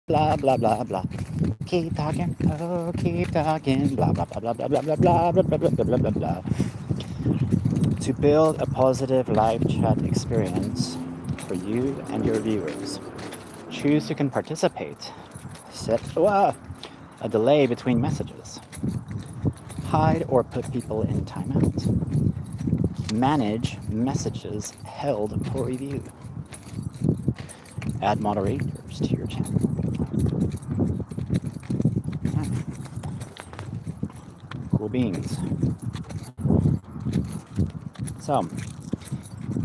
blah, blah, blah, blah. Keep talking, oh, keep talking, blah, blah, blah, blah, blah, blah, blah, blah, blah, blah, blah, blah, blah, blah. To build a positive live chat experience for you and your viewers, choose who can participate. Set a delay between messages. Hide or put people in timeout. Manage messages held for review. Add moderators to your channel. Cool beans. So,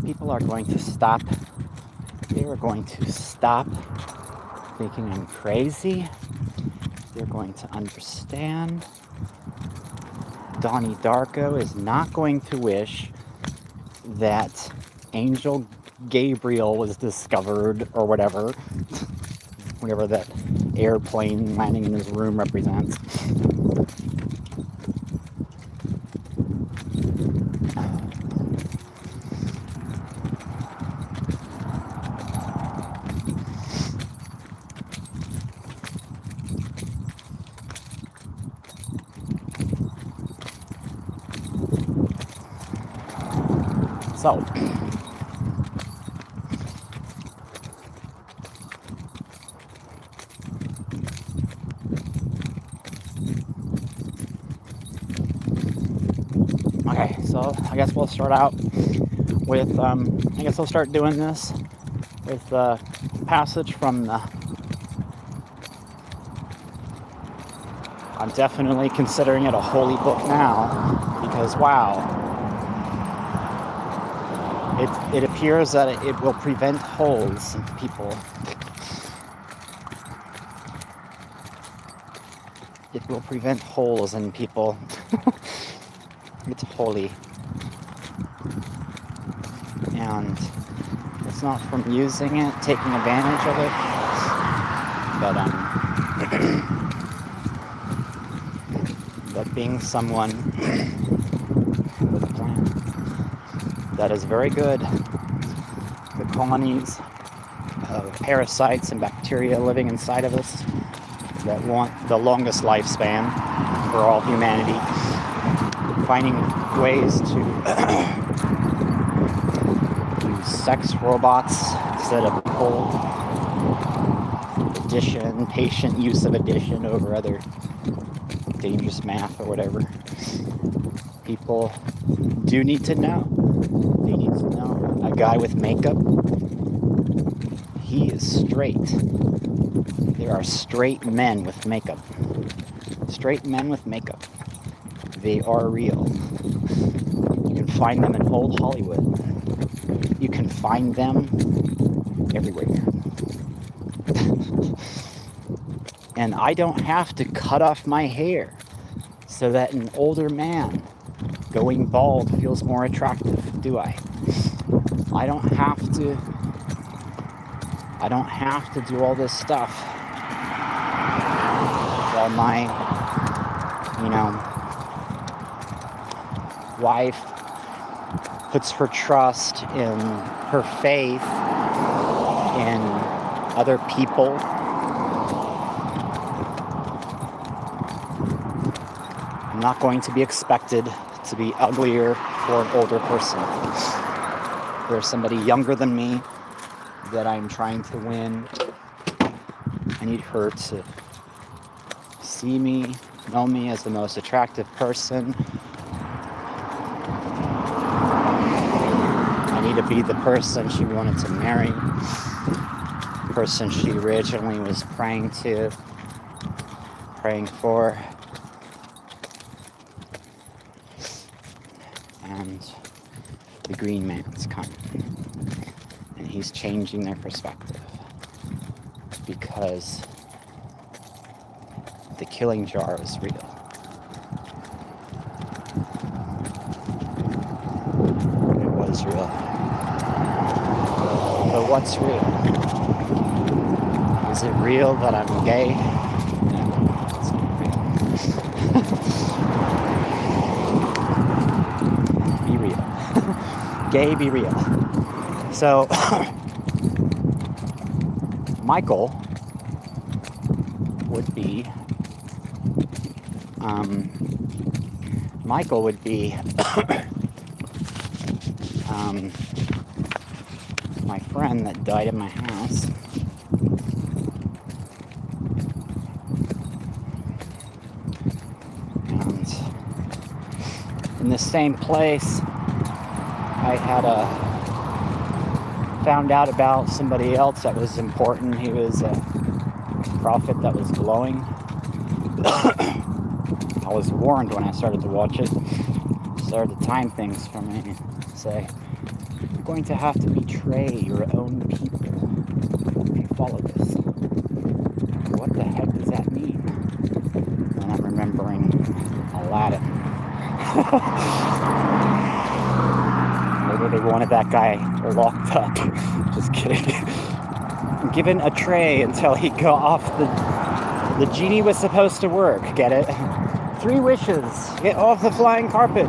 people are going to stop. They are going to stop thinking I'm crazy. They're going to understand. Donnie Darko is not going to wish that Angel Gabriel was discovered or whatever that airplane landing in his room represents. So, okay, so I guess we'll start out with, I guess I'll start doing this with the passage from the, I'm definitely considering it a holy book now, because wow, it appears that it will prevent holes in people. It will prevent holes in people. It's holy. And it's not from using it, taking advantage of it, but being someone with a plan. That is very good. The colonies of parasites and bacteria living inside of us that want the longest lifespan for all humanity, finding ways to use sex robots instead of cold addition, patient use of addition over other dangerous math or whatever. People do need to know. They need to know. A guy with makeup, he is straight. There are straight men with makeup. Straight men with makeup. They are real. You can find them in old Hollywood. You can find them everywhere. And I don't have to cut off my hair so that an older man going bald feels more attractive, do I? I don't have to do all this stuff while my, wife puts her trust in her faith in other people. I'm not going to be expected to be uglier for an older person. There's somebody younger than me that I'm trying to win. I need her to see me, know me as the most attractive person. I need to be the person she wanted to marry, the person she originally was praying for. And the green man's coming. And he's changing their perspective. Because the killing jar is real. It was real. But what's real? Is it real that I'm gay? No, it's not real. Be real. Gay, be real. So, Michael would be, Michael would be my friend that died in my house. And in the same place, I had found out about somebody else that was important. He was a prophet that was glowing. I was warned when I started to watch it. Started to time things for me and say, you're going to have to betray your own people if you follow this. What the heck does that mean? And I'm remembering Aladdin. Maybe they wanted that guy locked up. Just kidding. Given a tray until he got off the genie was supposed to work, get it? 3 wishes, get off the flying carpet.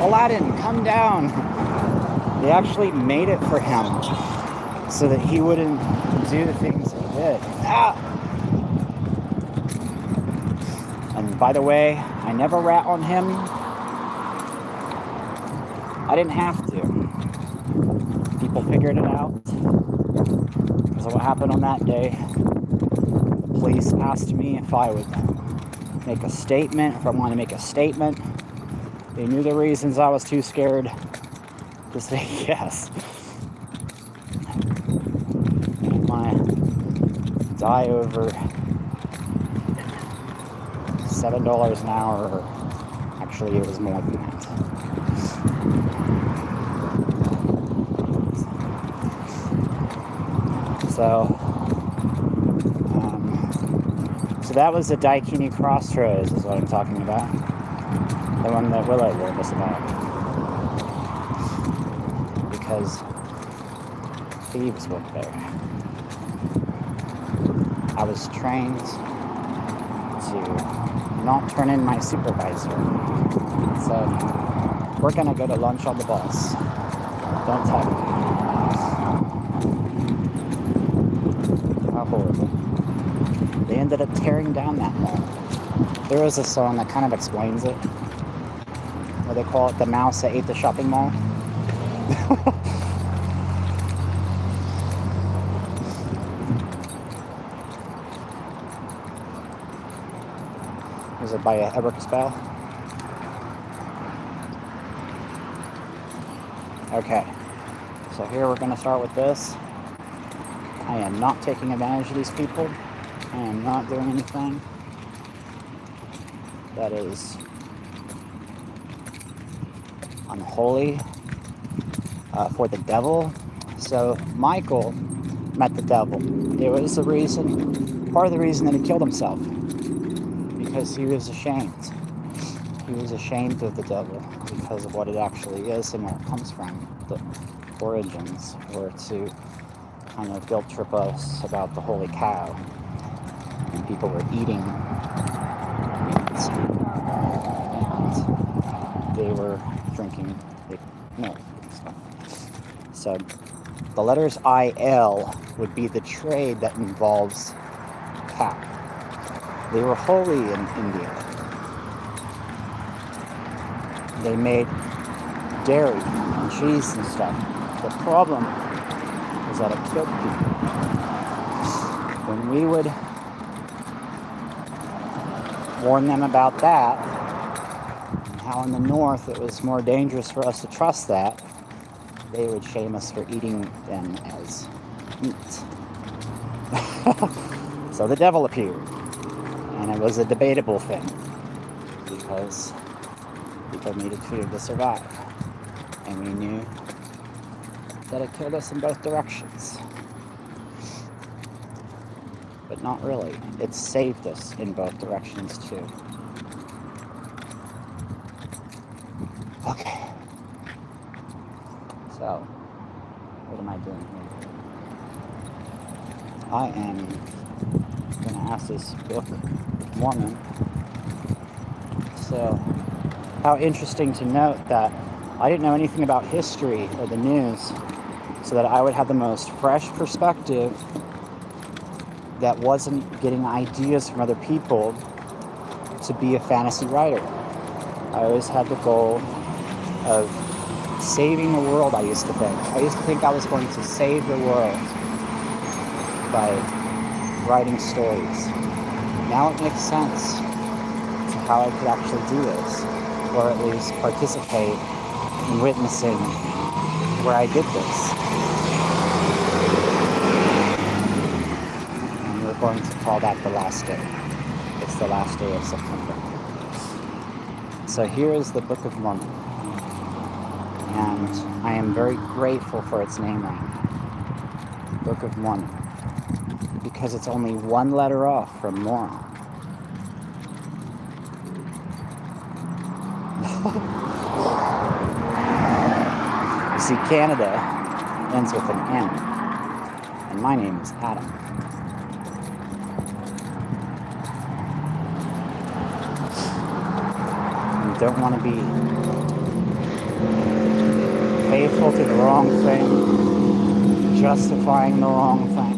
Aladdin, come down. They actually made it for him so that he wouldn't do the things he did. Ah! And by the way, I never rat on him. I didn't have to. People figured it out. Because of what happened on that day, the police asked me if I would make a statement, if I wanted to make a statement. They knew the reasons I was too scared to say yes. And my die over $7 an hour, or actually it was more than that. So that was the Daikini Crossroads is what I'm talking about. The one that Willow wrote us about. Because thieves work there. I was trained to not turn in my supervisor. So we're gonna go to lunch on the bus. Don't tell me. How horrible. They ended up tearing down that mall. There is a song that kind of explains it. Where they call it the mouse that ate the shopping mall. Was it by Edward Spell? Okay. So here we're going to start with this. I am not taking advantage of these people. I am not doing anything that is unholy for the devil. So Michael met the devil. It was the reason, part of the reason that he killed himself, because he was ashamed. He was ashamed of the devil because of what it actually is and where it comes from. The origins were to kind of guilt trip us about the holy cow. And people were eating meat. And they were drinking milk and stuff. So the letters IL would be the trade that involves cow. They were holy in India. They made dairy and cheese and stuff. The problem was that it killed people. When we would warn them about that, and how in the north it was more dangerous for us to trust that, they would shame us for eating them as meat. So the devil appeared, and it was a debatable thing, because people needed food to survive, and we knew that it killed us in both directions. But not really. It saved us in both directions too. Okay. So, what am I doing here? I am going to ask this book, Mormon. So, how interesting to note that I didn't know anything about history or the news, so that I would have the most fresh perspective that wasn't getting ideas from other people to be a fantasy writer. I always had the goal of saving the world, I used to think. I used to think I was going to save the world by writing stories. Now it makes sense to how I could actually do this, or at least participate in witnessing where I did this. And we're going to call that the last day. It's the last day of September. So here is the Book of Mormon. And I am very grateful for its naming, Book of Mormon, because it's only one letter off from moron. You see, Canada ends with an N, and my name is Adam. You don't want to be faithful to the wrong thing, justifying the wrong thing,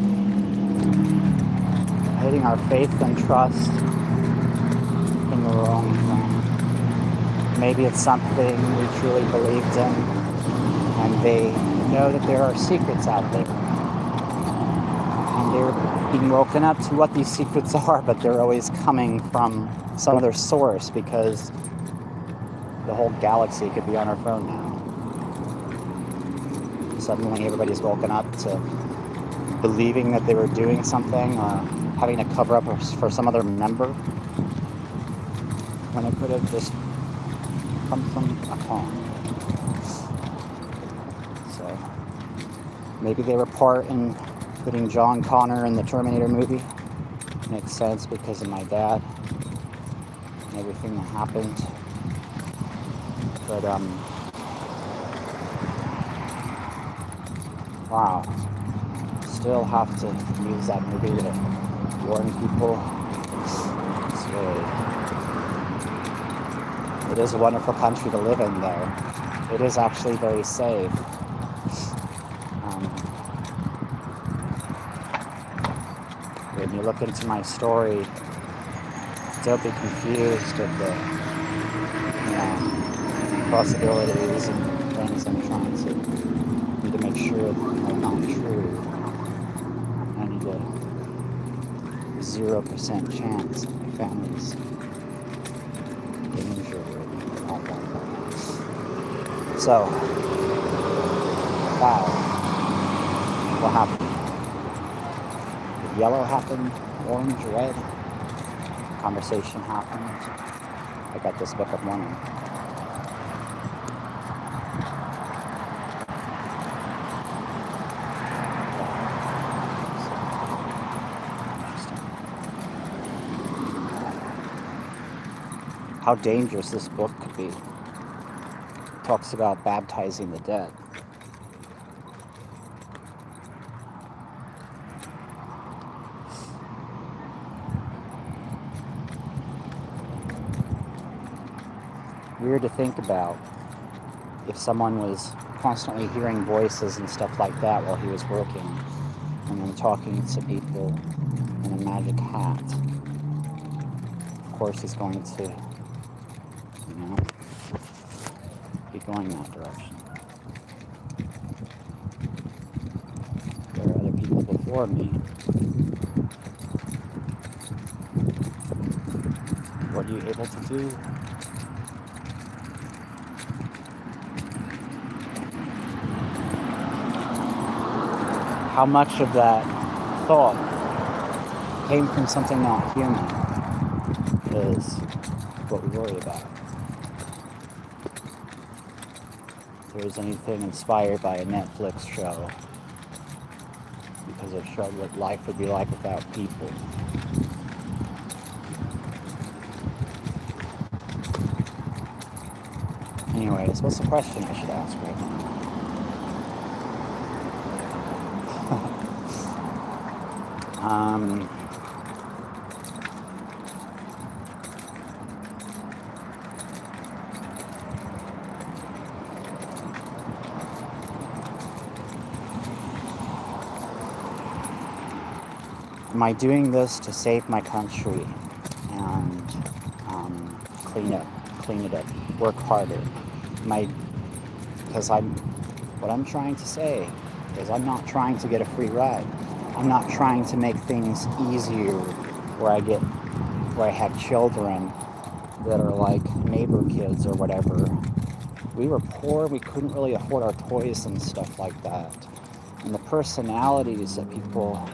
putting our faith and trust in the wrong thing. Maybe it's something we truly believed in, and they know that there are secrets out there, and they're being woken up to what these secrets are, but they're always coming from some other source, because the whole galaxy could be on our phone now. Suddenly everybody's woken up to believing that they were doing something, or having to cover up for some other member, when it could have just come from a phone. So maybe they were part in putting John Connor in the Terminator movie. Makes sense because of my dad and everything that happened. But wow, still have to use that movie to warn people. It is a wonderful country to live in, though. It is actually very safe. When you look into my story, don't be confused with the, possibilities and things I'm trying to need to make sure are not true. I need a 0% chance of my family's danger and all that. So, wow, what happened? Did yellow happen? Orange, red? Conversation happened. I got this Book of Mormon. How dangerous this book could be. It talks about baptizing the dead. Weird to think about if someone was constantly hearing voices and stuff like that while he was working, and then talking to people in a magic hat. Of course he's going to be going that direction. There are other people before me. What are you able to do? How much of that thought came from something not human is what we worry about. If there's anything inspired by a Netflix show, because it showed what life would be like without people. Anyways, what's the question I should ask right now? am I doing this to save my country and clean it up, work harder? Because what I'm trying to say is I'm not trying to get a free ride. I'm not trying to make things easier where I have children that are like neighbor kids or whatever. We were poor, we couldn't really afford our toys and stuff like that. And the personalities that people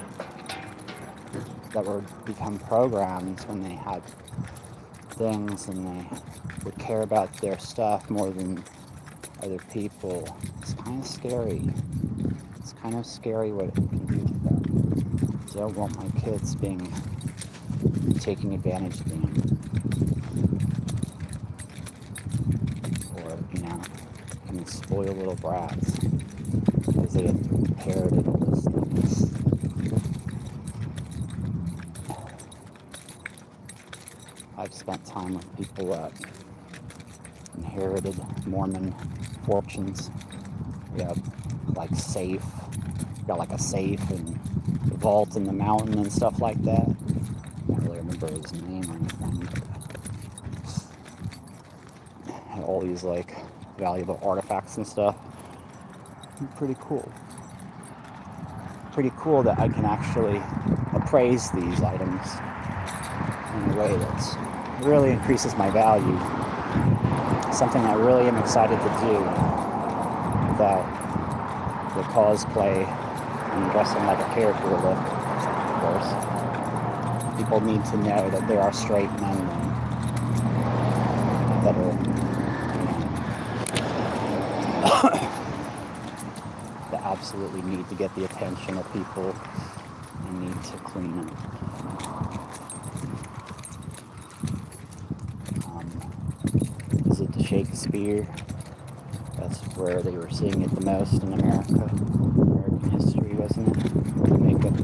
that were become programmed when they had things and they would care about their stuff more than other people. It's kind of scary. It's kind of scary what it can do to them. I don't want my kids taking advantage of them. Or, being spoiled little brats because they inherited all those things. I've spent time with people that inherited Mormon fortunes. We have like a safe and a vault in the mountain and stuff like that. I don't really remember his name or anything. Had all these like valuable artifacts and stuff. Pretty cool. Pretty cool that I can actually appraise these items in a way that really increases my value. Something I really am excited to do without the cosplay and dressing like a character look, of course. People need to know that there are straight men that that absolutely need to get the attention of people and need to clean up. Visit to Shakespeare. That's where they were seeing it the most in America. American history, wasn't it? Where the makeup.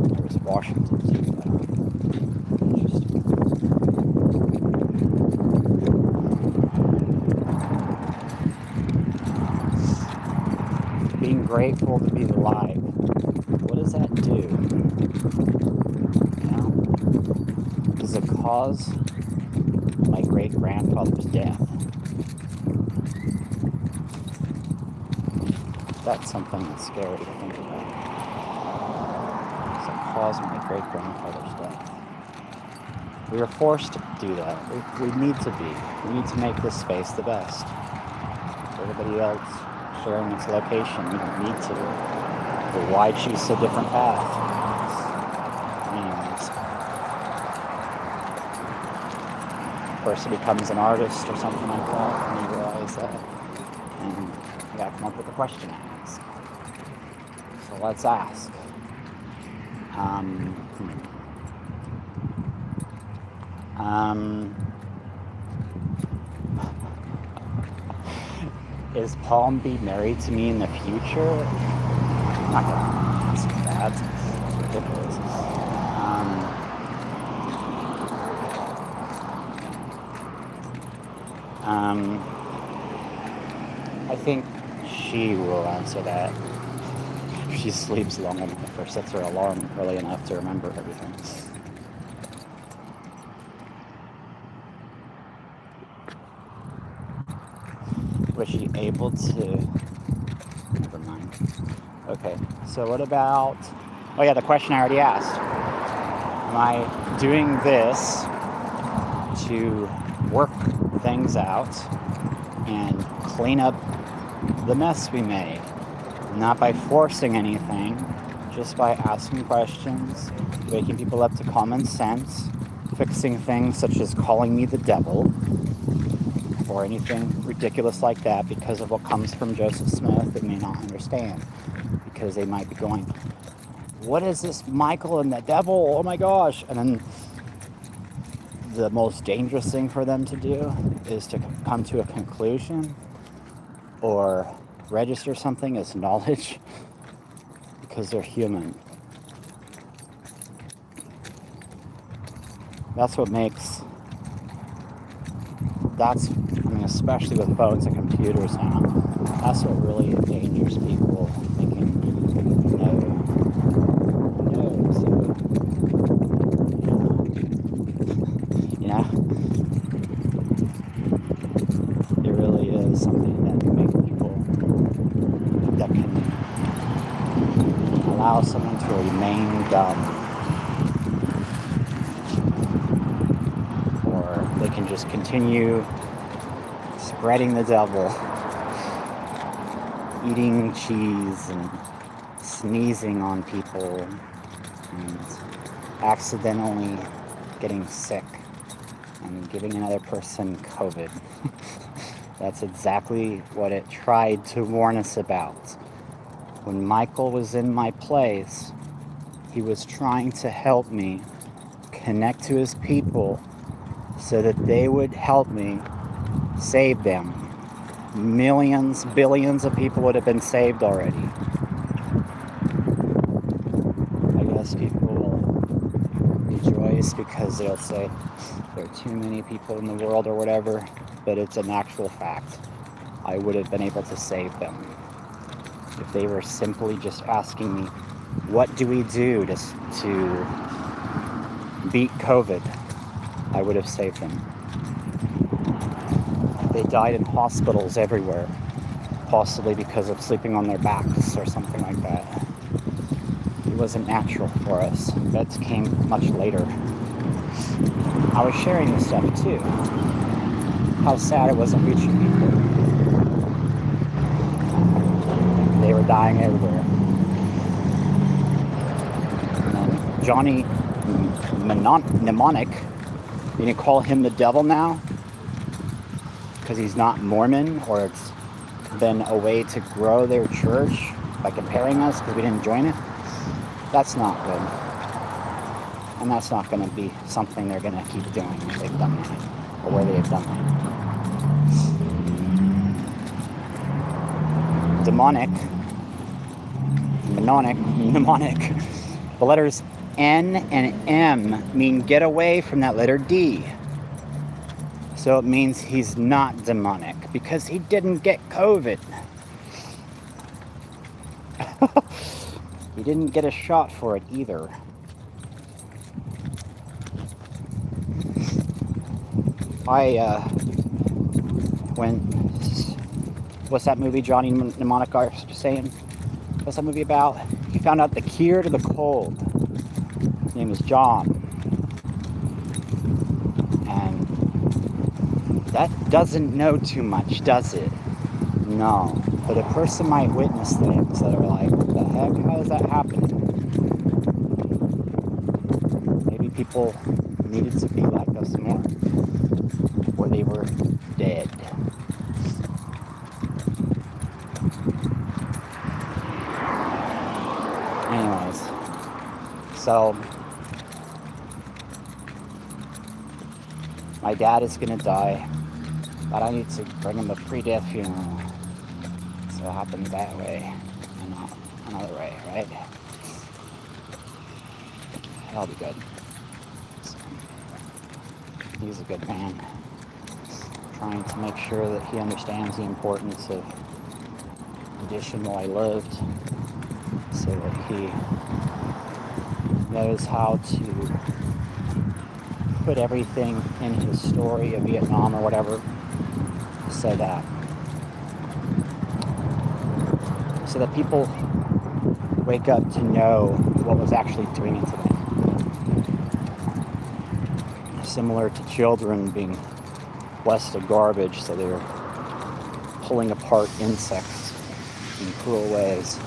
There was Washington too. Interesting. Being grateful to be alive. What does that do? Does it cause my great-grandfather's death? That's something that's scary to think about. Does it cause my great-grandfather's death? We are forced to do that. We need to be. We need to make this space the best. Everybody else sharing its location, we don't need to. But why choose a different path? Anyways. Person becomes an artist or something like that, and you realize that. And you gotta come up with a question to ask. So let's ask. Is Palm B married to me in the future? I'm not gonna answer that. It's ridiculous. I think she will answer that. She sleeps long enough or sets her alarm early enough to remember everything. Was she able to? Never mind. Okay, so what about... Oh yeah, the question I already asked. Am I doing this to work things out and clean up the mess we made? Not by forcing anything, just by asking questions, waking people up to common sense, fixing things such as calling me the devil, or anything ridiculous like that because of what comes from Joseph Smith they may not understand. Because they might be going, what is this Michael and the devil? Oh my gosh. And then the most dangerous thing for them to do is to come to a conclusion or register something as knowledge because they're human. That's what makes... especially with phones and computers now, That's what really endangers people, thinking, no, so, it really is something that can make people, that can allow someone to remain dumb, or they can just continue spreading the devil, eating cheese and sneezing on people and accidentally getting sick and giving another person COVID. That's exactly what it tried to warn us about. When Michael was in my place, he was trying to help me connect to his people so that they would help me save them. Millions, billions of people would have been saved already. I guess people will rejoice because they'll say there are too many people in the world or whatever, but it's an actual fact. I would have been able to save them if they were simply just asking me, what do we do to beat COVID? I would have saved them. They died in hospitals everywhere, possibly because of sleeping on their backs or something like that. It wasn't natural for us. That came much later. I was sharing this stuff too. How sad it wasn't reaching people. They were dying everywhere. And then Johnny Mnemonic, you can call him the devil now because he's not Mormon, or it's been a way to grow their church by comparing us because we didn't join it. That's not good. And that's not going to be something they're going to keep doing if they've done that, or where they've done that. Mnemonic. The letters N and M mean get away from that letter D. So it means he's not demonic because he didn't get COVID. He didn't get a shot for it either. What's that movie Johnny Mnemonic are saying? What's that movie about? He found out the cure to the cold. His name is John. And that doesn't know too much, does it? No. But a person might witness things that are like, what the heck? How does that happen? Maybe people needed to be like us more, or they were dead. Anyways, so my dad is gonna die, but I need to bring him a pre-death funeral. So it happens that way and not another way, right? That'll be good. So, he's a good man. Trying to make sure that he understands the importance of condition while I lived, so that he knows how to put everything in his story of Vietnam or whatever, so that people wake up to know what was actually doing it to them. Similar to children being blessed of garbage, so they were pulling apart insects in cruel ways,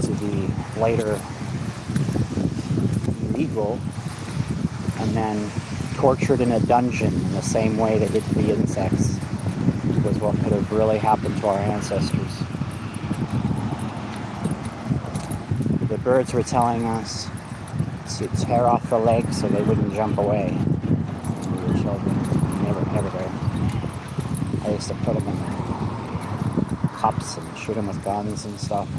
to be later illegal and then tortured in a dungeon in the same way they did to the insects, was what could have really happened to our ancestors. The birds were telling us to tear off the legs so they wouldn't jump away when we were children. They were everywhere. I used to put them in cups and shoot them with guns and stuff.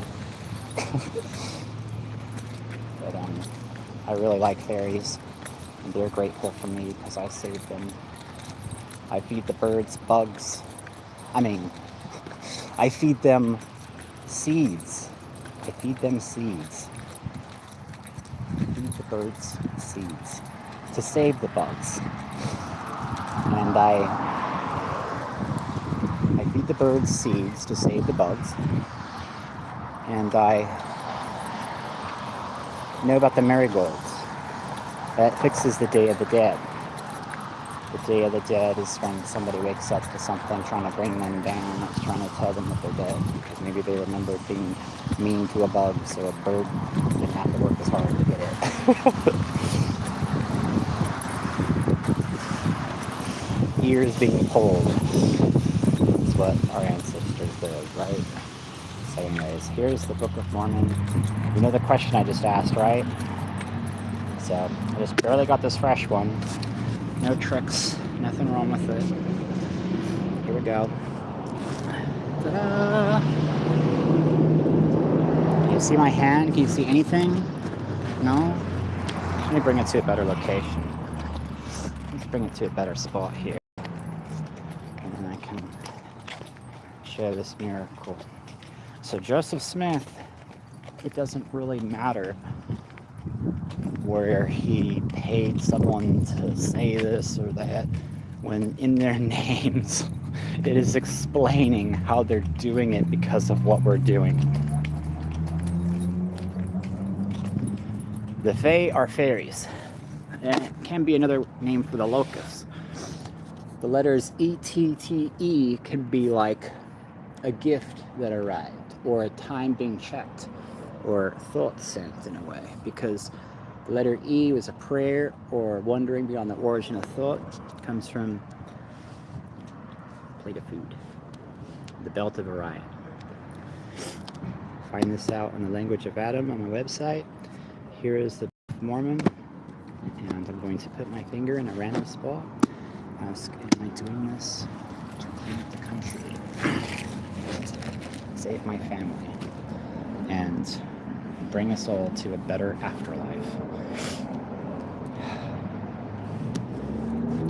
But I really like fairies, and they're grateful for me because I saved them. I feed the birds bugs I mean, I feed them seeds. I feed them seeds. Feed the birds seeds to save the bugs. And I feed the birds seeds to save the bugs. And I know about the marigolds. That fixes the Day of the Dead. The Day of the Dead is when somebody wakes up to something trying to bring them down. It's trying to tell them that they're dead because maybe they remembered being mean to a bug, so a bird didn't have to work as hard to get it. Ears being pulled is what our ancestors did, right? So anyways, here's the Book of Mormon. You know the question I just asked, right? So I just barely got this fresh one. No tricks, nothing wrong with it. Here we go. Ta-da! Can you see my hand? Can you see anything? No? Let me bring it to a better location. Let's bring it to a better spot here. And then I can show this miracle. So Joseph Smith, it doesn't really matter where he paid someone to say this or that, when in their names it is explaining how they're doing it because of what we're doing. The Fae are fairies, and it can be another name for the locusts. The letters E-T-T-E can be like a gift that arrived, or a time being checked, or thought sent in a way, because the letter E was a prayer or wondering beyond the origin of thought. It comes from a plate of food, the belt of Orion. Find this out in the language of Adam on my website. Here is the Book of Mormon, and I'm going to put my finger in a random spot. Ask, am I doing this to clean up the country, save my family, and bring us all to a better afterlife?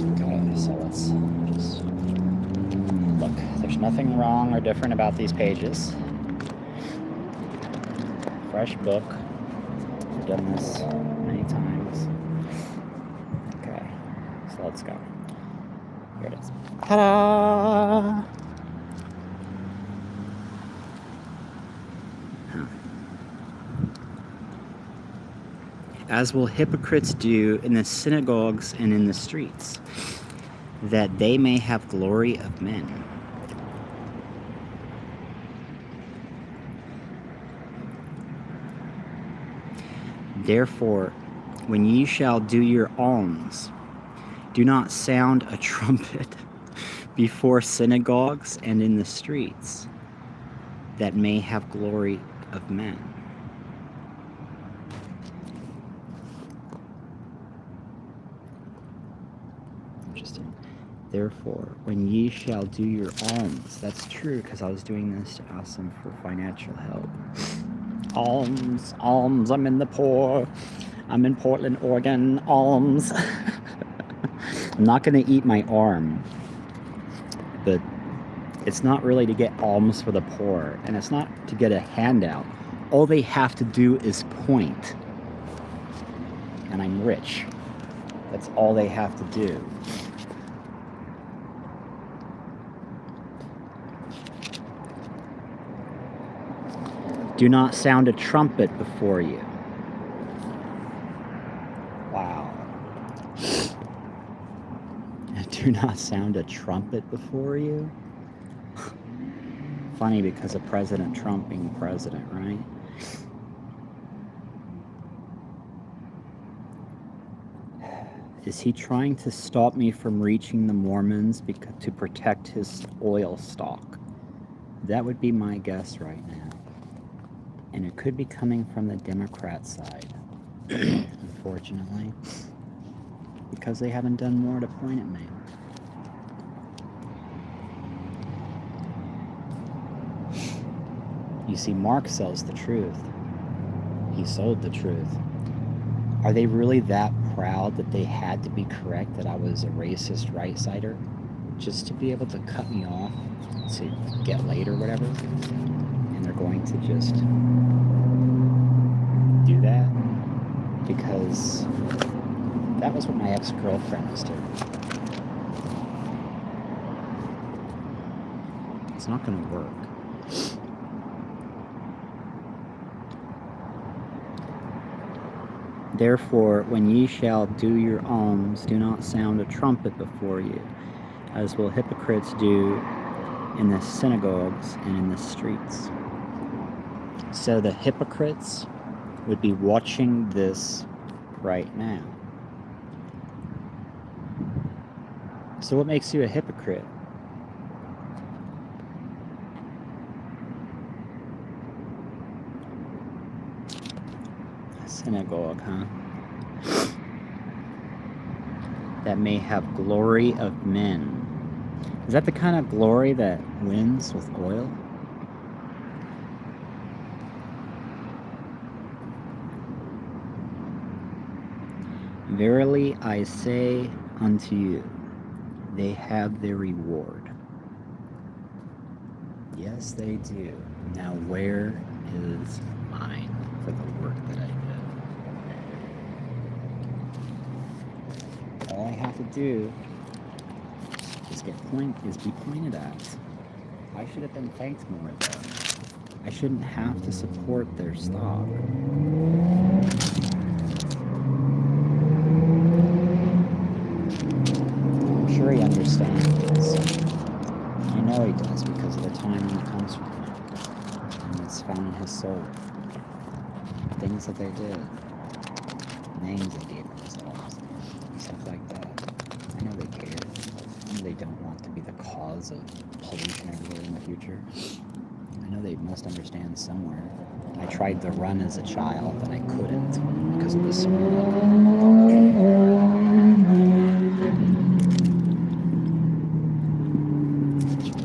Okay, so let's just look. There's nothing wrong or different about these pages. Fresh book. I've done this many times. Okay, so let's go. Here it is. Ta-da! As will hypocrites do in the synagogues and in the streets, that they may have glory of men. Therefore, when ye shall do your alms, do not sound a trumpet before synagogues and in the streets, that may have glory of men. Interesting. Therefore, when ye shall do your alms, that's true, because I was doing this to ask them for financial help. Alms, alms, I'm in the poor. I'm in Portland, Oregon. Alms. I'm not going to eat my arm, but it's not really to get alms for the poor, and it's not to get a handout. All they have to do is point, and I'm rich. That's all they have to do. Do not sound a trumpet before you. Wow. Do not sound a trumpet before you? Funny, because of President Trump being president, right? Is he trying to stop me from reaching the Mormons to protect his oil stock? That would be my guess right now. And it could be coming from the Democrat side, unfortunately, because they haven't done more to point at me. You see, Mark sells the truth. He sold the truth. Are they really that proud that they had to be correct that I was a racist right-sider just to be able to cut me off to get laid or whatever, and they're going to just do that because that was what my ex-girlfriend was doing. It's not going to work. Therefore, when ye shall do your alms, do not sound a trumpet before you, as will hypocrites do in the synagogues and in the streets. So the hypocrites would be watching this right now. So what makes you a hypocrite? A synagogue, huh? That may have glory of men. Is that the kind of glory that wins with oil? Verily I say unto you, they have their reward. Yes, they do. Now where is mine for the work that I did? All I have to do is be pointed at. I should have been thanked more though. I shouldn't have to support their stock. I'm sure he understands. I know he does because of the timing it comes from. And it's found in his soul. Things that they did. Names they gave themselves. Stuff like that. I know they care. I know they don't want to be the cause of pollution everywhere in the future. I know they must understand somewhere. I tried to run as a child, and I couldn't because of the smog.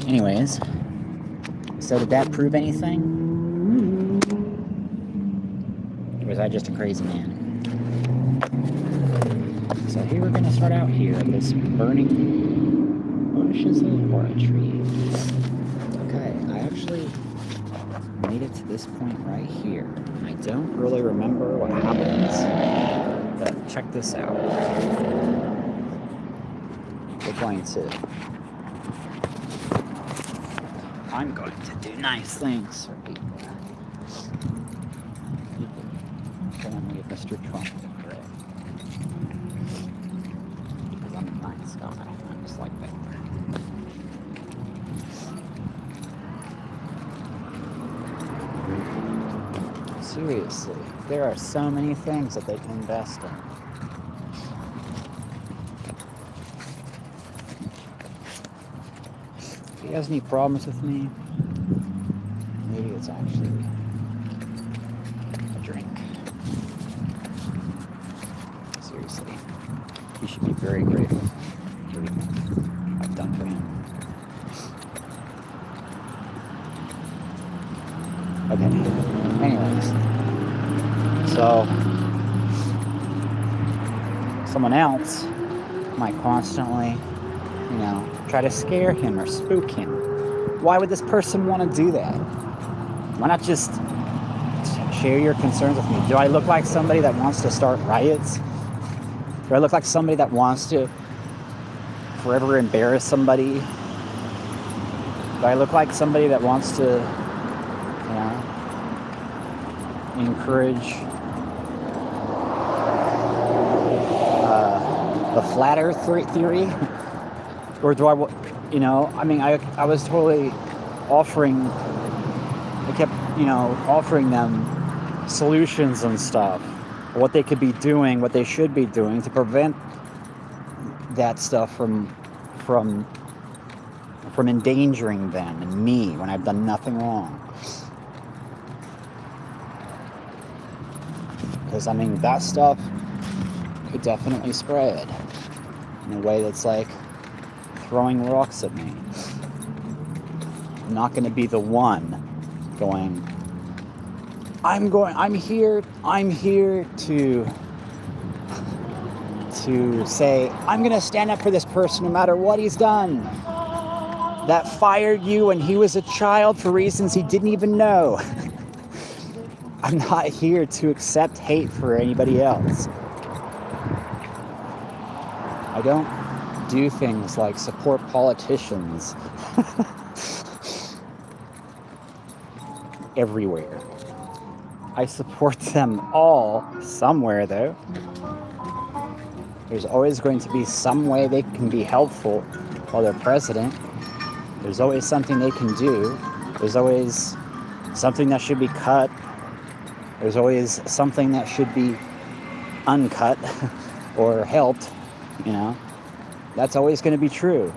Anyways, so did that prove anything? Or was I just a crazy man? So here we're going to start out here at this burning bush, is it? Or a tree? Okay, I actually made it to this point right here. I don't really remember what happens, but check this out. I'm going to do nice things for people. Calling me Mr. Trump, right? Because I'm a nice guy. I'm just like that. Seriously, there are so many things that they can invest in. If he has any problems with me, maybe it's actually a drink. Seriously, he should be very grateful for everything I've done for him. Okay, anyways, so someone else might constantly, try to scare him or spook him. Why would this person want to do that? Why not just share your concerns with me? Do I look like somebody that wants to start riots? Do I look like somebody that wants to forever embarrass somebody? Do I look like somebody that wants to, encourage the flat earth theory? Or do I was totally offering them solutions and stuff, what they could be doing, what they should be doing to prevent that stuff from endangering them and me when I've done nothing wrong. Because, that stuff could definitely spread in a way that's like throwing rocks at me. I'm not going to be the one going, I'm here to say, I'm going to stand up for this person no matter what he's done. that fired you when he was a child for reasons he didn't even know. I'm not here to accept hate for anybody else. I don't do things like support politicians everywhere. I support them all somewhere, though. There's always going to be some way they can be helpful while they're president. There's always something they can do. There's always something that should be cut. There's always something that should be uncut or helped, you know. That's always going to be true.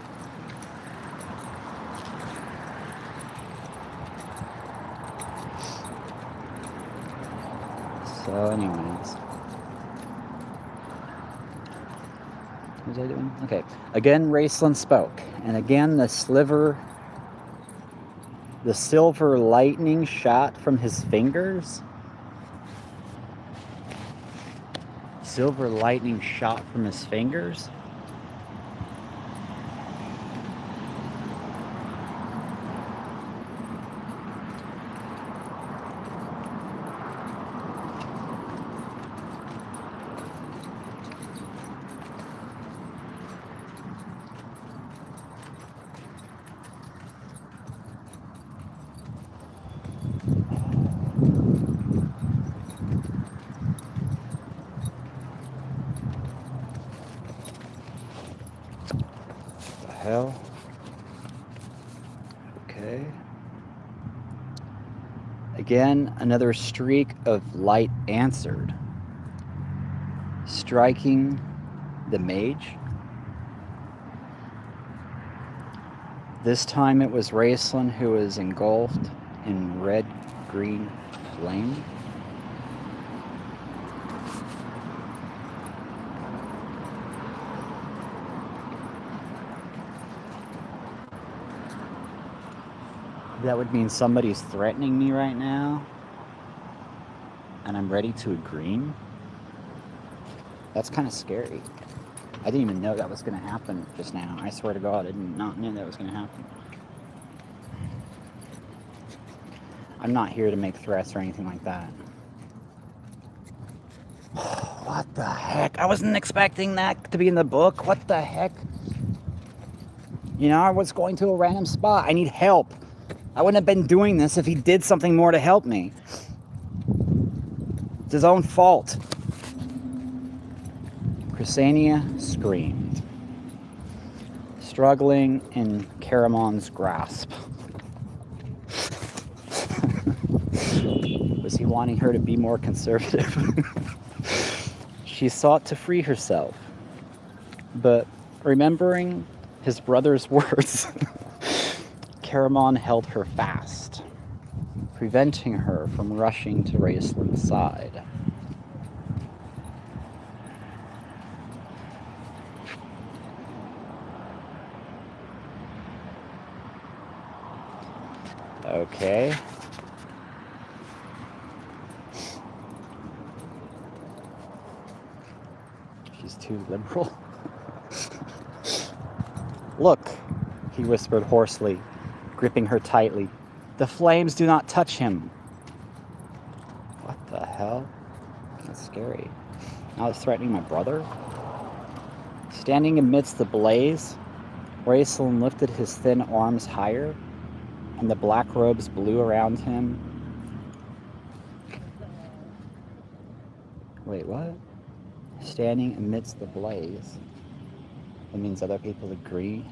So anyways. What was I doing? Okay. Again, Raceland spoke. And again, the silver lightning shot from his fingers. Silver lightning shot from his fingers. Hell. Okay. Again, another streak of light answered, striking the mage. This time it was Raceland who was engulfed in red-green flame. That would mean somebody's threatening me right now, and I'm ready to agree. That's kind of scary. I didn't even know that was going to happen just now. I swear to God, I did not know that was going to happen. I'm not here to make threats or anything like that. What the heck? I wasn't expecting that to be in the book. What the heck? You know, I was going to a random spot. I need help. I wouldn't have been doing this if he did something more to help me. It's his own fault. Chrysania screamed, struggling in Caramon's grasp. Was he wanting her to be more conservative? She sought to free herself, but remembering his brother's words, Caramon held her fast, preventing her from rushing to Raceland's side. Okay. She's too liberal. Look, he whispered hoarsely, gripping her tightly. The flames do not touch him. What the hell? That's scary. Now it's threatening my brother? Standing amidst the blaze, Raceland lifted his thin arms higher, and the black robes blew around him. Wait, what? Standing amidst the blaze. That means other people agree.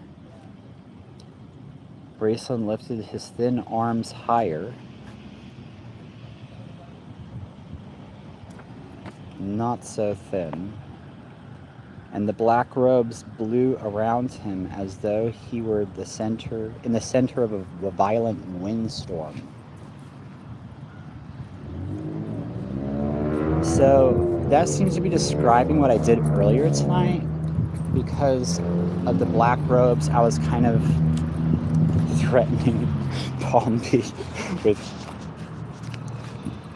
Raceland lifted his thin arms higher. Not so thin. And the black robes blew around him as though he were in the center of a violent windstorm. So that seems to be describing what I did earlier tonight. Because of the black robes, I was kind of threatening Palm Beach with,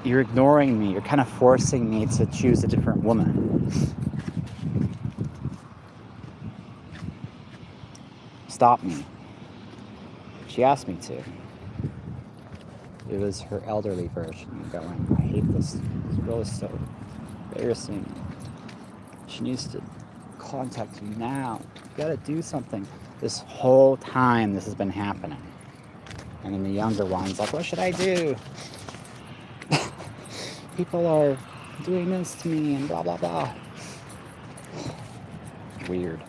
you're ignoring me, you're kind of forcing me to choose a different woman. Stop me. She asked me to. It was her elderly version going, I hate this. This girl is so embarrassing. She needs to contact you now. You gotta do something. This whole time this has been happening. And then the younger one's like, what should I do? People are doing this to me and blah, blah, blah. Weird.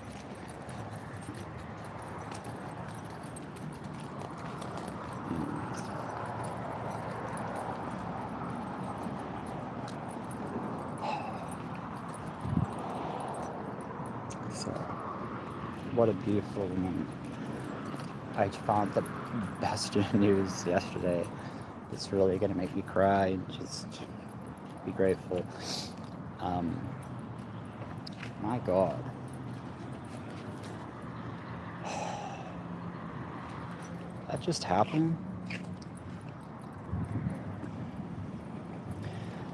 So, what a beautiful woman. I found the best news yesterday. It's really going to make me cry. Just be grateful. My God. That just happened.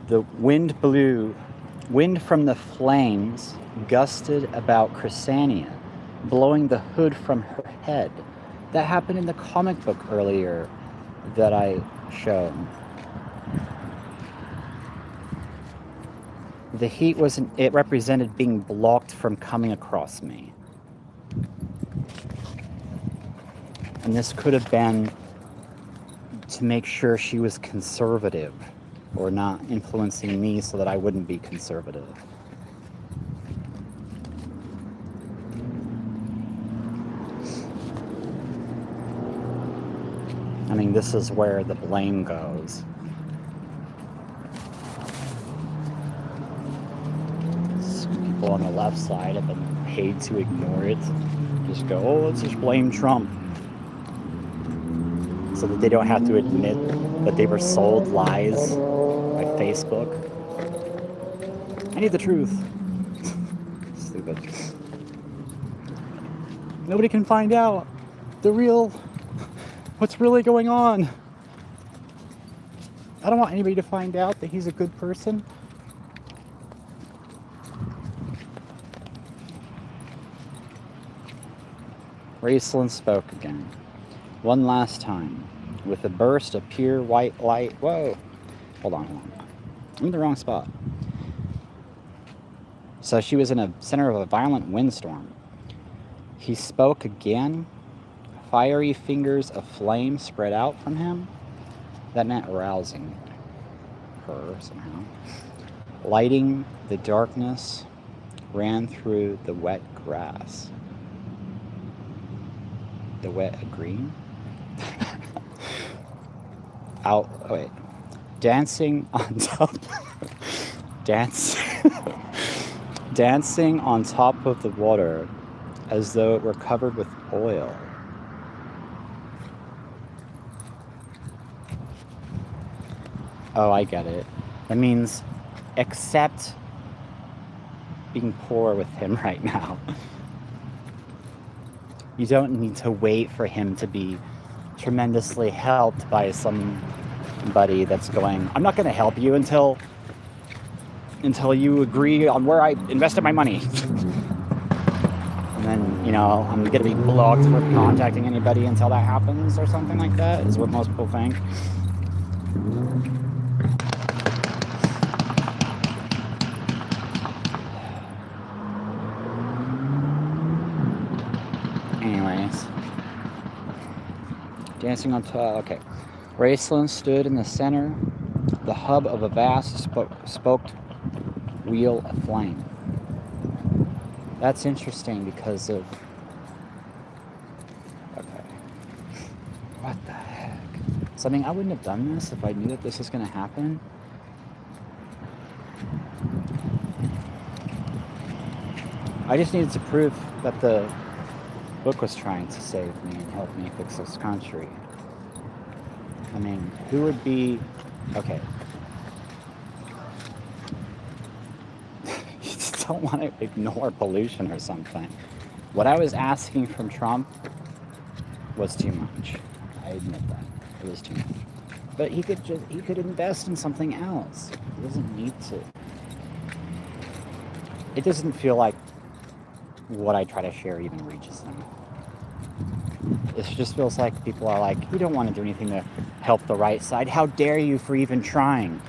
The wind blew. Wind from the flames gusted about Chrysania, blowing the hood from her head. That happened in the comic book earlier that I showed. The heat it represented being blocked from coming across me. And this could have been to make sure she was conservative or not influencing me so that I wouldn't be conservative. I mean, this is where the blame goes. Some people on the left side have been paid to ignore it. Just go, oh, let's just blame Trump. So that they don't have to admit that they were sold lies by Facebook. I need the truth. Stupid. Nobody can find out what's really going on. I don't want anybody to find out that he's a good person. Raceland spoke again. One last time, with a burst of pure white light. Whoa. Hold on. I'm in the wrong spot. So she was in the center of a violent windstorm. He spoke again. Fiery fingers of flame spread out from him. That meant arousing her somehow. Lighting the darkness ran through the wet grass. The wet green? Dancing on top dancing on top of the water as though it were covered with oil. Oh, I get it. That means accept being poor with him right now. You don't need to wait for him to be tremendously helped by somebody that's going, I'm not going to help you until you agree on where I invested my money. And then, I'm going to be blocked from contacting anybody until that happens or something like that, is what most people think. Anyways. Dancing on top. Okay. Raceland stood in the center, the hub of a vast spoked wheel of flame. That's interesting because of... Okay. What the heck? So, I wouldn't have done this if I knew that this was going to happen. I just needed to prove that the book was trying to save me and help me fix this country. Who would be... Okay. You just don't want to ignore pollution or something. What I was asking from Trump was too much. I admit that. It was too much. But he could invest in something else. He doesn't need to. It doesn't feel like what I try to share even reaches them. It just feels like people are like, you don't want to do anything to help the right side. How dare you for even trying?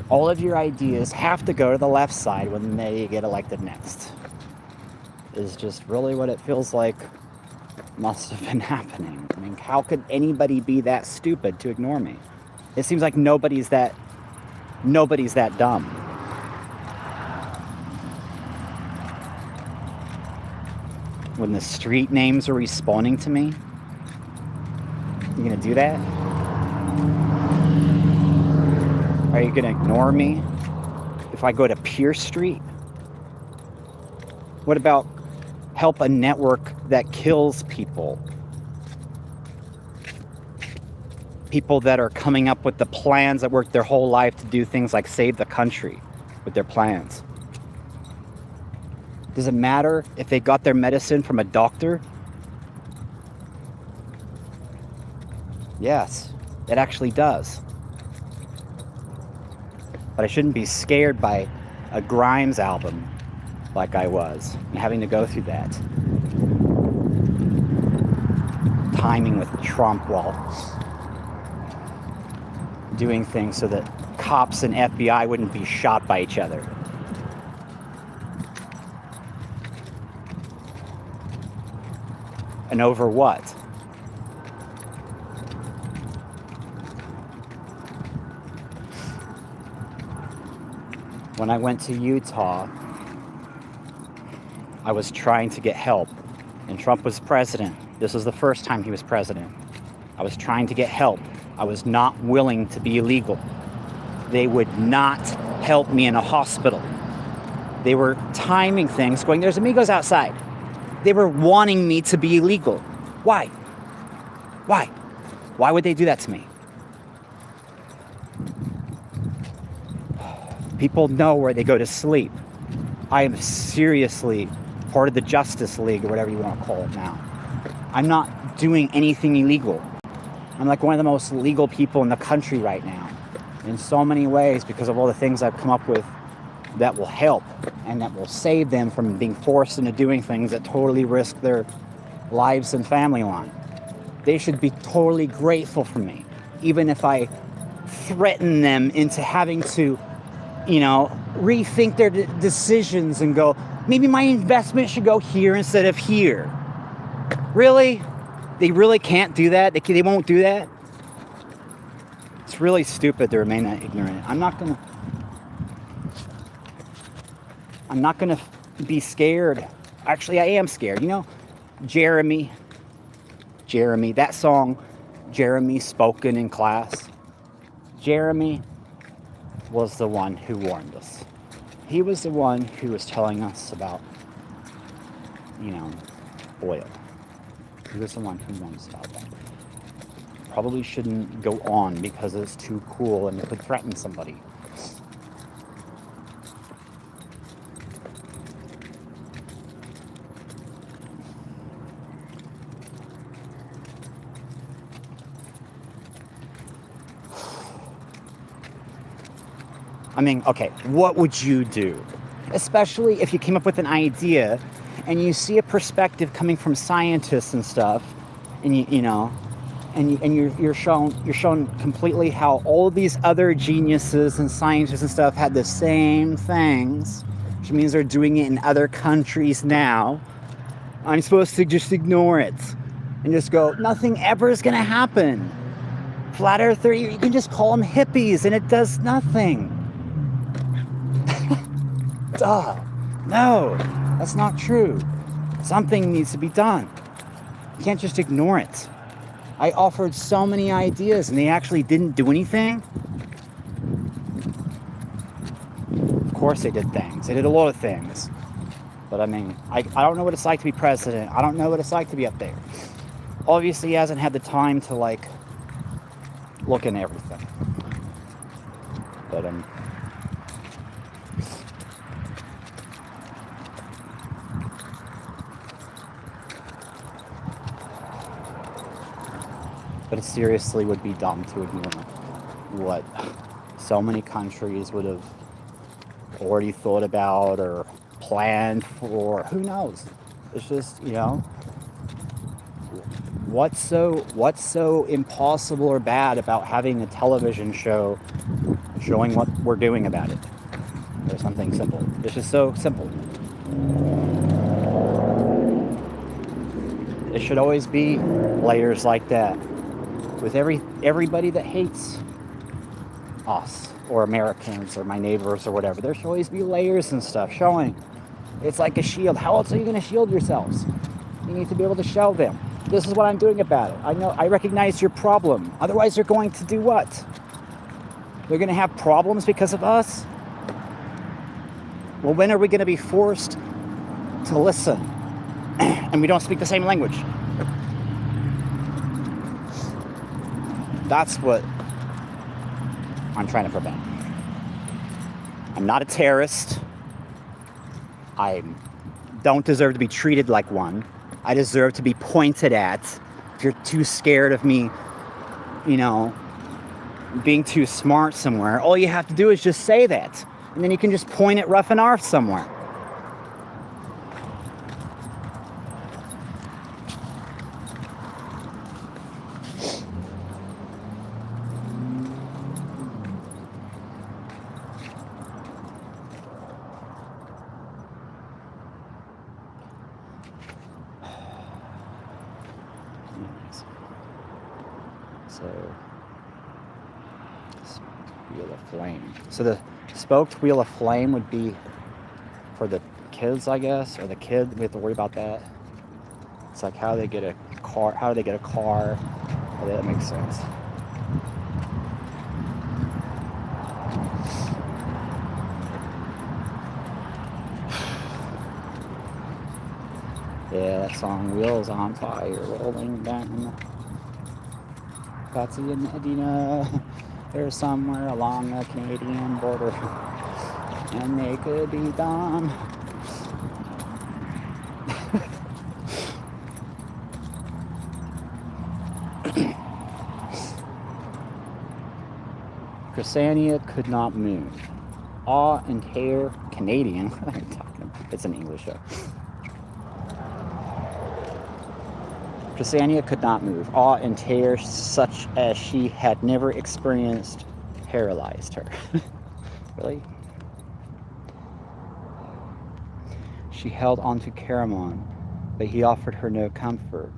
All of your ideas have to go to the left side when they get elected next. Is just really what it feels like must have been happening. I mean, how could anybody be that stupid to ignore me? It seems like nobody's that dumb. When the street names are responding to me, you gonna do that? Are you gonna ignore me if I go to Pierce Street? What about help a network that kills people? People that are coming up with the plans that work their whole life to do things like save the country with their plans. Does it matter if they got their medicine from a doctor? Yes, it actually does. But I shouldn't be scared by a Grimes album like I was, and having to go through that. Timing with Trump while doing things so that cops and FBI wouldn't be shot by each other. And over what? When I went to Utah, I was trying to get help, and Trump was president. This was the first time he was president. I was trying to get help. I was not willing to be illegal. They would not help me in a hospital. They were timing things, going, there's amigos outside. They were wanting me to be illegal. Why? Why? Why would they do that to me? People know where they go to sleep. I am seriously part of the Justice League, or whatever you want to call it now. I'm not doing anything illegal. I'm like one of the most legal people in the country right now, in so many ways, because of all the things I've come up with that will help and that will save them from being forced into doing things that totally risk their lives and family on. They should be totally grateful for me, even if I threaten them into having to, rethink their decisions and go, maybe my investment should go here instead of here. Really? They really can't do that? They won't do that? It's really stupid to remain that ignorant. I'm not gonna be scared. Actually, I am scared. Jeremy, that song, Jeremy, spoken in class. Jeremy was the one who warned us. He was the one who was telling us about, oil. He was the one who warned us about that. Probably shouldn't go on because it's too cool and it could threaten somebody. I mean, okay, what would you do? Especially if you came up with an idea and you see a perspective coming from scientists and stuff, and you're shown completely how all these other geniuses and scientists and stuff had the same things, which means they're doing it in other countries now. I'm supposed to just ignore it and just go, nothing ever is going to happen. Flat earther, you can just call them hippies and it does nothing. Duh. No, that's not true. Something needs to be done. You can't just ignore it. I offered so many ideas and they actually didn't do anything. Of course they did things. They did a lot of things. But I mean, I don't know what it's like to be president. I don't know what it's like to be up there. Obviously he hasn't had the time to look into everything. But it seriously would be dumb to ignore what so many countries would have already thought about or planned for. Who knows? It's just, What's so impossible or bad about having a television show showing what we're doing about it? Or something simple. It's just so simple. It should always be layers like that. With everybody that hates us or Americans or my neighbors or whatever, there should always be layers and stuff showing. It's like a shield. How else are you going to shield yourselves? You need to be able to show them. This is what I'm doing about it. I recognize your problem. Otherwise, they're going to do what? They're going to have problems because of us? Well, when are we going to be forced to listen? And we don't speak the same language. That's what I'm trying to prevent. I'm not a terrorist. I don't deserve to be treated like one. I deserve to be pointed at. If you're too scared of me, being too smart somewhere, all you have to do is just say that. And then you can just point at rough and arf somewhere. So, wheel of flame. So the spoked wheel of flame would be for the kids, I guess, or the kid. We have to worry about that. It's like how they get a car. How do they get a car? Oh, that makes sense. Yeah, that song, Wheels on Fire, rolling down. Patsy and Edina, they're somewhere along the Canadian border, and they could be done. Chrysania could not move. Awe and terror, Canadian. What am I talking about? It's an English show. Chrysania could not move. Awe and terror, such as she had never experienced, paralyzed her. Really? She held on to Caramon, but he offered her no comfort.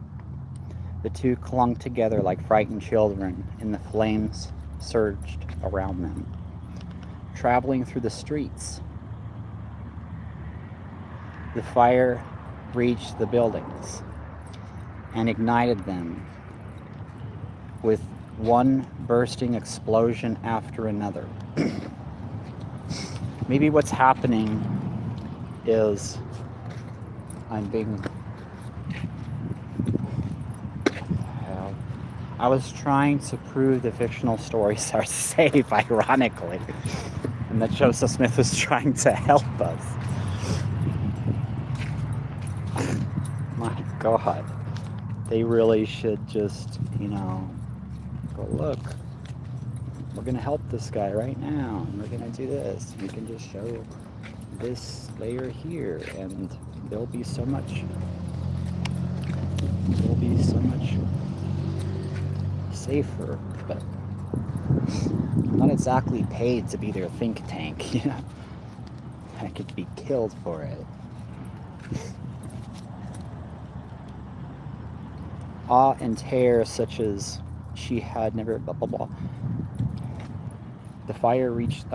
The two clung together like frightened children, and the flames surged around them, traveling through the streets. The fire reached the buildings and ignited them with one bursting explosion after another. Maybe what's happening is I was trying to prove the fictional stories are safe, ironically, and that Joseph Smith was trying to help us. My God. They really should just, go, look, we're going to help this guy right now, and we're going to do this. We can just show this layer here, and there'll be so much safer. But I'm not exactly paid to be their think tank, I could be killed for it. Awe and terror, such as she had never, blah, blah, blah. The fire reached,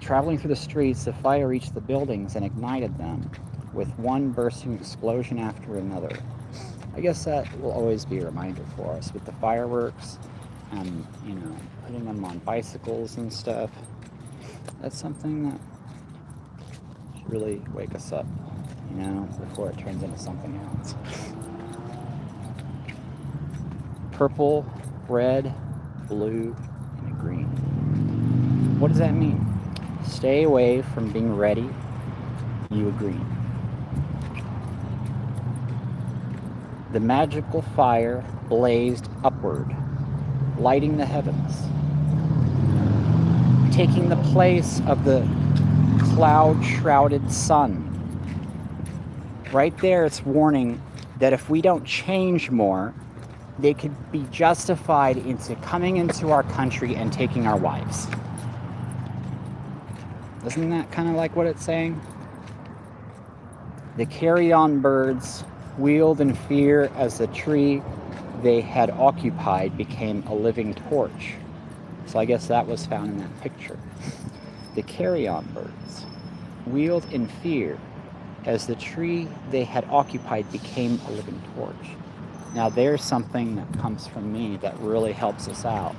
traveling through the streets, the fire reached the buildings and ignited them with one bursting explosion after another. I guess that will always be a reminder for us with the fireworks and, putting them on bicycles and stuff. That's something that should really wake us up, before it turns into something else. Purple, red, blue, and green. What does that mean? Stay away from being ready. You agree. The magical fire blazed upward, lighting the heavens, taking the place of the cloud-shrouded sun. Right there, it's warning that if we don't change more, they could be justified into coming into our country and taking our wives. Isn't that kind of like what it's saying? The carrion birds wheeled in fear as the tree they had occupied became a living torch. So I guess that was found in that picture. The carrion birds wheeled in fear as the tree they had occupied became a living torch. Now there's something that comes from me that really helps us out,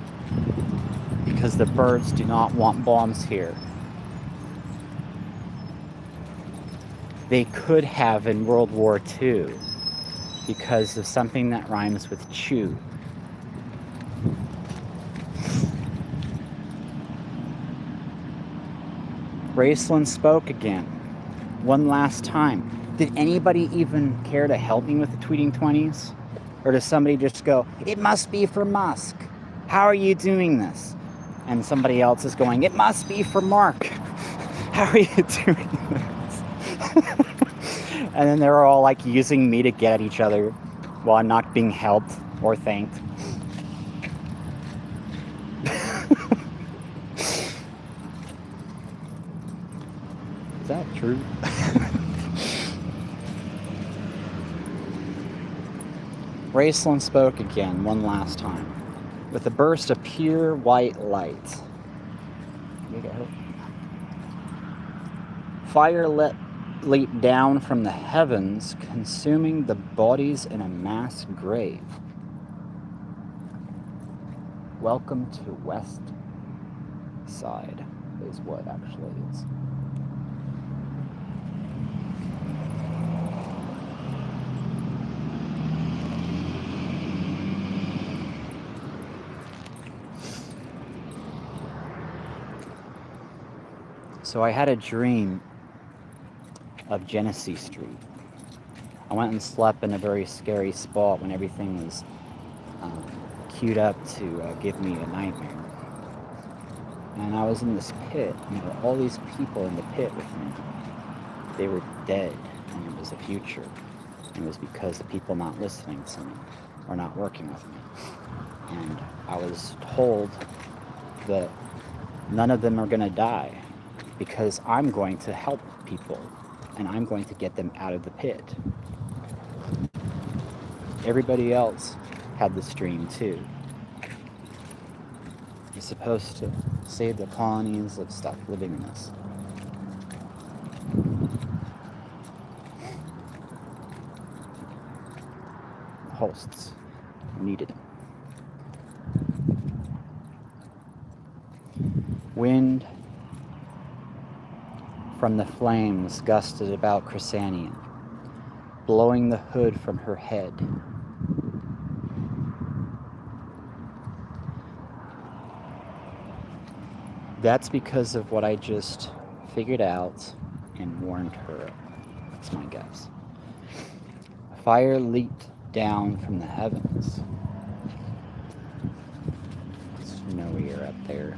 because the birds do not want bombs here. They could have in World War II because of something that rhymes with chew. Raceland spoke again, one last time. Did anybody even care to help me with the tweeting 20s? Or does somebody just go, it must be for Musk. How are you doing this? And somebody else is going, it must be for Mark. How are you doing this? And then they're all like using me to get at each other while I'm not being helped or thanked. Is that true? Raceland spoke again one last time, with a burst of pure white light. Fire leaped down from the heavens, consuming the bodies in a mass grave. Welcome to West Side, is what actually is. So I had a dream of Genesee Street. I went and slept in a very scary spot when everything was queued up to give me a nightmare. And I was in this pit, and there were all these people in the pit with me. They were dead, and it was a future. And it was because the people not listening to me or not working with me. And I was told that none of them are going to die, because I'm going to help people and I'm going to get them out of the pit. Everybody else had this dream too. You're supposed to save the colonies of stuff living in this. Hosts needed. Wind from the flames gusted about Chrysania, blowing the hood from her head. That's because of what I just figured out and warned her. That's my guess. Fire leaped down from the heavens. It's snowier up there.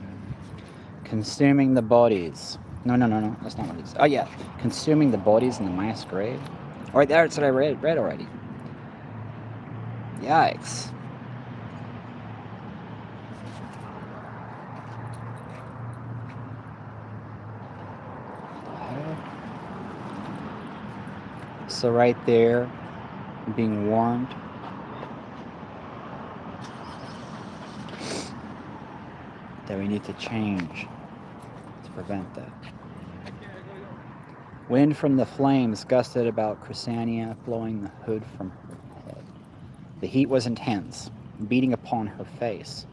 Consuming the bodies. No, that's not what it is. Oh yeah, consuming the bodies in the mass grave. Alright, that's what I read already. Yikes. So right there, being warned. That we need to change to prevent that. Wind from the flames gusted about Chrysania, blowing the hood from her head. The heat was intense, beating upon her face.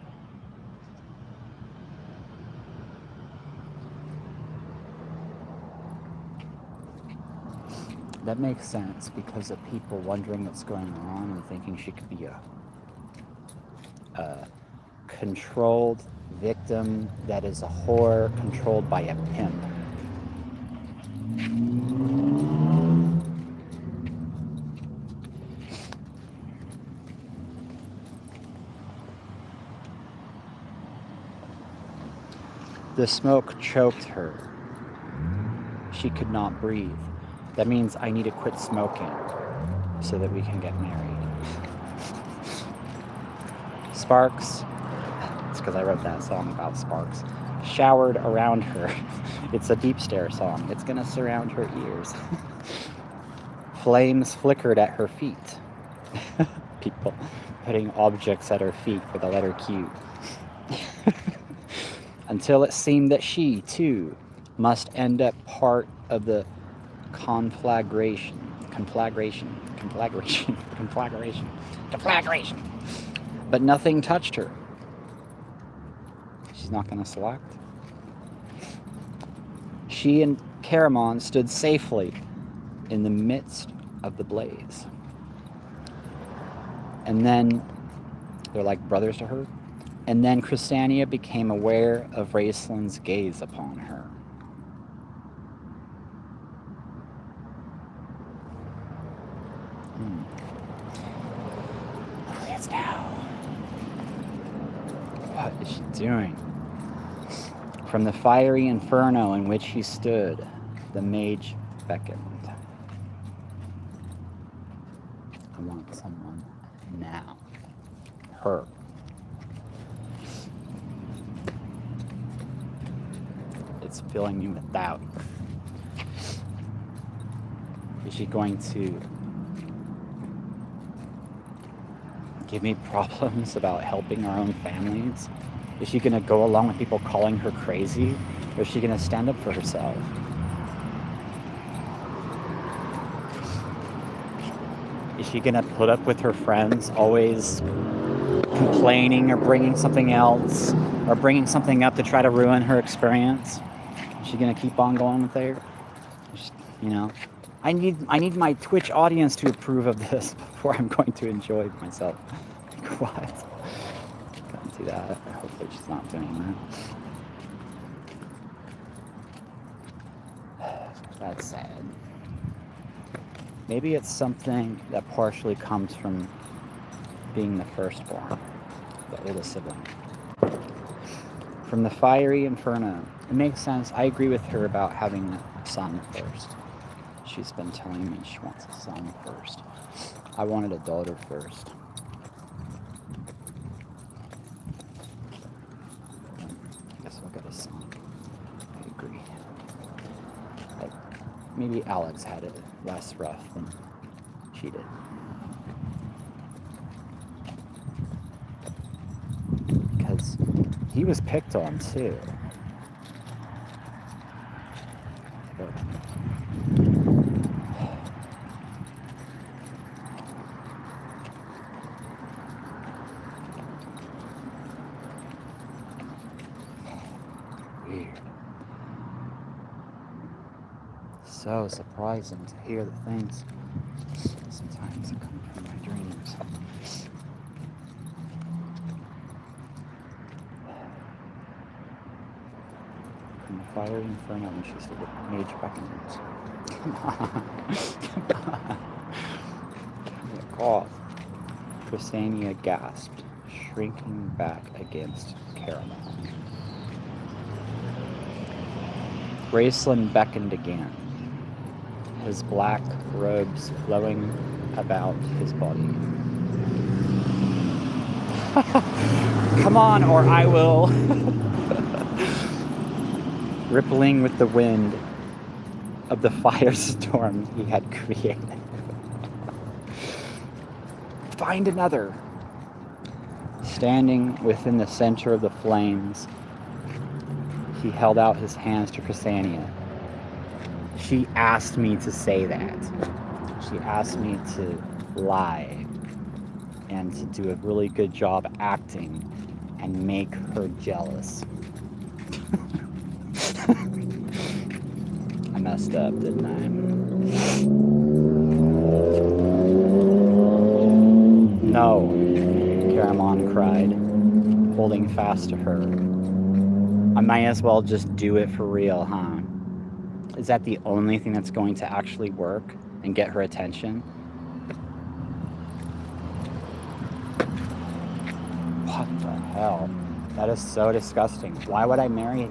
That makes sense because of people wondering what's going on and thinking she could be a controlled victim that is a whore controlled by a pimp. The smoke choked her. She could not breathe. That means I need to quit smoking. so that we can get married. Sparks, it's because I wrote that song about sparks, showered around her. It's a Deep Stare song. It's gonna surround her ears. Flames flickered at her feet. People putting objects at her feet for the letter Q. Until it seemed that she, too, must end up part of the conflagration. But nothing touched her. She's not going to select. She and Caramon stood safely in the midst of the blaze. And then, they're like brothers to her. And then Christiania became aware of Raceland's gaze upon her. It's now. What is she doing? From the fiery inferno in which he stood, the mage beckoned. I want someone now. Her. It's filling me with doubt. Is she going to give me problems about helping our own families? Is she going to go along with people calling her crazy? Or is she going to stand up for herself? Is she going to put up with her friends always complaining or bringing something else or bringing something up to try to ruin her experience? Is she going to keep on going with her? You know, I need my Twitch audience to approve of this before I'm going to enjoy myself. What? Can't do that. Hopefully she's not doing that. That's sad. Maybe it's something that partially comes from being the firstborn, the oldest sibling. From the fiery inferno. It makes sense. I agree with her about having a son first. She's been telling me she wants a son first. I wanted a daughter first. I guess I'll get a son. I agree. Like, maybe Alex had it less rough than she did. Because he was picked on too. But weird. So surprising to hear the things sometimes that come from my dreams. From the fiery inferno when she stood with mage beckons. Come on. Come on. Cough. Christiania gasped, shrinking back against Caramel. Raceland beckoned again, his black robes flowing about his body. Come on, or I will. Rippling with the wind of the firestorm he had created. Find another. Standing within the center of the flames, he held out his hands to Christiania. She asked me to say that. She asked me to lie and to do a really good job acting and make her jealous. I messed up, didn't I? No, Caramon cried, holding fast to her. I might as well just do it for real, huh? Is that the only thing that's going to actually work and get her attention? What the hell? That is so disgusting. Why would I marry?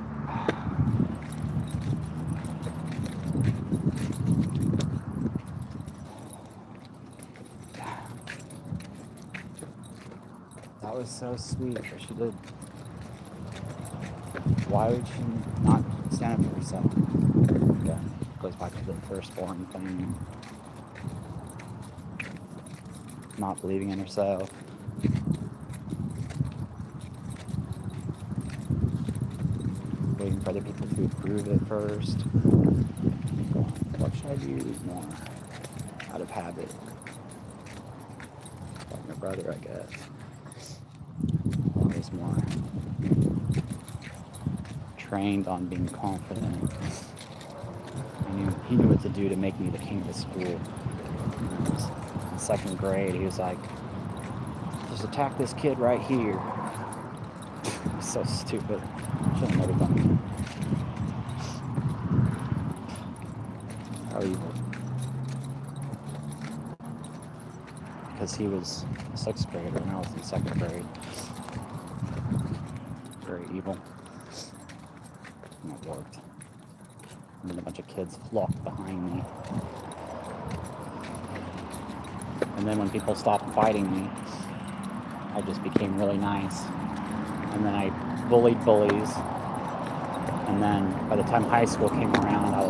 was so sweet that she did. Why would she not stand up for herself? Yeah, goes back to the firstborn thing. Not believing in herself. Waiting for other people to approve it first. What should I do more? Out of habit. Like my brother, I guess. Always more trained on being confident. He knew what to do to make me the king of the school. In second grade, he was like, just attack this kid right here. So stupid. Should have never done it. How evil. Because he was a 6th grader and I was in 2nd grade. Very evil. And it worked. And then a bunch of kids flocked behind me. And then when people stopped fighting me, I just became really nice. And then I bullied bullies. And then by the time high school came around, I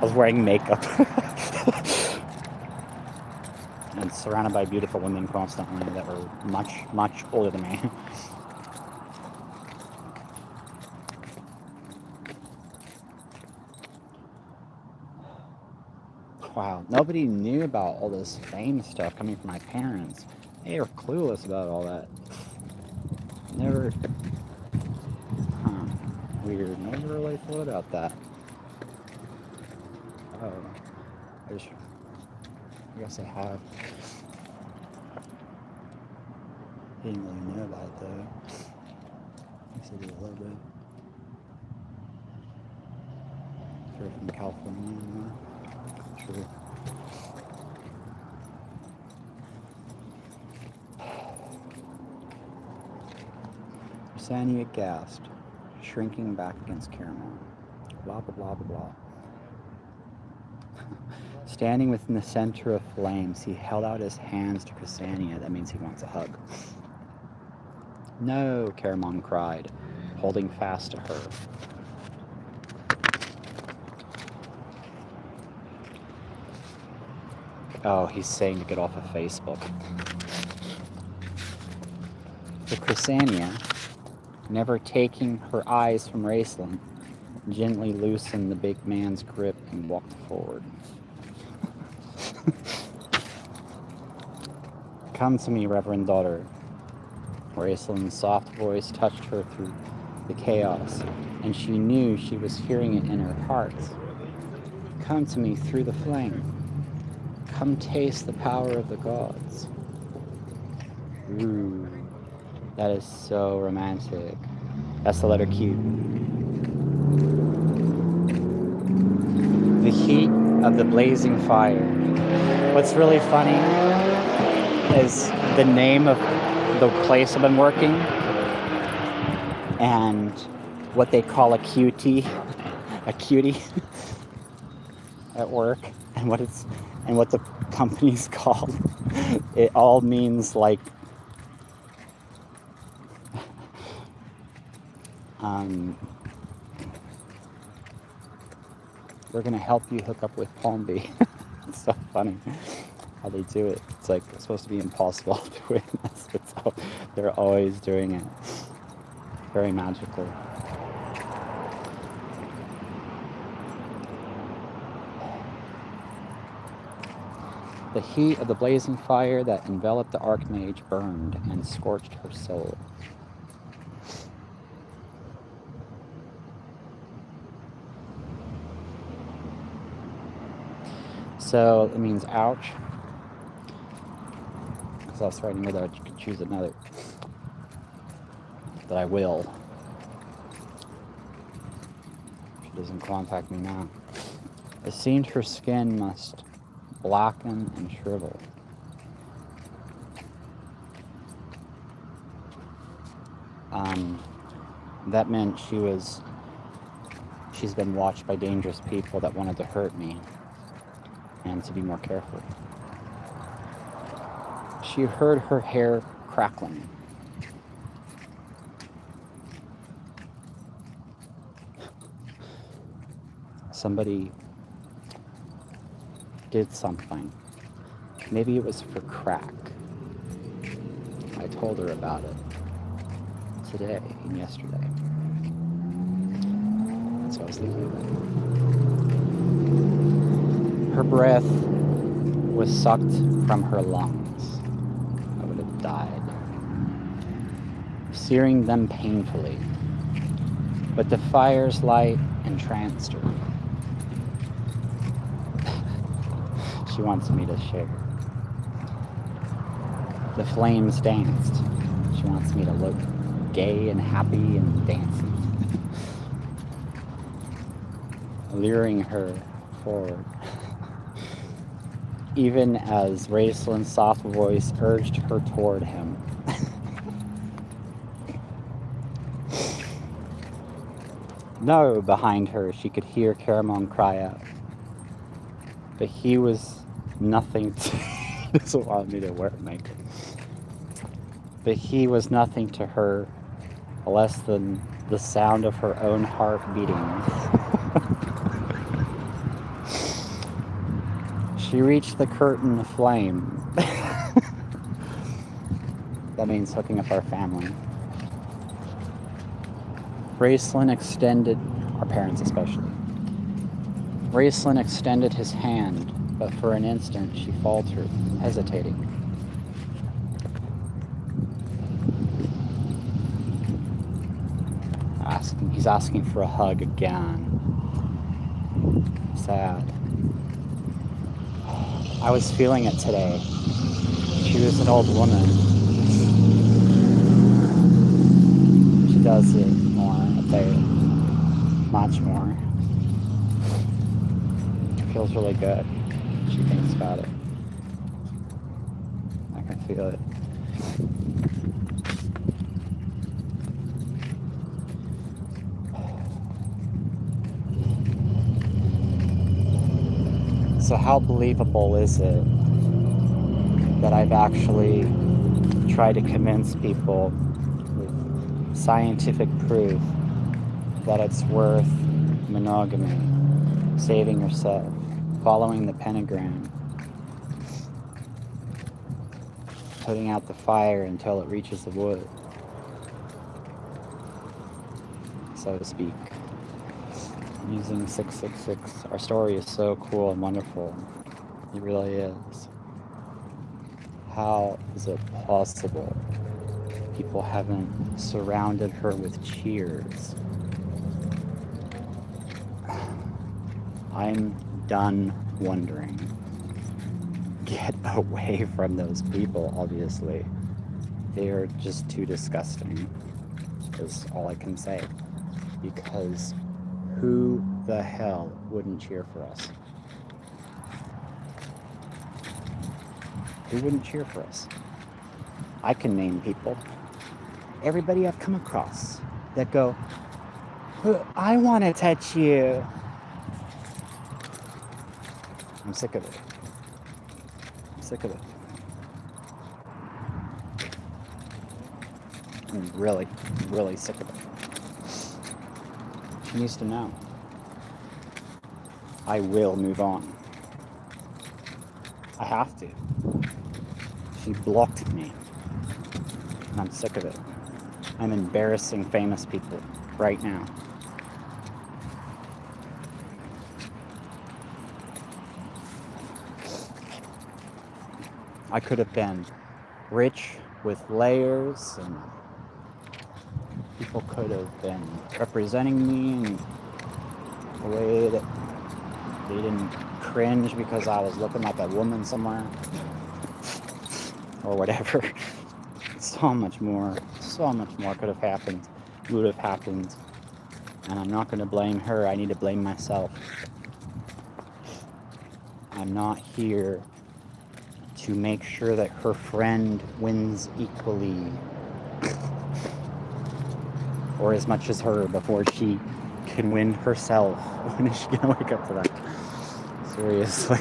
was wearing makeup. And surrounded by beautiful women constantly that were much, much older than me. Wow, nobody knew about all this fame stuff coming from my parents. They were clueless about all that. Never, weird, never really thought about that. Oh, I guess I have. Didn't really know about it though. I guess I did a little bit. You're from California, true. Sania gasped, shrinking back against Caramel. Blah, blah, blah, blah, blah. Standing within the center of flames, he held out his hands to Ksenia. That means he wants a hug. No, Caramon cried, holding fast to her. Oh, he's saying to get off of Facebook. But Ksenia, never taking her eyes from Raceland, gently loosened the big man's grip and walked forward. Come to me, Reverend daughter. Raceland's soft voice touched her through the chaos, and she knew she was hearing it in her heart. Come to me through the flame. Come taste the power of the gods. Ooh, that is so romantic. That's the letter Q. The heat of the blazing fire. What's really funny is the name of the place I've been working and what they call a cutie at work, and what the company's called. It all means like we're gonna help you hook up with Palm Bee. It's so funny how they do it. It's like it's supposed to be impossible to witness, but so they're always doing it. Very magical. The heat of the blazing fire that enveloped the Archmage burned and scorched her soul. So it means ouch. Because I was writing that I could choose another. That I will. She doesn't contact me now. It seemed her skin must blacken and shrivel. That meant she's been watched by dangerous people that wanted to hurt me, and to be more careful. She heard her hair crackling. Somebody did something. Maybe it was for crack. I told her about it today and yesterday. So I was thinking about it. Her breath was sucked from her lungs. I would have died, searing them painfully. But the fire's light entranced her. She wants me to share. The flames danced. She wants me to look gay and happy and dancing. Luring her forward. Even as Raceland's soft voice urged her toward him. No, behind her, she could hear Caramon cry out. But he was nothing to... He doesn't want me to wear makeup. But he was nothing to her, less than the sound of her own heart beating. She reached the curtain aflame. That means hooking up our family. Raceland extended, our parents especially. Raceland extended his hand, but for an instant she faltered, hesitating. He's asking for a hug again. Sad. I was feeling it today. She was an old woman. She does it more, I bet. Much more. It feels really good. She thinks about it. I can feel it. So how believable is it that I've actually tried to convince people with scientific proof that it's worth monogamy, saving yourself, following the pentagram, putting out the fire until it reaches the wood, so to speak. Using 666. Our story is so cool and wonderful. It really is. How is it possible people haven't surrounded her with cheers? I'm done wondering. Get away from those people, obviously. They are just too disgusting, is all I can say. Because who the hell wouldn't cheer for us? Who wouldn't cheer for us? I can name people. Everybody I've come across that go, I want to touch you. I'm sick of it. I'm sick of it. I'm really, really sick of it. She needs to know. I will move on. I have to. She blocked me. And I'm sick of it. I'm embarrassing famous people right now. I could have been rich with layers, and people could have been representing me in a way that they didn't cringe because I was looking like a woman somewhere or whatever. So much more could have happened, would have happened, and I'm not going to blame her. I need to blame myself. I'm not here to make sure that her friend wins equally or as much as her before she can win herself. When is she gonna wake up to that? Seriously.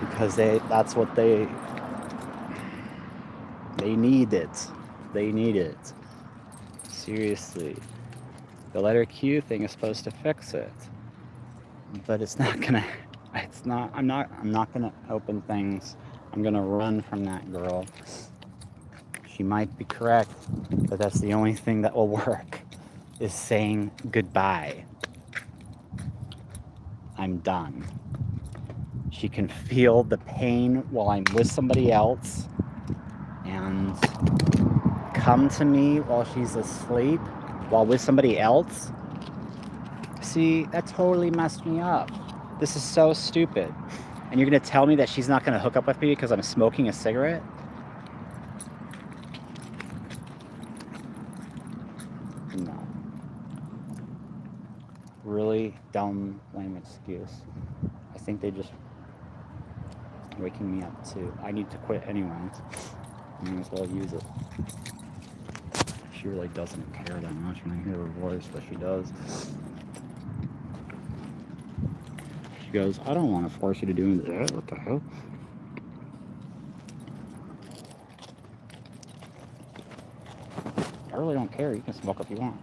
Because that's what they They need it. They need it. Seriously. The letter Q thing is supposed to fix it. But it's not gonna, I'm not gonna open things. I'm gonna run from that girl. She might be correct, but that's the only thing that will work, is saying goodbye. I'm done. She can feel the pain while I'm with somebody else and come to me while she's asleep, while with somebody else. See, that totally messed me up. This is so stupid. And you're gonna tell me that she's not gonna hook up with me because I'm smoking a cigarette? No. Really dumb, lame excuse. I think they just waking me up too. I need to quit anyway. I might as well use it. She really doesn't care that much when I hear her voice, but she does. She goes, I don't want to force you to do that. What the hell? I really don't care. You can smoke if you want.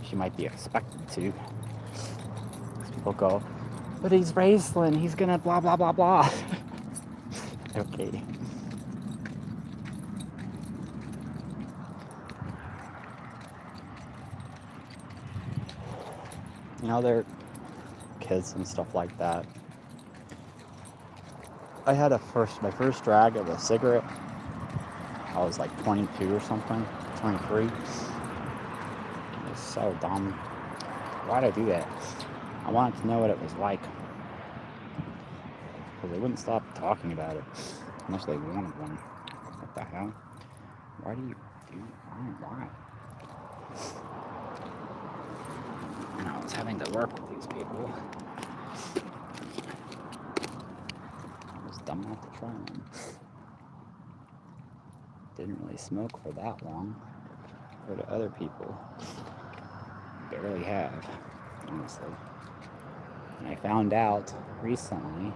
She might be expected to. People go, but he's Raceland. He's gonna blah, blah, blah, blah. Okay. You know, they're kids and stuff like that. I had my first drag of a cigarette. I was like 22 or something, 23. It was so dumb. Why'd I do that? I wanted to know what it was like. Because they wouldn't stop talking about it unless they wanted one. What the hell? Why do you do why? And I was having to work with these people. I was dumb enough to try one. Didn't really smoke for that long. For the other people. Barely have, honestly. And I found out recently,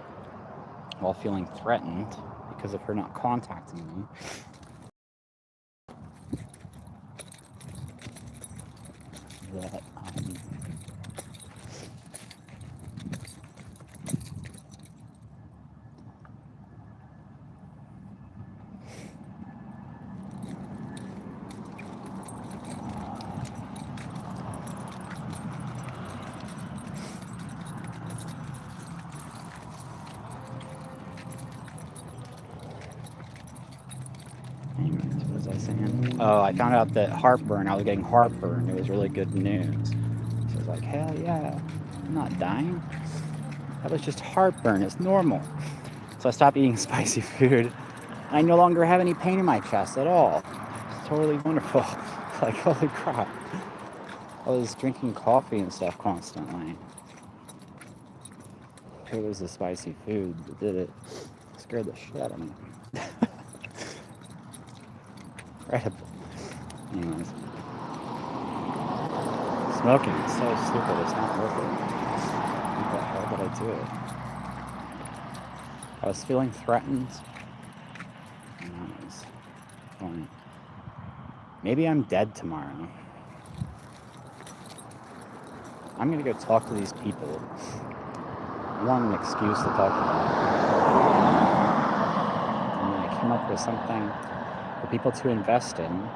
while feeling threatened because of her not contacting me, that oh, I found out that heartburn, I was getting heartburn. It was really good news. So I was like, hell yeah, I'm not dying. That was just heartburn. It's normal. So I stopped eating spicy food. And I no longer have any pain in my chest at all. It's totally wonderful. Like, holy crap. I was drinking coffee and stuff constantly. It was the spicy food that did it. It scared the shit out of me. Right. Anyways. Smoking is so stupid, it's not worth it. What the hell did I do? I was feeling threatened. And I was going, maybe I'm dead tomorrow. I'm gonna go talk to these people. I want an excuse to talk about. And then I came up with something for people to invest in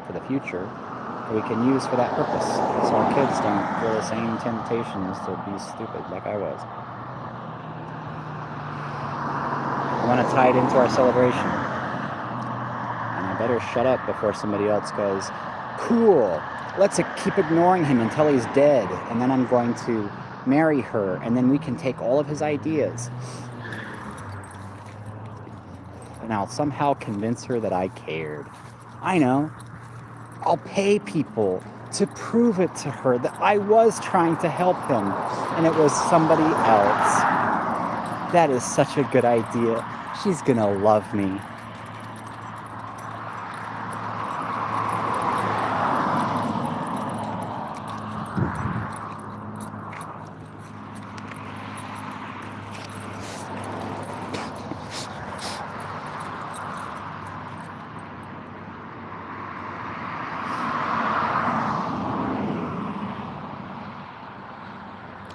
for the future that we can use for that purpose, so our kids don't feel the same temptations to be stupid like I was. I want to tie it into our celebration, and I better shut up before somebody else goes, cool, let's keep ignoring him until he's dead, and then I'm going to marry her, and then we can take all of his ideas. And I'll somehow convince her that I cared. I know. I'll pay people to prove it to her that I was trying to help him, and it was somebody else. That is such a good idea. She's gonna love me.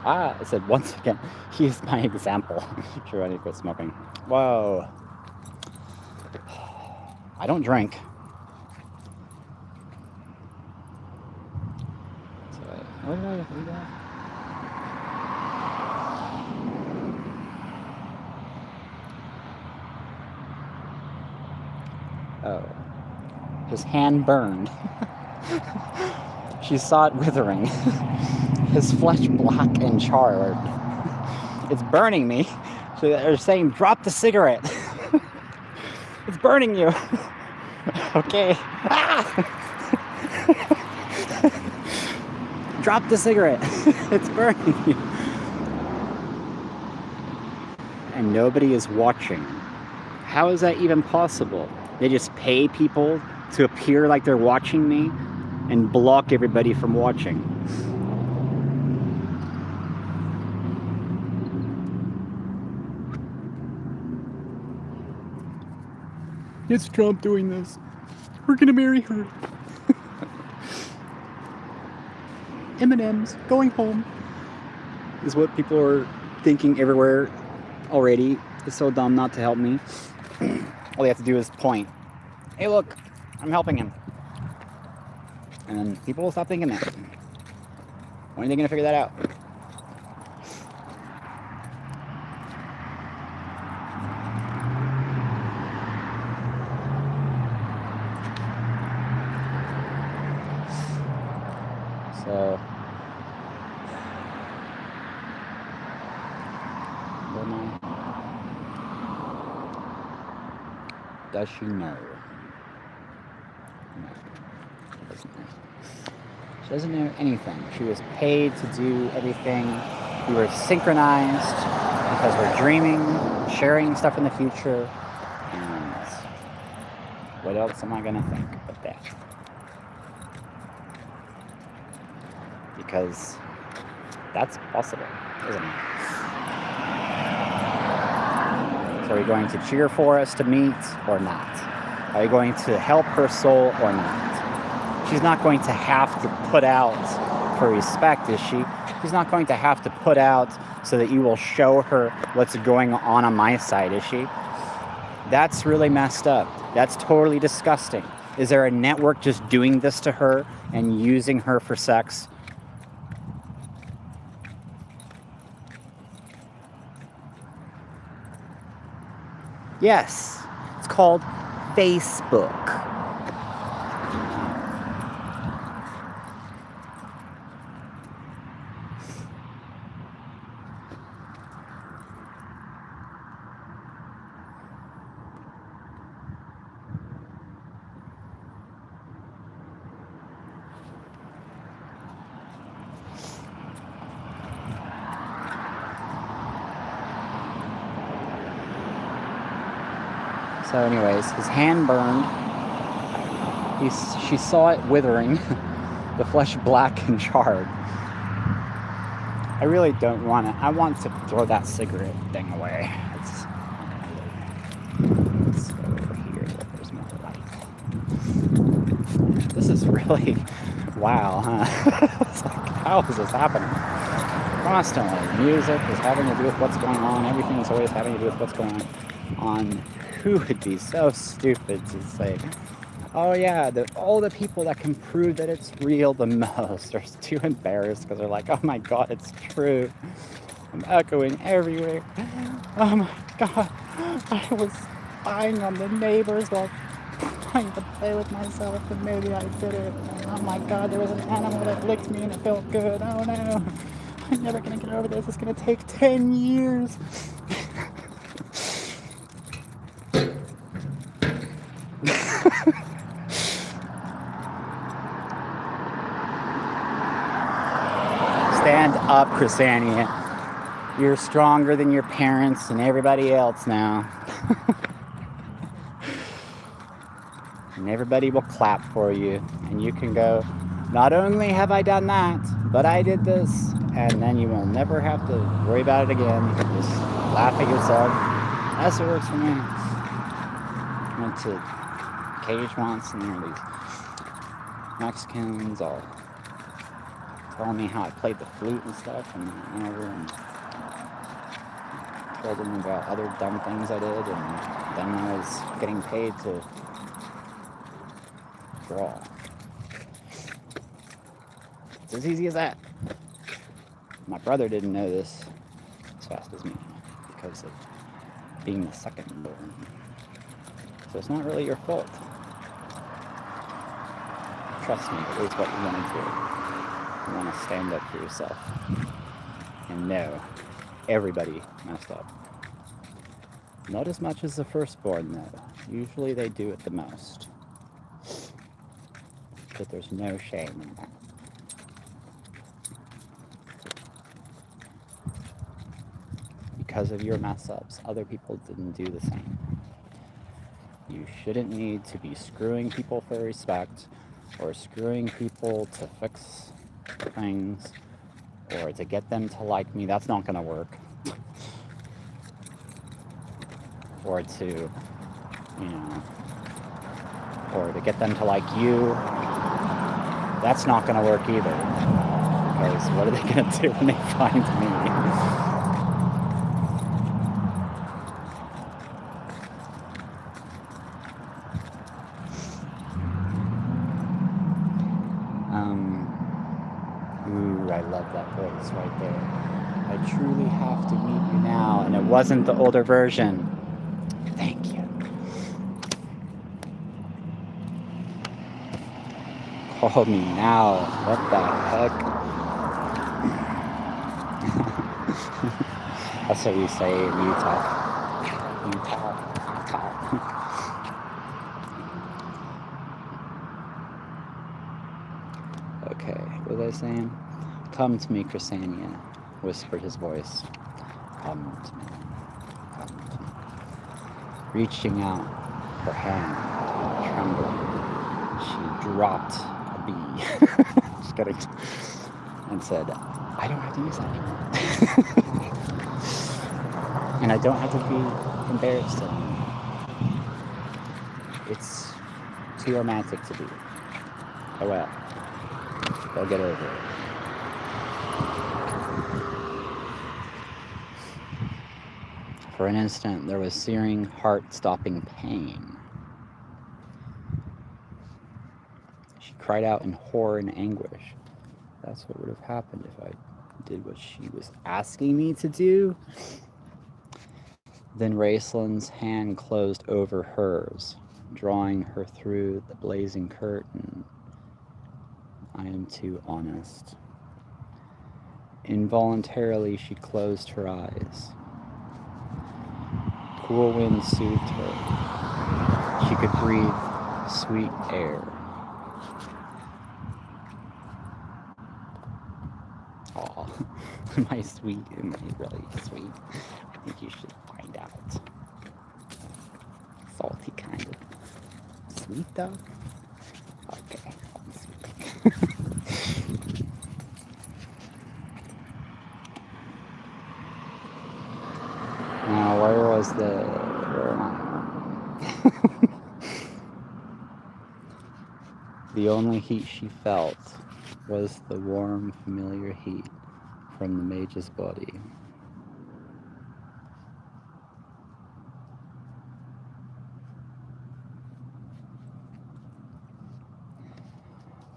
I said once again, he's my example. Sure, I need to quit smoking. Whoa. I don't drink. So, what did I do that? Oh. His hand burned. She saw it withering. His flesh black and charred. It's burning me. So they're saying, drop the cigarette. It's burning you. Okay. Ah! Drop the cigarette. It's burning you. And nobody is watching. How is that even possible? They just pay people to appear like they're watching me and block everybody from watching. It's Trump doing this. We're gonna marry her. M&M's going home is what people are thinking everywhere already. It's so dumb not to help me. All they have to do is point. Hey, look, I'm helping him. And then people will stop thinking that. When are they going to figure that out? So, does she know? No, she doesn't know. She doesn't know anything. She was paid to do everything. We were synchronized because we're dreaming, sharing stuff in the future. And what else am I going to think but that? Because that's possible, isn't it? So are you going to cheer for us to meet or not? Are you going to help her soul or not? She's not going to have to put out for respect, is she? She's not going to have to put out so that you will show her what's going on my side, is she? That's really messed up. That's totally disgusting. Is there a network just doing this to her and using her for sex? Yes, it's called Facebook. So anyways, his hand burned. She saw it withering, the flesh black and charred. I really don't want to. I want to throw that cigarette thing away. Let's go over here where there's more light. This is really wow, huh? It's like, how is this happening? Constantly. Music is having to do with what's going on. Everything is always having to do with what's going on. Who would be so stupid to say, oh yeah, all the people that can prove that it's real the most are too embarrassed because they're like, oh my god, it's true. I'm echoing everywhere. Oh my god, I was spying on the neighbors while trying to play with myself and maybe I did it. Oh my god, there was an animal that licked me and it felt good. Oh no, I'm never gonna get over this. It's gonna take 10 years. Stand up, Chrisania. You're stronger than your parents and everybody else now. And everybody will clap for you. And you can go, not only have I done that, but I did this. And then you will never have to worry about it again. You can just laugh at yourself. That's what works for me. I went to Cage once and there were these Mexicans all telling me how I played the flute and stuff, and I went over and told him about other dumb things I did, and then I was getting paid to draw. It's as easy as that. My brother didn't know this as fast as me because of being the second born. So it's not really your fault. Trust me, it is what you want to do. You want to stand up for yourself. And no, everybody messed up. Not as much as the firstborn, though. Usually they do it the most. But there's no shame in that. Because of your mess ups, other people didn't do the same. You shouldn't need to be screwing people for respect, or screwing people to fix things, or to get them to like me. That's not going to work. Or to, or to get them to like you. That's not going to work either. Because what are they going to do when they find me? Ooh, I love that voice right there. I truly have to meet you now, and it wasn't the older version. Thank you. Call me now. What the heck? That's what you say in Utah. Utah. Okay, what was I saying? Come to me, Chrysania, whispered his voice. Come to me. Come to me. Reaching out her hand, trembling, she dropped a bee. Just kidding. And said, I don't have to use that anymore. And I don't have to be embarrassed anymore. It's too romantic to be. Oh well. They'll get over it. For an instant, there was searing, heart-stopping pain. She cried out in horror and anguish. That's what would have happened if I did what she was asking me to do. Then Raceland's hand closed over hers, drawing her through the blazing curtain. I am too honest. Involuntarily, she closed her eyes. Cool wind soothed her. She could breathe sweet air. Aw, am I sweet? Am I really sweet? I think you should find out. Salty kind of. Sweet though? Okay, I'm sweet. Now, where was where am I? The only heat she felt was the warm, familiar heat from the mage's body.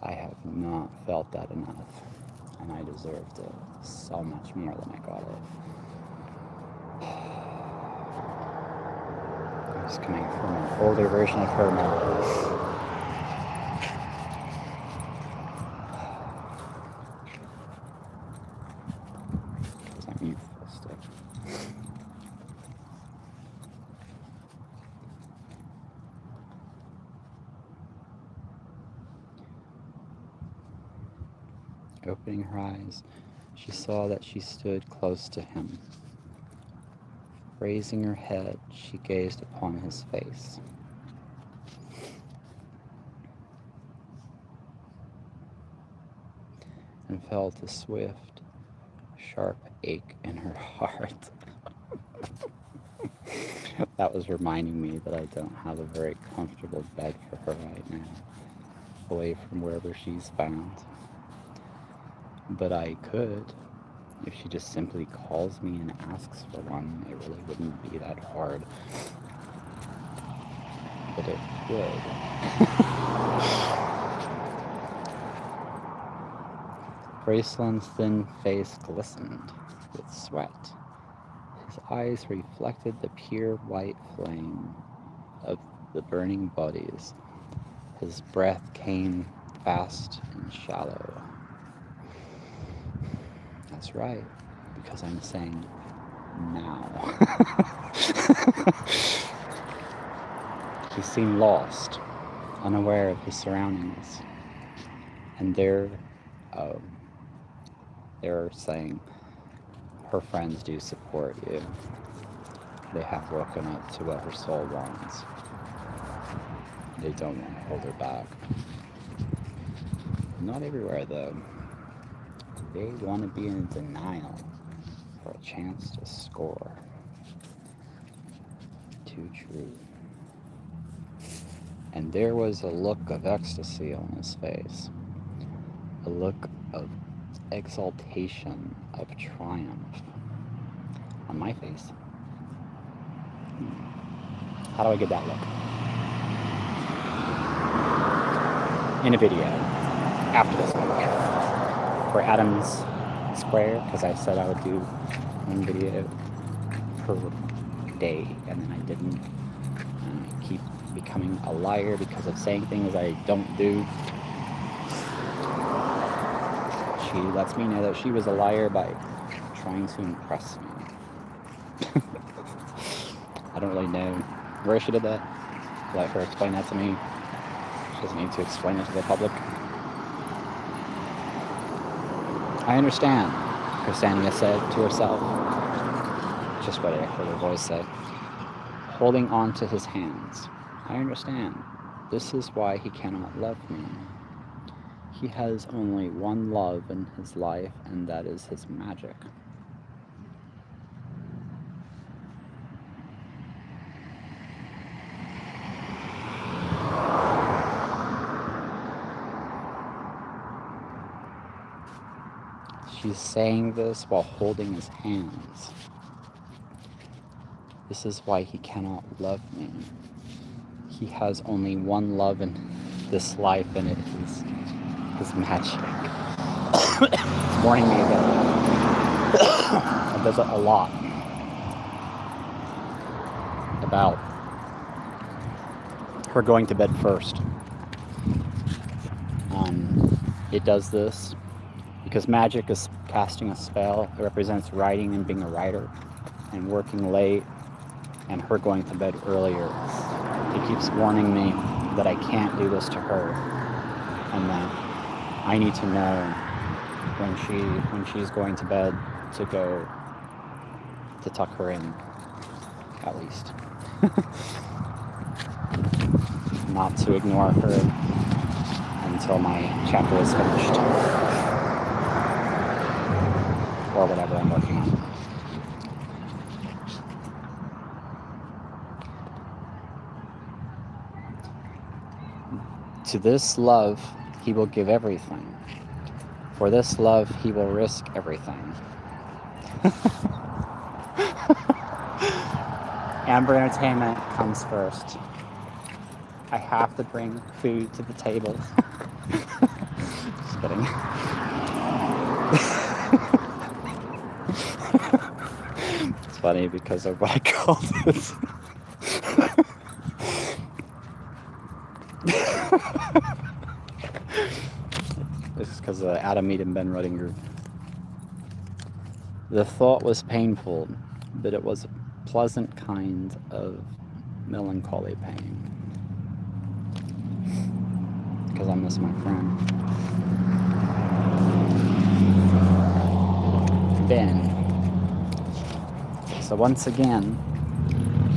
I have not felt that enough, and I deserved it so much more than I got it. It's coming from an older version of her now. Because I'm youthful still. Opening her eyes, she saw that she stood close to him. Raising her head, she gazed upon his face. And felt a swift, sharp ache in her heart. That was reminding me that I don't have a very comfortable bed for her right now, away from wherever she's found. But I could. If she just simply calls me and asks for one, it really wouldn't be that hard. But it would. Graceland's thin face glistened with sweat. His eyes reflected the pure white flame of the burning bodies. His breath came fast and shallow. That's right, because I'm saying now. He seemed lost, unaware of his surroundings. And they're saying her friends do support you. They have woken up to what her soul wants. They don't want to hold her back. Not everywhere, though. They want to be in denial for a chance to score. Too true. And there was a look of ecstasy on his face. A look of exaltation, of triumph on my face. How do I get that look? In a video after this one for Adam's Square, because I said I would do one video per day, and then I didn't. And I keep becoming a liar because of saying things I don't do. She lets me know that she was a liar by trying to impress me. I don't really know where she did that. Let her explain that to me. She doesn't need to explain it to the public. I understand, Christiania said to herself. Just what I heard her voice say. Holding on to his hands. I understand. This is why he cannot love me. He has only one love in his life, and that is his magic. She's saying this while holding his hands. This is why he cannot love me. He has only one love in this life, and it is his magic. It's warning me that it does a lot about her going to bed first. It does this because magic is casting a spell. It represents writing and being a writer and working late and her going to bed earlier. It keeps warning me that I can't do this to her and that I need to know when she's going to bed to go to tuck her in, at least. Not to ignore her until my chapter is finished. Or whatever I'm working on. To this love, he will give everything. For this love, he will risk everything. Amber Entertainment comes first. I have to bring food to the table. Just kidding. It's funny because of what I called it. This is because of Adam, Eden, Ben Ruttinger. The thought was painful, but it was a pleasant kind of melancholy pain. Because I miss my friend. Ben. So once again,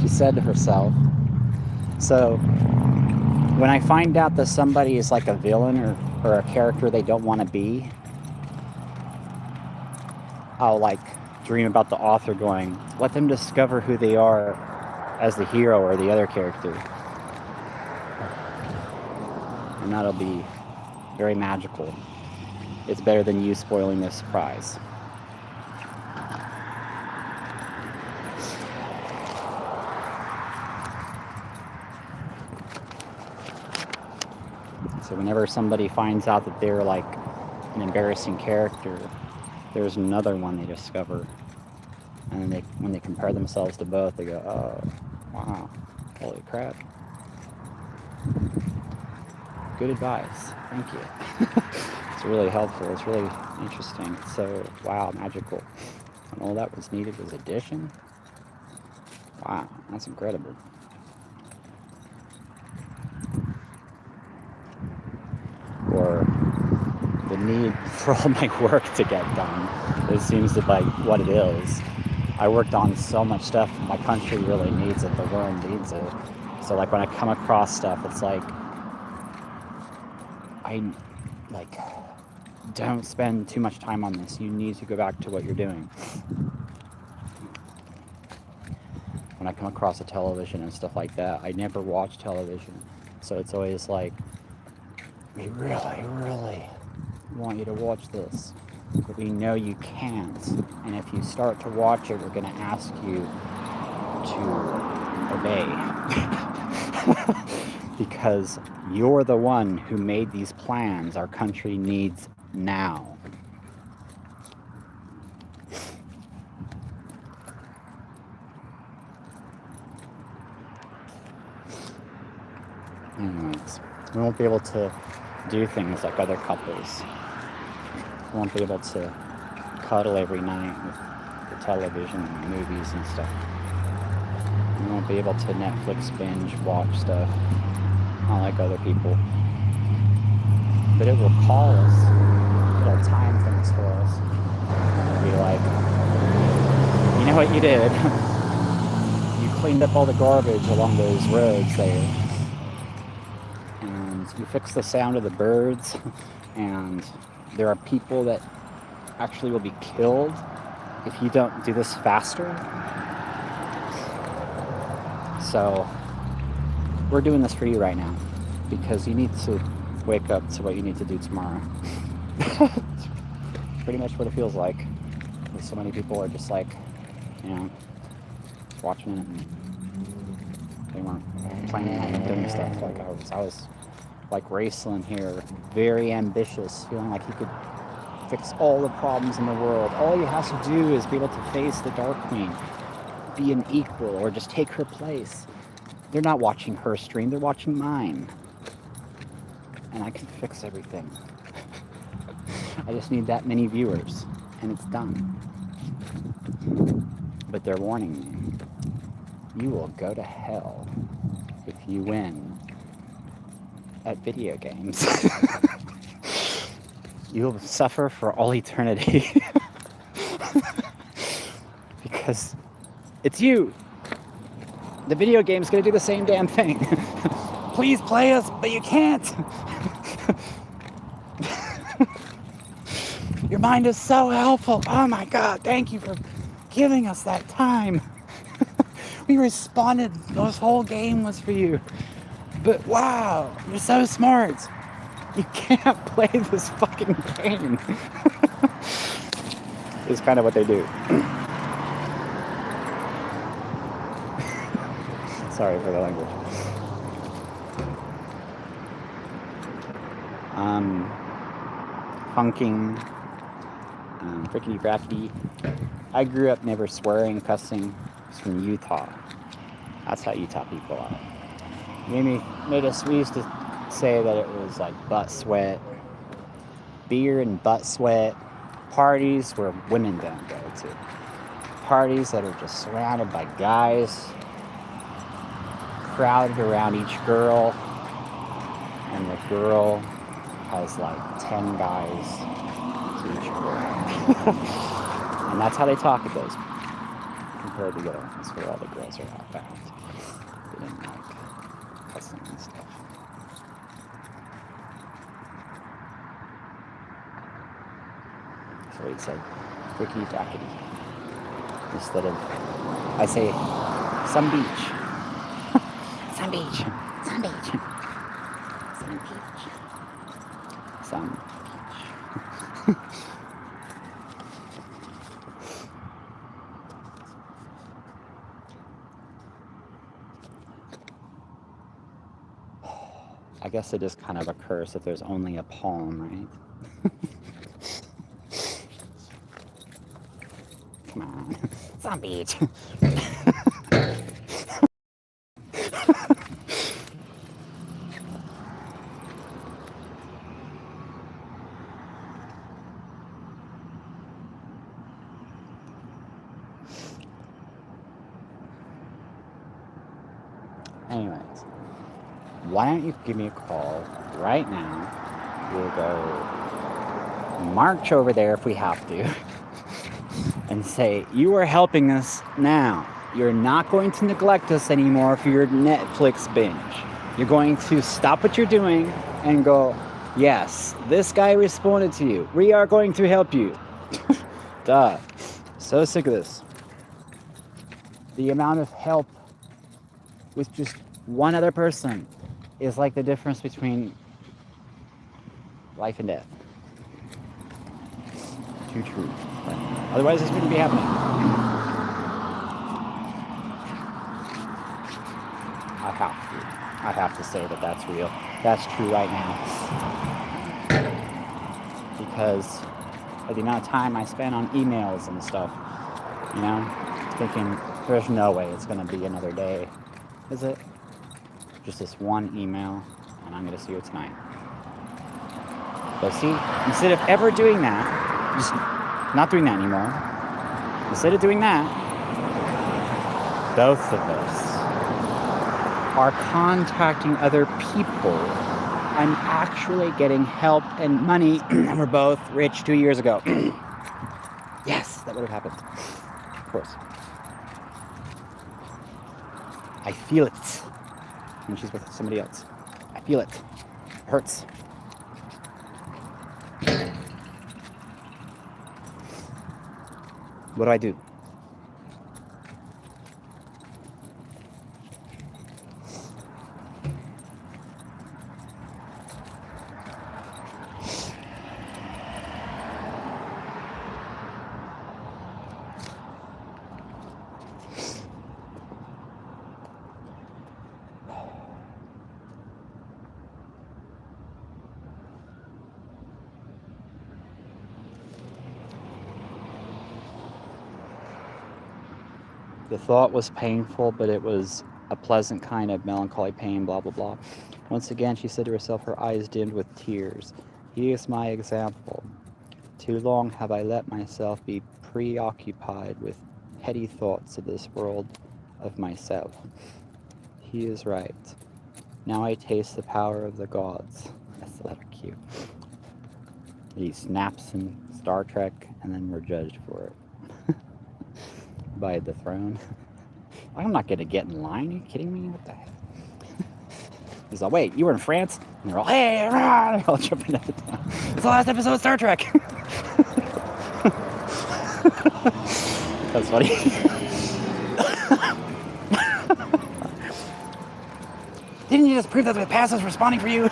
she said to herself, so when I find out that somebody is like a villain or a character they don't want to be, I'll like dream about the author going, let them discover who they are as the hero or the other character. And that'll be very magical. it's better than you spoiling the surprise. So whenever somebody finds out that they're like an embarrassing character, there's another one they discover. And then when they compare themselves to both, they go, oh, wow, holy crap. Good advice. Thank you. It's really helpful. It's really interesting. It's so, wow, magical. And all that was needed was addition. Wow, that's incredible. Or the need for all my work to get done. It seems to be like what it is. I worked on so much stuff. My country really needs it. The world needs it. So like when I come across stuff, it's like I like don't spend too much time on this. You need to go back to what you're doing. When I come across a television and stuff like that, I never watch television. So it's always like, we really, really want you to watch this. But we know you can't. And if you start to watch it, we're going to ask you to obey. Because you're the one who made these plans our country needs now. Anyways, we won't be able to do things like other couples. We won't be able to cuddle every night with the television and movies and stuff. We won't be able to Netflix binge watch stuff, not like other people. But it will call us. It'll time things for us. It'll be like, you know what you did? You cleaned up all the garbage along those roads there. And you fixed the sound of the birds. And there are people that actually will be killed if you don't do this faster. So we're doing this for you right now because you need to wake up to what you need to do tomorrow. Pretty much what it feels like. So many people are just like, you know, watching it and they weren't planning on doing stuff like I was like Raceland here, very ambitious, feeling like he could fix all the problems in the world. All he has to do is be able to face the Dark Queen, be an equal, or just take her place. They're not watching her stream, they're watching mine. And I can fix everything. I just need that many viewers, and it's done. But they're warning me. You will go to hell if you win at video games. You'll suffer for all eternity. Because it's you. The video game's gonna do the same damn thing. Please play us, but you can't. Your mind is so helpful. Oh my God, thank you for giving us that time. We responded, this whole game was for you. But wow, you're so smart. You can't play this fucking game. It's kind of what they do. Sorry for the language. Funking, frickety brackety. I grew up never swearing, cussing. It's from Utah. That's how Utah people are. We used to say that it was like butt sweat, beer and butt sweat, parties where women don't go to. Parties that are just surrounded by guys, crowded around each girl, and the girl has like 10 guys to each girl. And that's how they talk at those compared to the other ones where all the girls are outbound. They didn't like cussing and stuff. So he'd say, fricky brackety. Instead of, I say, some beach. Some beach. Some beach. Some beach. Some beach. I guess it is kind of a curse if there's only a palm, right? Come on. It's on beach. Anyways, why don't you give me a call right now? We'll go march over there if we have to and say, you are helping us now. You're not going to neglect us anymore for your Netflix binge. You're going to stop what you're doing and go, yes, this guy responded to you. We are going to help you. Duh. So sick of this. The amount of help with just one other person is like the difference between life and death. Too true. Right? Otherwise, this wouldn't be happening. I have to say that that's real. That's true right now. Because of the amount of time I spend on emails and stuff, you know, thinking there's no way it's going to be another day. Is it? Just this one email, and I'm going to see her tonight. But see, instead of ever doing that, just not doing that anymore, instead of doing that, both of us are contacting other people and actually getting help and money, and we're both rich 2 years ago. Yes, that would have happened. Of course. I feel it when she's with somebody else. I feel it. It hurts. What do I do? The thought was painful, but it was a pleasant kind of melancholy pain, blah, blah, blah. Once again, she said to herself, her eyes dimmed with tears. He is my example. Too long have I let myself be preoccupied with petty thoughts of this world of myself. He is right. Now I taste the power of the gods. That's the letter Q. He snaps in Star Trek, and then we're judged for it. By the throne. I'm not gonna get in line. Are you kidding me? What the heck? He's like, wait, you were in France? And they're all, hey, rah! They're all jumping up and down. It's the last episode of Star Trek. That's funny. Didn't you just prove that the past is responding for you?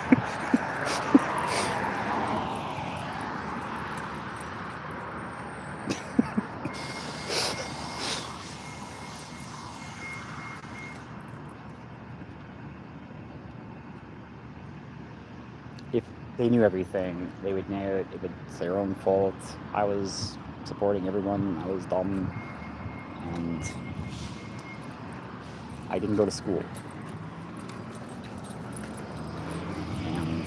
If they knew everything, they would know it. It's their own fault. I was supporting everyone. I was dumb. And I didn't go to school. And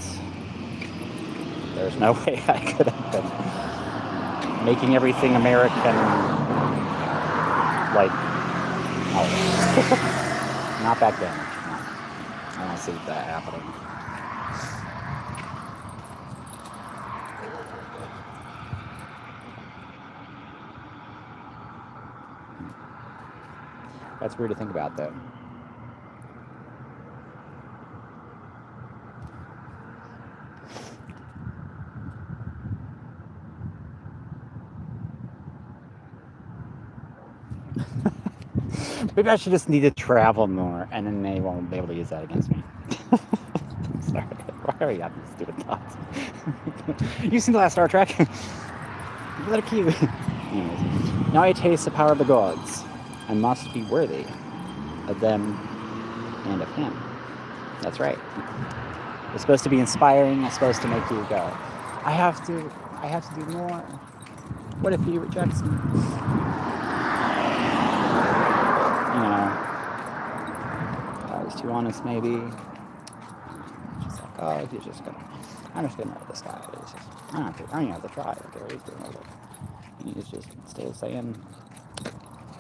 there's no way I could have been making everything American, like, oh, not back then. No. I don't see that happening. That's weird to think about, though. Maybe I should just need to travel more, and then they won't be able to use that against me. Sorry. Sorry, I'm stupid thoughts. You seen the last Star Trek? What a cute. Anyways, now I taste the power of the gods. I must be worthy of them and of him. That's right. It's supposed to be inspiring. It's supposed to make you go, I have to do more. What if he rejects me? I was too honest, maybe. Just like, oh, he's just gonna. I'm just gonna let this guy. I don't even have to try. Okay, he's doing it. And he's just still saying,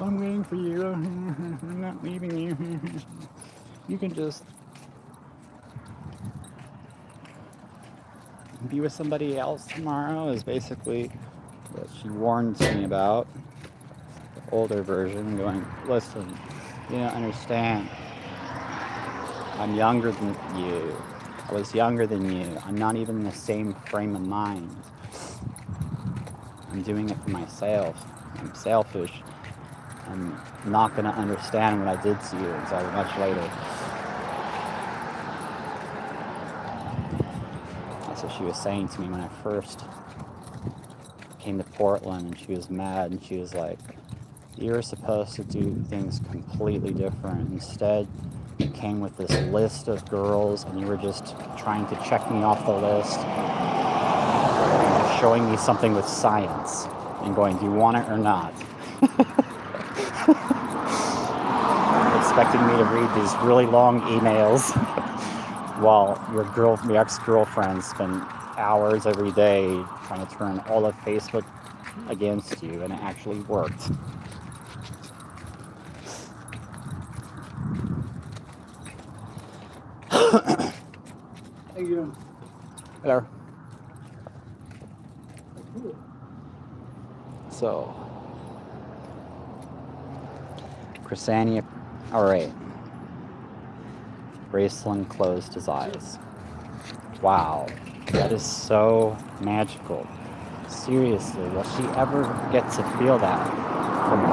I'm waiting for you. I'm not leaving you. You can just be with somebody else tomorrow, is basically what she warns me about. The older version, going, listen, you don't understand. I'm younger than you. I was younger than you. I'm not even in the same frame of mind. I'm doing it for myself. I'm selfish. I'm not going to understand what I did to you until much later. That's what she was saying to me when I first came to Portland, and she was mad, and she was like, you were supposed to do things completely different. Instead, you came with this list of girls, and you were just trying to check me off the list, showing me something with science, and going, do you want it or not? Expecting me to read these really long emails while your ex-girlfriend spent hours every day trying to turn all of Facebook against you, and it actually worked. How you doing? Hello. So, Chrysania, all right. Raceland closed his eyes. Wow, that is so magical. Seriously, will she ever get to feel that from me?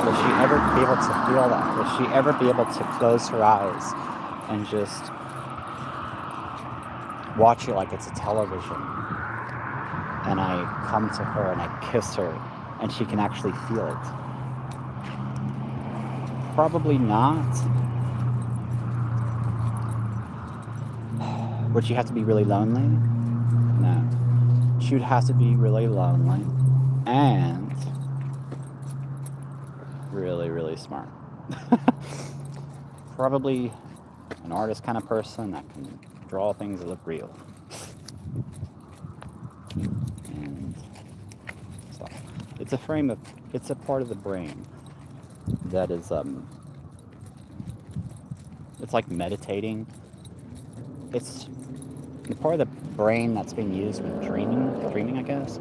Will she ever be able to feel that? Will she ever be able to close her eyes and just watch it like it's a television? And I come to her and I kiss her and she can actually feel it. Probably not. Would she have to be really lonely? No. She would have to be really lonely and really, really smart. Probably an artist kind of person that can draw things that look real. And so it's a part of the brain that is, it's like meditating. It's the part of the brain that's being used with dreaming, I guess.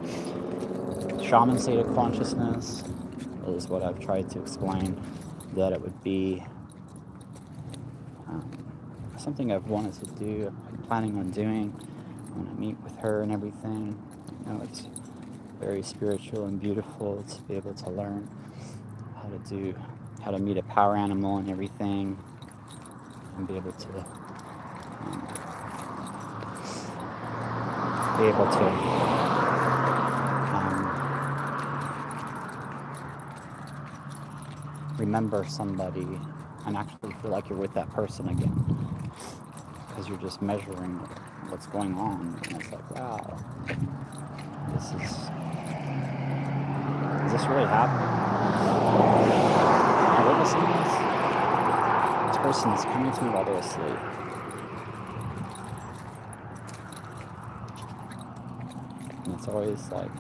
Shaman state of consciousness is what I've tried to explain, that it would be something I've wanted to do, I'm planning on doing when I meet with her and everything. It's very spiritual and beautiful to be able to learn how to meet a power animal and everything, and be able to remember somebody and actually feel like you're with that person again, because you're just measuring what's going on, and it's like, wow, is this really happening? Am I witnessing this? This person is coming to me while they're asleep. And it's always like,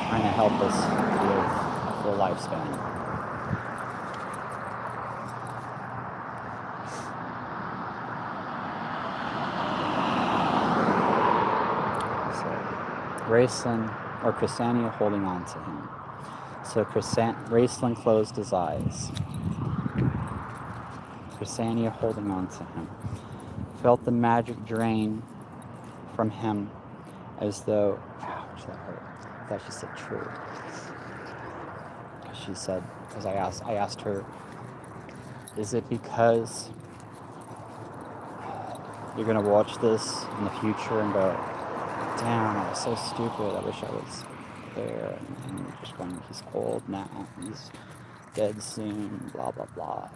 trying to help us live a full lifespan. So, Raceland, or Chrysania, holding on to him. So Raceland closed his eyes. Chrysania holding on to him. Felt the magic drain from him as though, ouch, that hurt. I thought she said true. Because she said, because I asked her, Is it because you're gonna watch this in the future and go, damn, I was so stupid, I wish I was there, and you're just going, he's old now, he's dead soon, blah blah blah.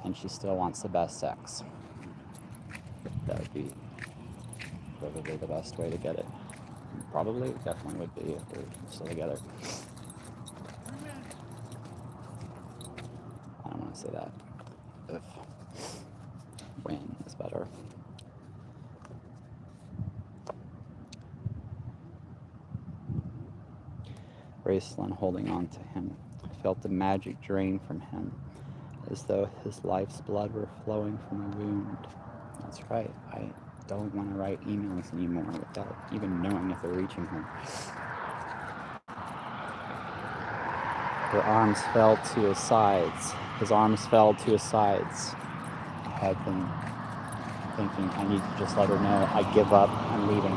And she still wants the best sex. That would be probably the best way to get it. Probably, definitely would be if they're still together. I don't want to say that. If when is better. Raceland, holding on to him, felt the magic drain from him, as though his life's blood were flowing from a wound. That's right, I don't want to write emails anymore without even knowing if they're reaching her. Her arms fell to his sides. His arms fell to his sides. I had been thinking, I need to just let her know I give up, I'm leaving.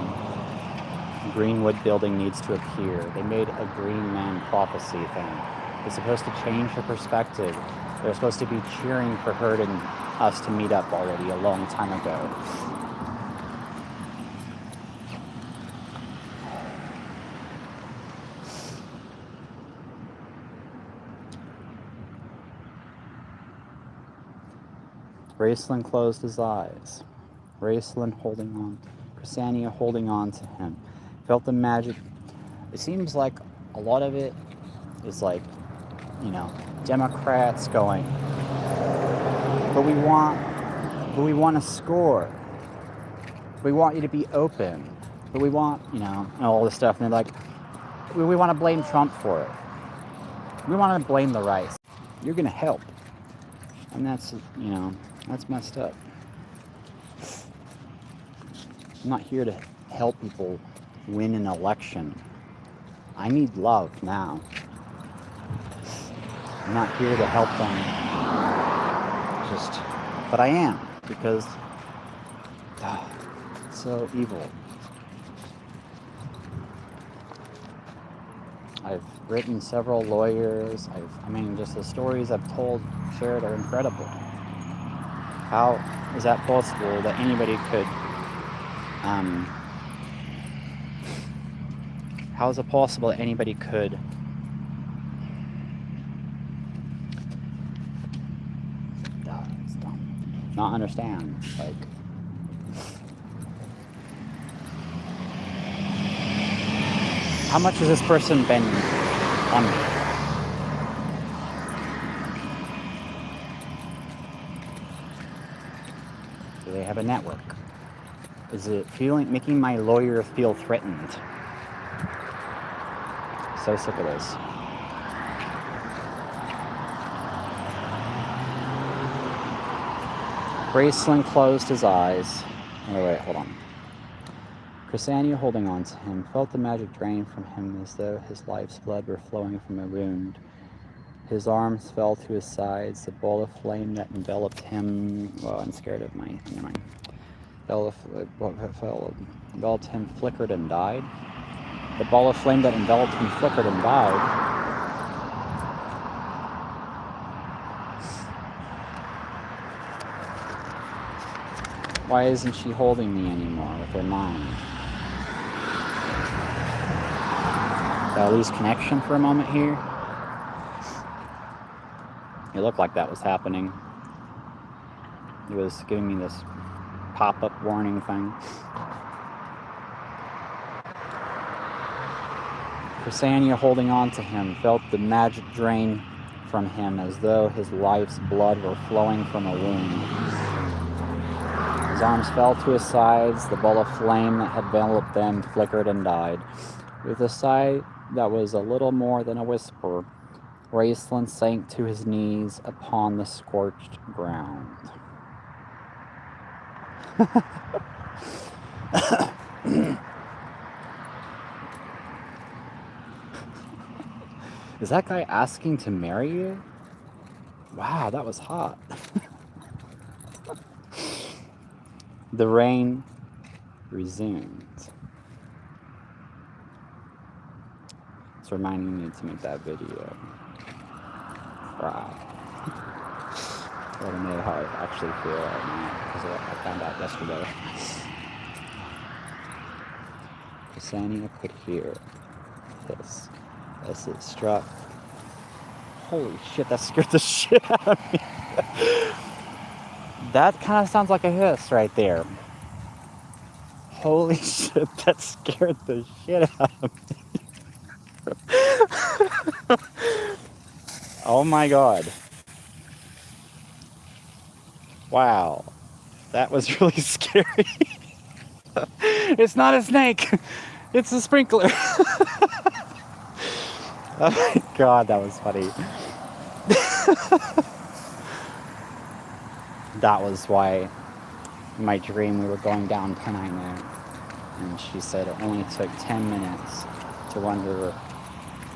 Greenwood building needs to appear. They made a Green Man prophecy thing. It's supposed to change her perspective. They're supposed to be cheering for her and us to meet up already a long time ago. Raceland closed his eyes. Raceland holding on. Chrysania holding on to him. Felt the magic. It seems like a lot of it is like, Democrats going, but we want to score. We want you to be open. But we want, and all this stuff. And they're like, we want to blame Trump for it. We want to blame the right. You're going to help. And that's, that's messed up. I'm not here to help people win an election. I need love now. I'm not here to help them. But I am, because it's so evil. I've written several lawyers. Just the stories I've shared are incredible. How is that possible that anybody could, how is it possible that anybody could not understand? Like, how much has this person been on me? Do they have a network? Is it making my lawyer feel threatened? So sick of this. Raceland closed his eyes. Wait, hold on. Chrysania, holding on to him, felt the magic drain from him as though his life's blood were flowing from a wound. His arms fell to his sides. The ball of flame that enveloped him... Well, I'm scared of my... Never mind. Enveloped him flickered and died. The ball of flame that enveloped him flickered and died. Why isn't she holding me anymore with her mind? Did I lose connection for a moment here? It looked like that was happening. It was giving me this pop-up warning thing. Chrysania, holding on to him, felt the magic drain from him as though his life's blood were flowing from a wound. His arms fell to his sides. The ball of flame that had enveloped them flickered and died. With a sigh that was a little more than a whisper, Raceland sank to his knees upon the scorched ground. Is that guy asking to marry you? Wow, that was hot. The rain resumed. It's reminding me to make that video. Wow. I don't know how I actually feel right now because of what I found out yesterday. Ksenia could hear hiss as it struck. Holy shit, that scared the shit out of me. That kind of sounds like a hiss right there. Holy shit, that scared the shit out of me. Oh my god. Wow. That was really scary. It's not a snake. It's a sprinkler. Oh my god, that was funny. That was why in my dream we were going down Pennine there. And she said it only took 10 minutes to wonder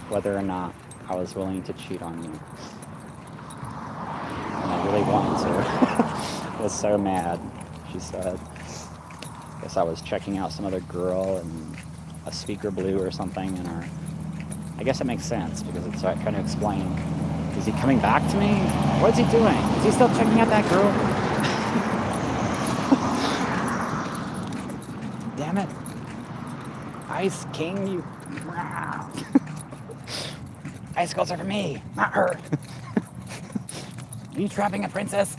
whether or not I was willing to cheat on you. And I really wanted to. I was so mad, she said. Guess I was checking out some other girl and a speaker blew or something in our... I guess it makes sense because it's trying to explain. Is he coming back to me? What is he doing? Is he still checking out that girl? Damn it. Ice King, you... Icicles are for me, not her. Are you trapping a princess?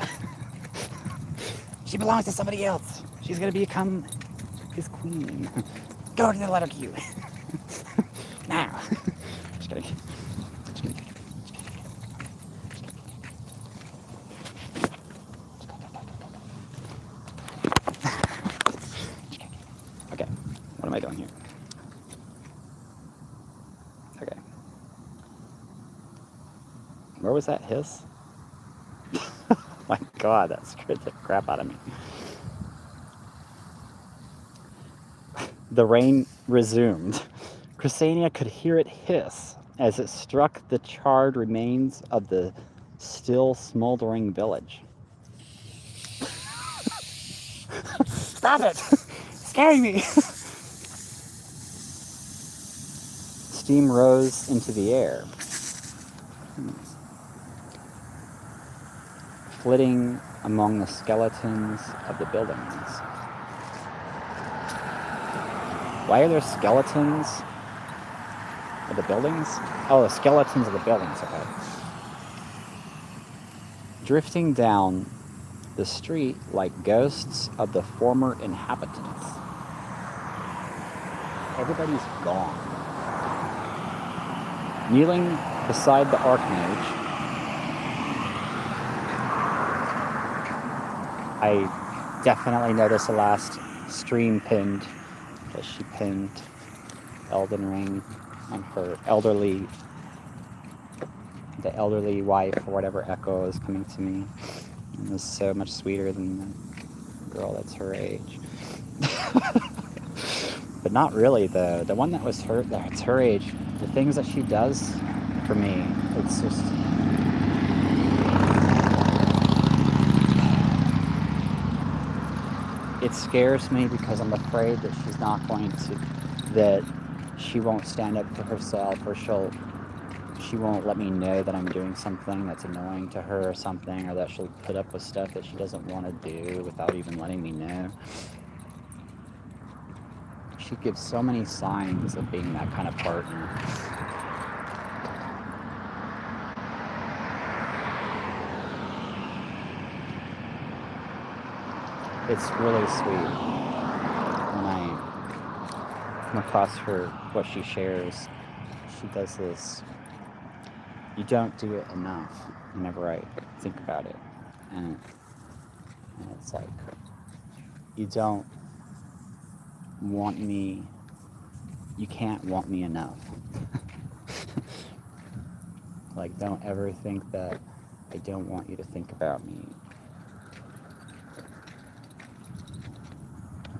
She belongs to somebody else. She's gonna become his queen. Go to the letter Q. Now. Just kidding. Just kidding. Okay, what am I doing here? Okay. Where was that hiss? My god, that scared the crap out of me. The rain resumed. Ksenia could hear it hiss as it struck the charred remains of the still smoldering village. Stop it! Scaring me! Steam rose into the air, flitting among the skeletons of the buildings. Why are there skeletons of the buildings? Oh, the skeletons of the buildings, okay. Drifting down the street like ghosts of the former inhabitants. Everybody's gone. Kneeling beside the Archmage, I definitely noticed the last stream pinned, that she pinned Elden Ring on her elderly wife or whatever Echo is coming to me. It was so much sweeter than the girl that's her age. But not really, the one that's her age, the things that she does for me, it's just... It scares me because I'm afraid that she's not going to, that she won't stand up for herself, or she won't let me know that I'm doing something that's annoying to her or something, or that she'll put up with stuff that she doesn't want to do without even letting me know. She gives so many signs of being that kind of partner. It's really sweet when I come across her, what she shares. She does this, you don't do it enough whenever I think about it. And it's like, you don't want me, you can't want me enough. Like, don't ever think that I don't want you to think about me.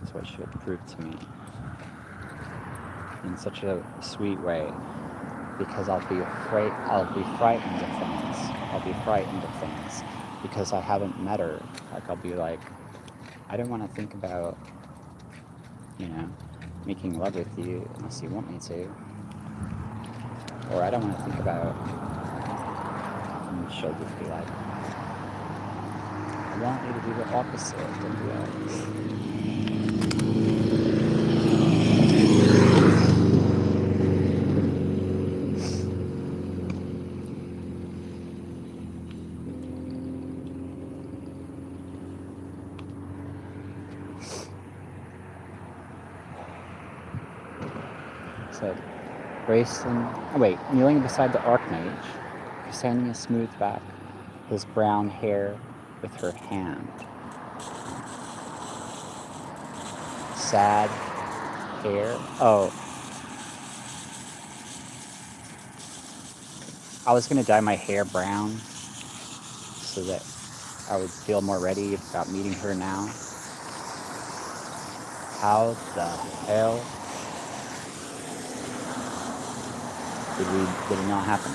That's what she would prove to me. In such a sweet way. Because I'll be frightened of things. I'll be frightened of things. Because I haven't met her. Like, I'll be like, I don't want to think about, making love with you unless you want me to. Or I don't want to think about And she'll just be like, I want you to do the opposite. Don't do that. So, kneeling beside the Archmage, Ksenia smoothed back his brown hair with her hand. Sad hair? Oh. I was gonna dye my hair brown so that I would feel more ready about meeting her now. How the hell did it not happen?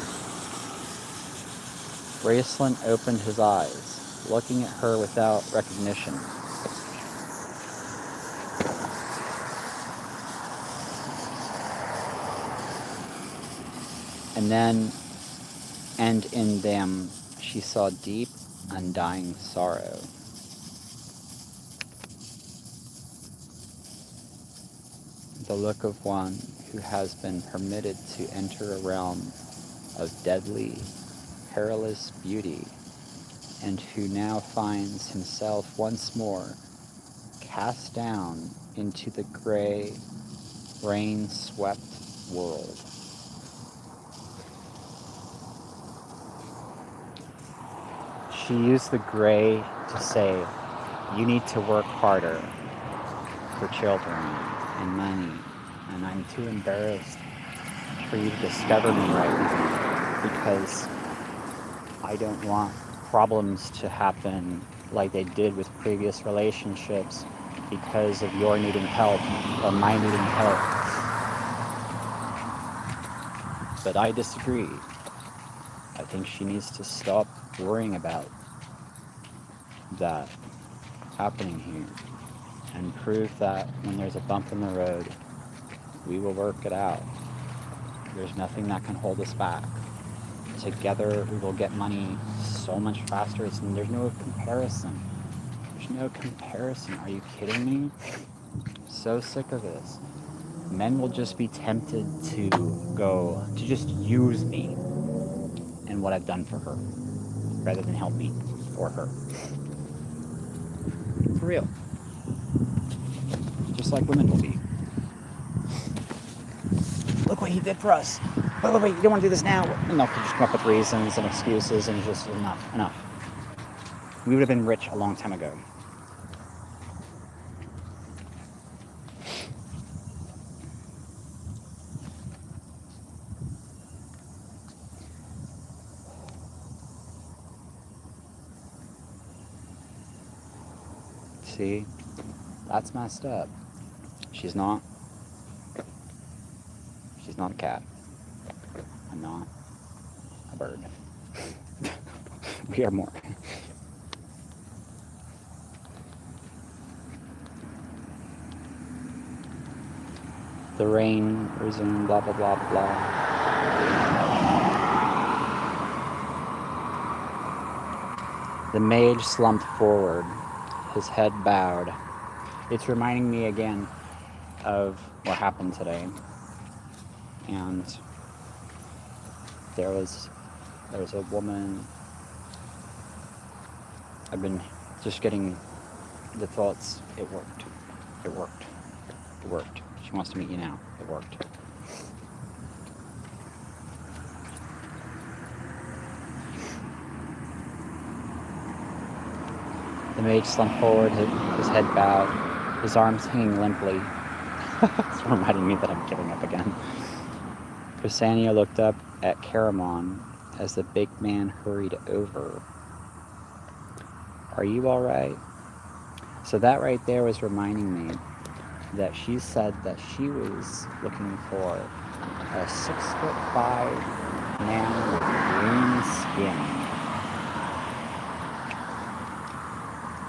Raceland opened his eyes, looking at her without recognition. And in them, she saw deep, undying sorrow. The look of one who has been permitted to enter a realm of deadly, perilous beauty, and who now finds himself once more cast down into the gray, rain-swept world. She used the gray to say, you need to work harder for children and money, and I'm too embarrassed for you to discover me right now because I don't want problems to happen like they did with previous relationships because of your needing help or my needing help. But I disagree. I think she needs to stop worrying about that happening here and prove that when there's a bump in the road, we will work it out. There's nothing that can hold us back. Together, we will get money so much faster. There's no comparison. There's no comparison. Are you kidding me? So sick of this. Men will just be tempted to just use me and what I've done for her rather than help me for her. For real. Just like women will be. Look what he did for us. Wait, you don't want to do this now? And they'll just come up with reasons and excuses and just enough. We would have been rich a long time ago. See? That's messed up. She's not a cat. I'm not a bird. We are more. The rain resumed, blah, blah, blah, blah. The mage slumped forward, his head bowed. It's reminding me again of what happened today. And there was a woman. I've been just getting the thoughts, it worked. She wants to meet you now. It worked. The mage slumped forward, his head bowed, his arms hanging limply. It's reminding me that I'm giving up again. Ksenia looked up at Caramon as the big man hurried over. Are you all right? So that right there was reminding me that she said that she was looking for a 6'5" man with green skin.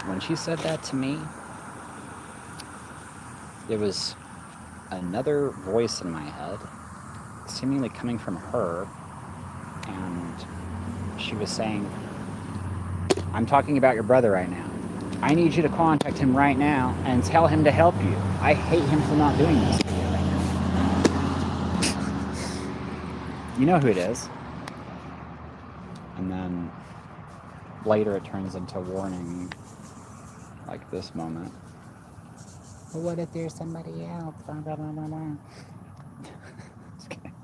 When she said that to me, there was another voice in my head, seemingly coming from her, and she was saying, I'm talking about your brother right now. I need you to contact him right now and tell him to help you. I hate him for not doing this for you right now. You know who it is. And then later it turns into a warning, like this moment. Well, what if there's somebody else? Blah, blah, blah, blah, blah. Just kidding.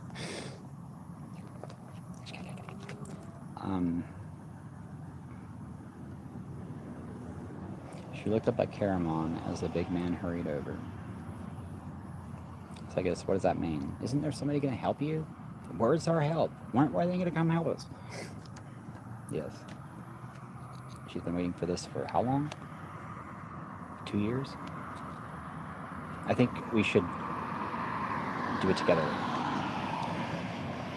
She looked up at Caramon as the big man hurried over. So I guess, what does that mean? Isn't there somebody going to help you? Where's our help? Why are they going to come help us? Yes. She's been waiting for this for how long? 2 years? I think we should do it together.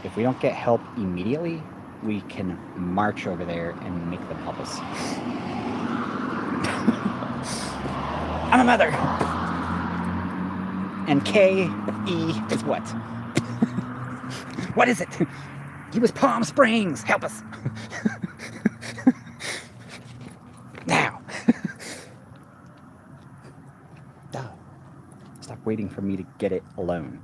If we don't get help immediately, we can march over there and make them help us. I'm a mother. And K-E is what? What is it? He was Palm Springs. Help us. Now. Duh. Stop waiting for me to get it alone.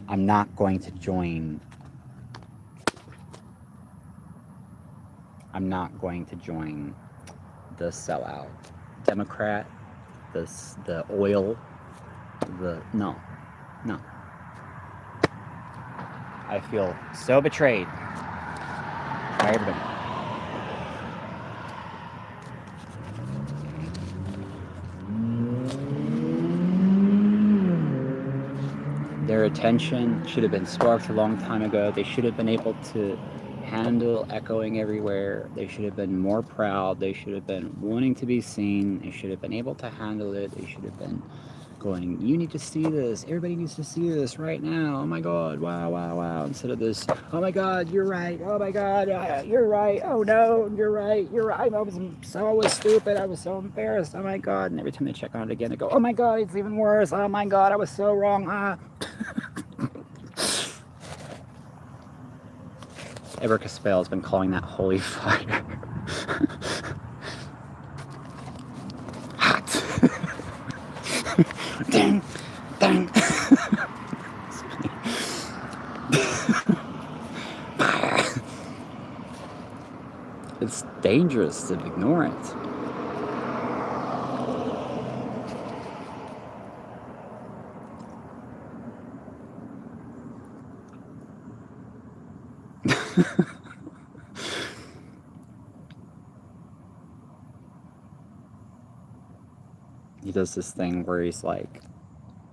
I'm not going to join. I'm not going to join the sellout Democrat, the oil, no. I feel so betrayed by everybody. Their attention should have been sparked a long time ago. They should have been able to handle echoing everywhere. They should have been more proud. They should have been wanting to be seen. They should have been able to handle it. They should have been going, you need to see this. Everybody needs to see this right now. Oh my God, wow, wow, wow. Instead of this, oh my God, you're right. Oh my God, you're right. Oh no, you're right. You're right. I was stupid. I was so embarrassed. Oh my God. And every time they check on it again, they go, oh my God, it's even worse. Oh my God, I was so wrong. Erica Spell has been calling that holy fire. Hot. Ding, ding. Fire. It's dangerous to ignore it. He does this thing where he's like,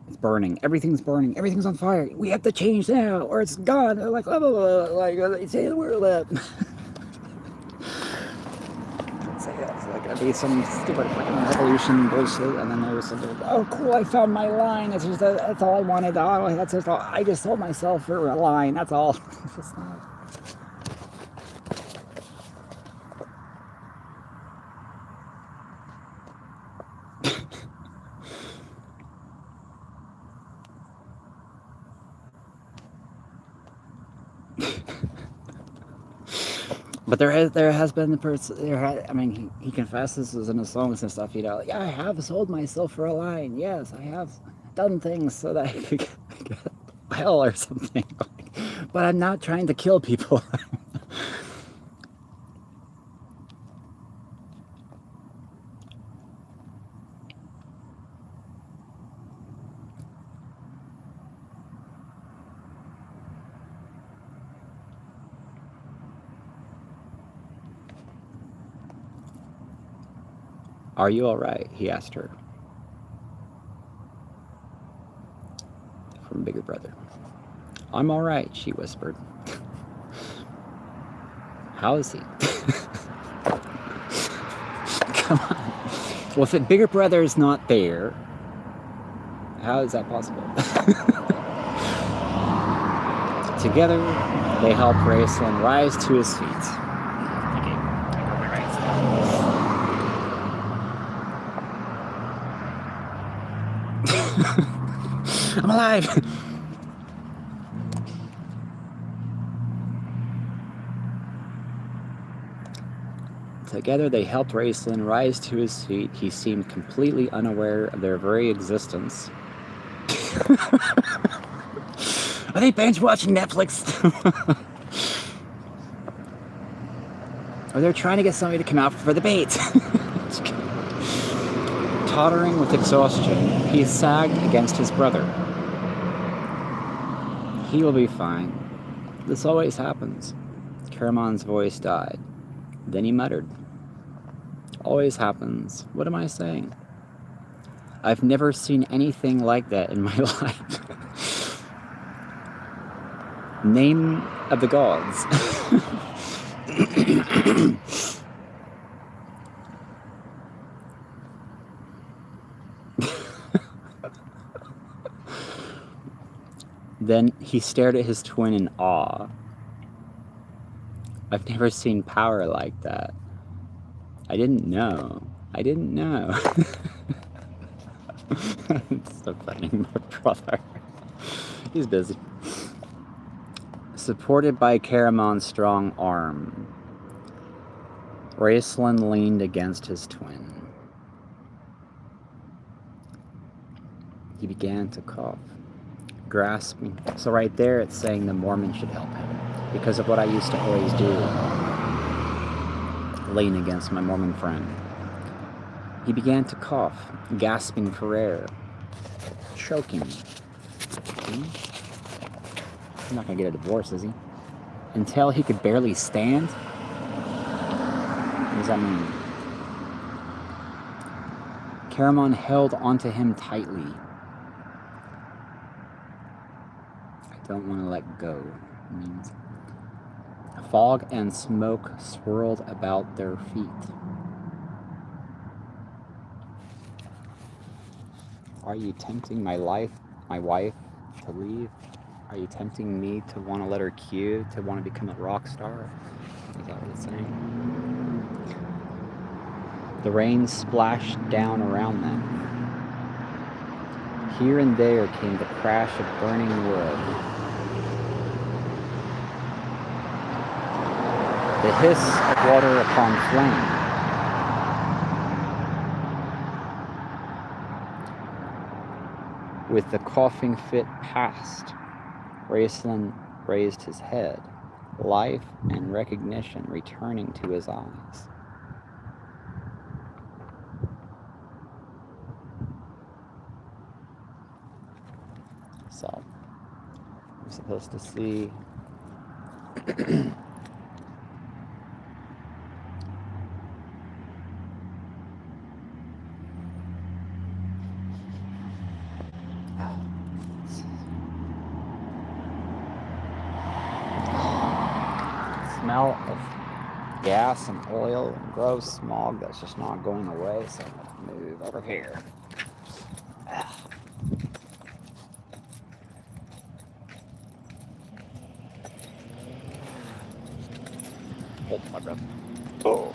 it's burning, everything's on fire, we have to change now or it's gone. They're like, blah, blah, blah, like say the word up. Say that's like gonna be some stupid fucking revolution bullshit, and then there's something, oh cool, I found my line. That's all I wanted. Oh, that's just all. I just told myself for a line. That's all. It's just not. But there has been the person. I mean, he confesses in his songs and stuff. You know, like, I have sold myself for a line. Yes, I have done things so that I could get hell or something. But I'm not trying to kill people. Are you all right? He asked her. From Bigger Brother. I'm all right, she whispered. How is he? Come on. Well, if Bigger Brother is not there, how is that possible? Together, they help Graceland rise to his feet. I'm alive! Together they helped Raceland rise to his feet. He seemed completely unaware of their very existence. Are they binge watching Netflix? Or they're trying to get somebody to come out for the bait? Tottering with exhaustion, he sagged against his brother. He will be fine. This always happens. Caramon's voice died. Then he muttered, always happens. What am I saying? I've never seen anything like that in my life. Name of the gods. Then he stared at his twin in awe. I've never seen power like that. I didn't know. It's so funny, my brother. He's busy. Supported by Caramon's strong arm, Raceland leaned against his twin. He began to cough, grasping. So right there it's saying the Mormon should help him, because of what I used to always do, lean against my Mormon friend. He began to cough, gasping for air, choking. He's not gonna get a divorce, is he? Until he could barely stand? What does that mean? Caramon held onto him tightly. I don't want to let go. It means fog and smoke swirled about their feet. Are you tempting my wife to leave? Are you tempting me to want to let her cue, to want to become a rock star? Is that what it's saying? The rain splashed down around them. Here and there came the crash of burning wood. The hiss of water upon flame. With the coughing fit past, Raceland raised his head, life and recognition returning to his eyes. So, I'm supposed to see smell of gas and oil and gross smog that's just not going away, so I'm gonna move over here. Hold my breath. Oh.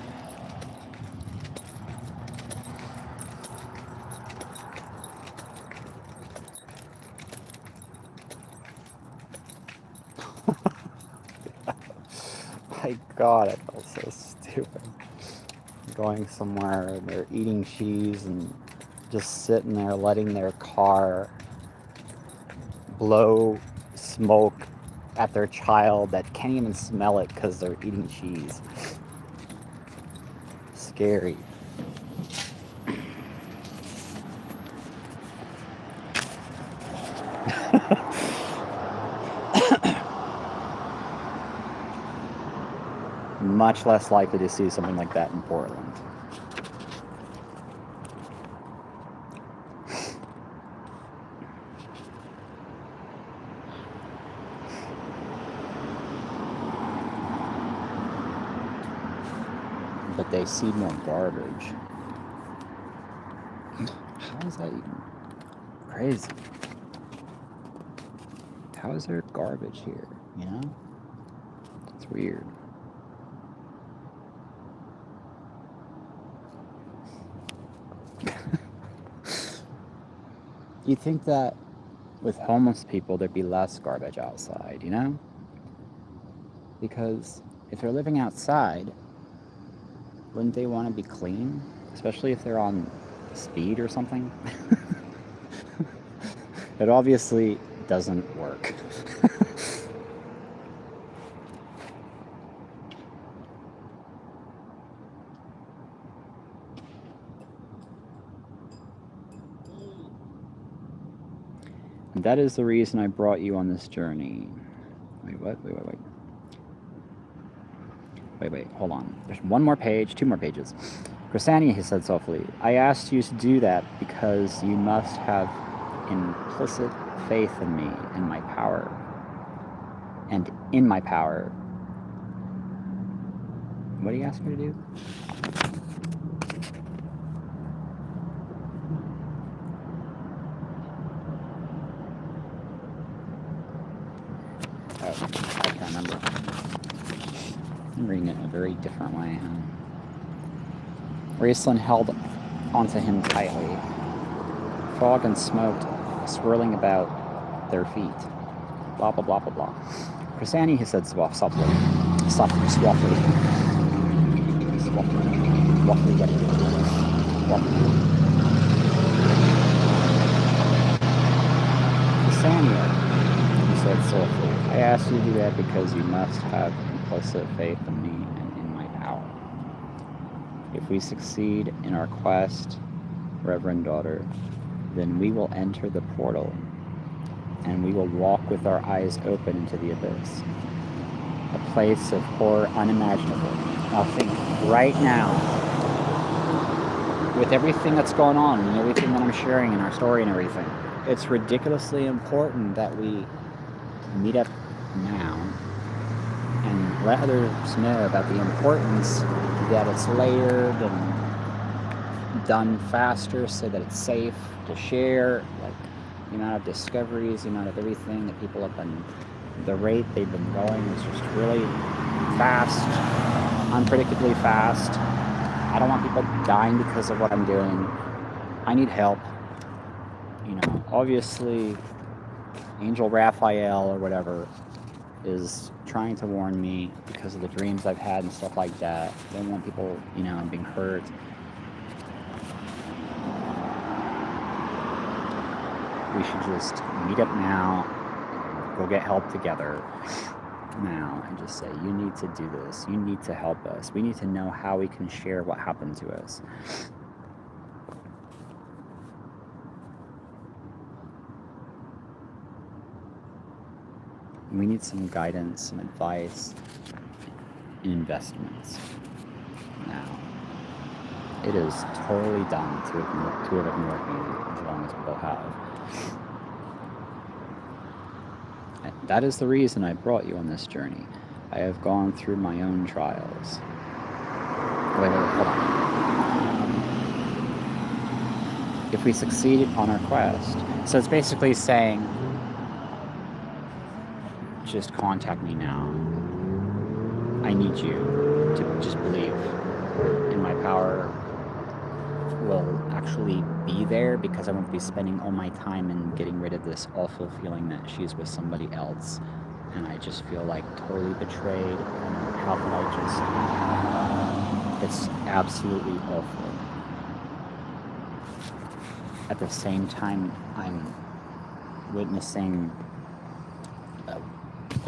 My God, I felt so stupid. Going somewhere and they're eating cheese and just sitting there letting their car blow smoke at their child that can't even smell it because they're eating cheese. Scary. Much less likely to see something like that in Portland. But they see more garbage. How is that even crazy? How is there garbage here, you know? It's weird. you'd think that with homeless people there'd be less garbage outside, you know? Because if they're living outside, wouldn't they want to be clean? Especially if they're on speed or something? It obviously doesn't work. And that is the reason I brought you on this journey. Wait, what? Wait, hold on. There's one more page, two more pages. Grisani, he said softly, I asked you to do that because you must have implicit faith in me and my power. And in my power. What do you ask me to do? Oh, I can't remember. I'm reading it in a very different way. Raceland held onto him tightly. Fog and smoke swirling about their feet. Blah, blah, blah, blah, blah. Grisani, he said softly. Softly. Grisani, he said softly. I asked you to do that because you must have implicit faith in me and in my power. If we succeed in our quest, Reverend Daughter, then we will enter the portal and we will walk with our eyes open into the abyss. A place of horror unimaginable. Now think, right now, with everything that's going on and everything that I'm sharing in our story and everything, it's ridiculously important that we meet up now and let others know about the importance that it's layered and done faster so that it's safe to share, like the amount of discoveries, the amount of everything that people have been, the rate they've been going is just really fast, unpredictably fast. I don't want people dying because of what I'm doing. I need help. You know, obviously, Angel Raphael or whatever is trying to warn me because of the dreams I've had and stuff like that. I don't want people, you know, being hurt. We should just meet up now, go get help together now, and just say, you need to do this. You need to help us. We need to know how we can share what happened to us. We need some guidance, some advice, and investments. Now, it is totally dumb to have ignored me as long as people have. That is the reason I brought you on this journey. I have gone through my own trials. Wait, hold on. If we succeed on our quest, so it's basically saying, just contact me now. I need you to just believe in my power will actually be there, because I won't be spending all my time in getting rid of this awful feeling that she's with somebody else, and I just feel like totally betrayed, and how can I just, it's absolutely awful. At the same time, I'm witnessing a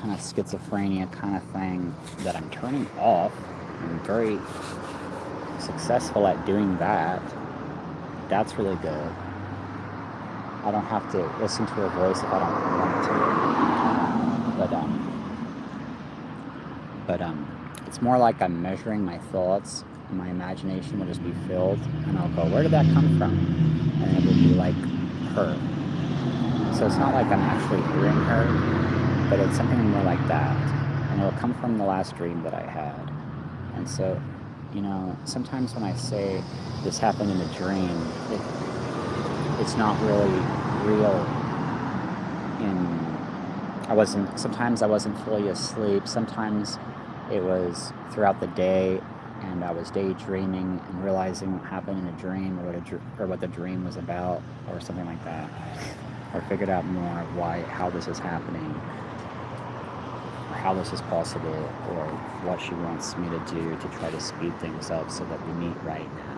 kind of schizophrenia kind of thing that I'm turning off. I'm very successful at doing that. That's really good. I don't have to listen to her voice if I don't want to. But it's more like I'm measuring my thoughts, and my imagination will just be filled, and I'll go, where did that come from? And it will be like her. So it's not like I'm actually hearing her, but it's something more like that. And it'll come from the last dream that I had. And so, you know, sometimes when I say this happened in a dream, it's not really real. Sometimes I wasn't fully asleep. Sometimes it was throughout the day, and I was daydreaming and realizing what happened in a dream, or what the dream was about, or something like that, or figured out more of how this is happening, or how this is possible, or what she wants me to do to try to speed things up so that we meet right now.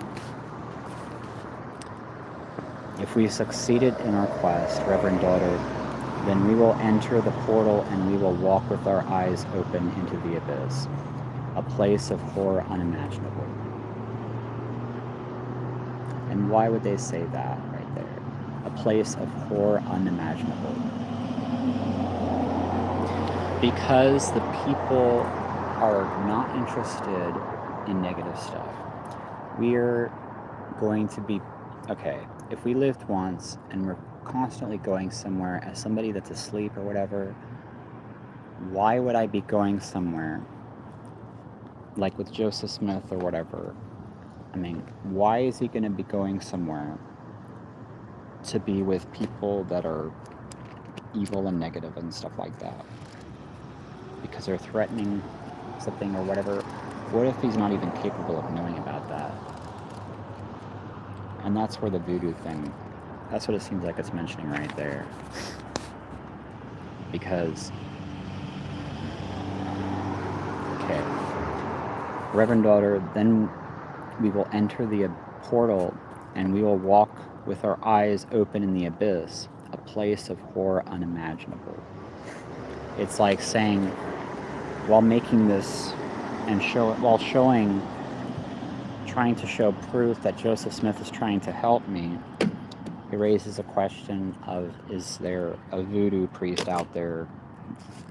If we succeeded in our quest, Reverend Daughter, then we will enter the portal and we will walk with our eyes open into the abyss, a place of horror unimaginable. And why would they say that right there? A place of horror unimaginable. Because the people are not interested in negative stuff. We're going to be, okay, if we lived once and we're constantly going somewhere as somebody that's asleep or whatever, why would I be going somewhere like with Joseph Smith or whatever? I mean, why is he going to be going somewhere to be with people that are evil and negative and stuff like that? Because they're threatening something or whatever. What if he's not even capable of knowing about that? And that's where the voodoo thing, that's what it seems like it's mentioning right there. Because, okay, Reverend Daughter, then we will enter the portal and we will walk with our eyes open in the abyss, a place of horror unimaginable. It's like saying, while making this and trying to show proof that Joseph Smith is trying to help me, he raises a question of, is there a voodoo priest out there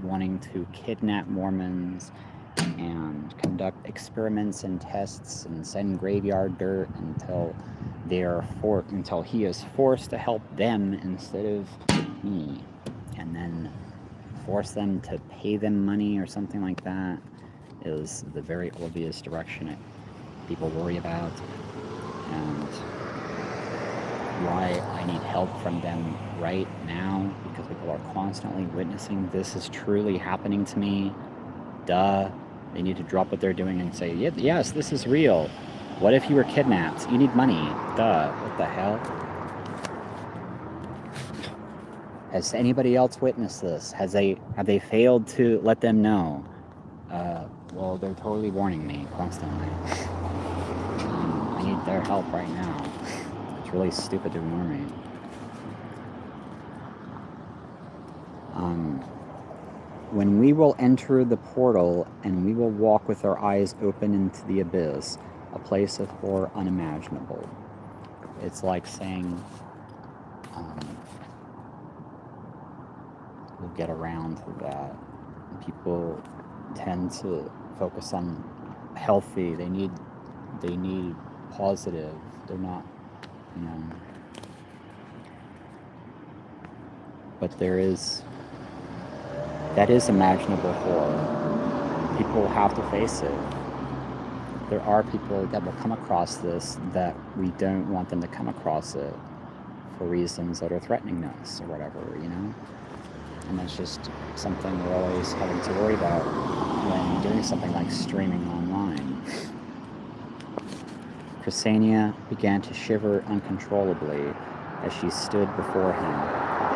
wanting to kidnap Mormons and conduct experiments and tests and send graveyard dirt until he is forced to help them instead of me, and then force them to pay them money or something like that, is the very obvious direction that people worry about, and why I need help from them right now, because people are constantly witnessing this is truly happening to me. Duh. They need to drop what they're doing and say, yes, this is real. What if you were kidnapped? You need money. Duh. What the hell? Has anybody else witnessed this? Have they failed to let them know? Well, they're totally warning me constantly. I need their help right now. It's really stupid to ignore me. When we will enter the portal and we will walk with our eyes open into the abyss, a place of horror unimaginable. It's like saying, we'll get around to that. People tend to focus on healthy. They need positive. They're not, but that is imaginable horror. People have to face it. There are people that will come across this that we don't want them to come across it for reasons that are threatening us or whatever, And that's just something we're always having to worry about when doing something like streaming online. Ksenia began to shiver uncontrollably as she stood before him,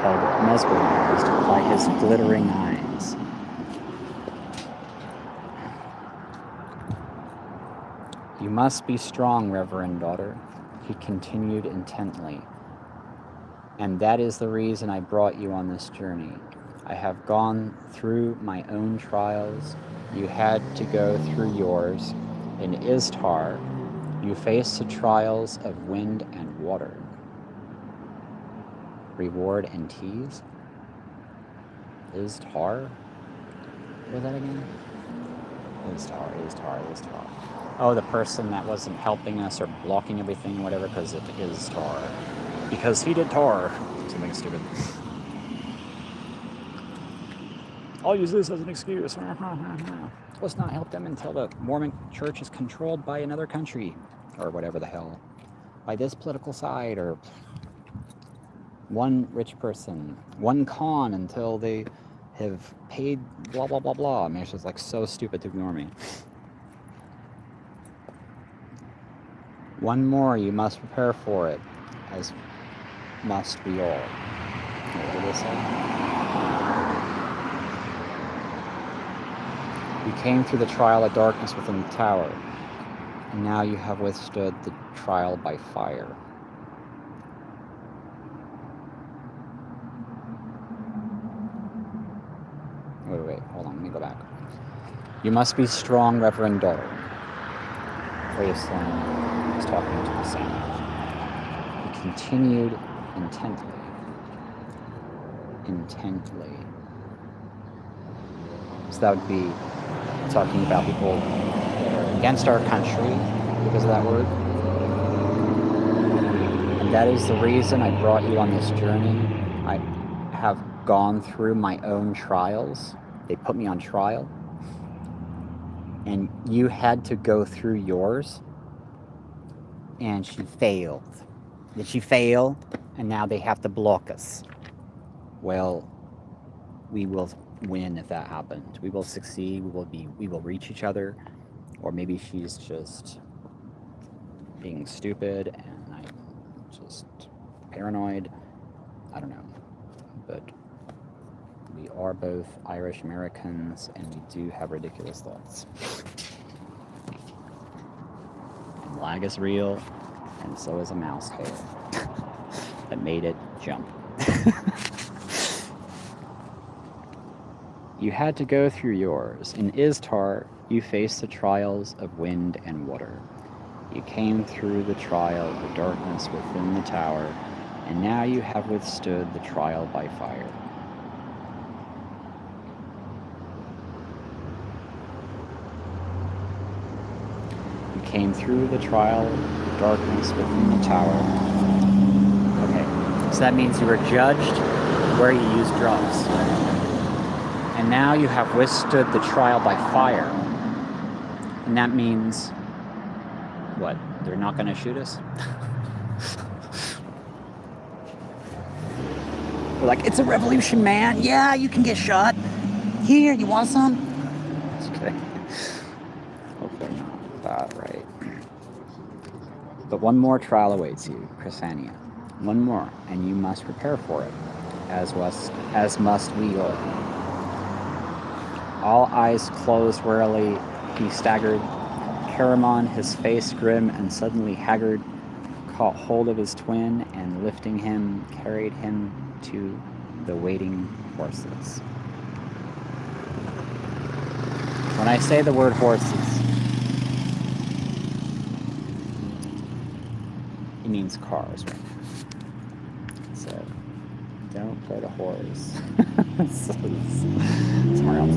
held mesmerized by his glittering eyes. You must be strong, Reverend Daughter, he continued intently. And that is the reason I brought you on this journey. I have gone through my own trials. You had to go through yours. In Istar, you faced the trials of wind and water. Reward and tease? Istar? What was that again? Istar. Oh, the person that wasn't helping us or blocking everything, whatever, because it is Tar. Because he did Tar. Something stupid. I'll use this as an excuse. Let's not help them until the Mormon church is controlled by another country. Or whatever the hell. By this political side, or one rich person. One con until they have paid blah, blah, blah, blah. I mean, it's just like so stupid to ignore me. One more, you must prepare for it, as must we all. What did it say? You came through the trial of darkness within the tower, and now you have withstood the trial by fire. Wait, hold on, let me go back. You must be strong, reverend daughter. Raceland was talking to the saint. He continued intently. So that would be talking about people that are against our country because of that word. And that is the reason I brought you on this journey. I have gone through my own trials. They put me on trial. And you had to go through yours. And she failed. Did she fail? And now they have to block us. Well, we will win if that happens. We will succeed. We will reach each other. Or maybe she's just being stupid and I'm just paranoid. I don't know. But we are both Irish Americans and we do have ridiculous thoughts. And lag is real, and so is a mouse hair that made it jump. You had to go through yours. In Istar, you faced the trials of wind and water. You came through the trial of darkness within the tower, and now you have withstood the trial by fire. You came through the trial of darkness within the tower. Okay, so that means you were judged where you used drugs. And now you have withstood the trial by fire. And that means, what? They're not going to shoot us? They're like, it's a revolution, man. Yeah, you can get shot. Here, you want some? Okay. Hopefully not that, right? But one more trial awaits you, Chrysania. One more, and you must prepare for it, as must we all. All eyes closed warily, he staggered. Caramon, his face grim and suddenly haggard, caught hold of his twin and lifting him, carried him to the waiting horses. When I say the word horses, it means cars right now. So don't go to whores. Somewhere else.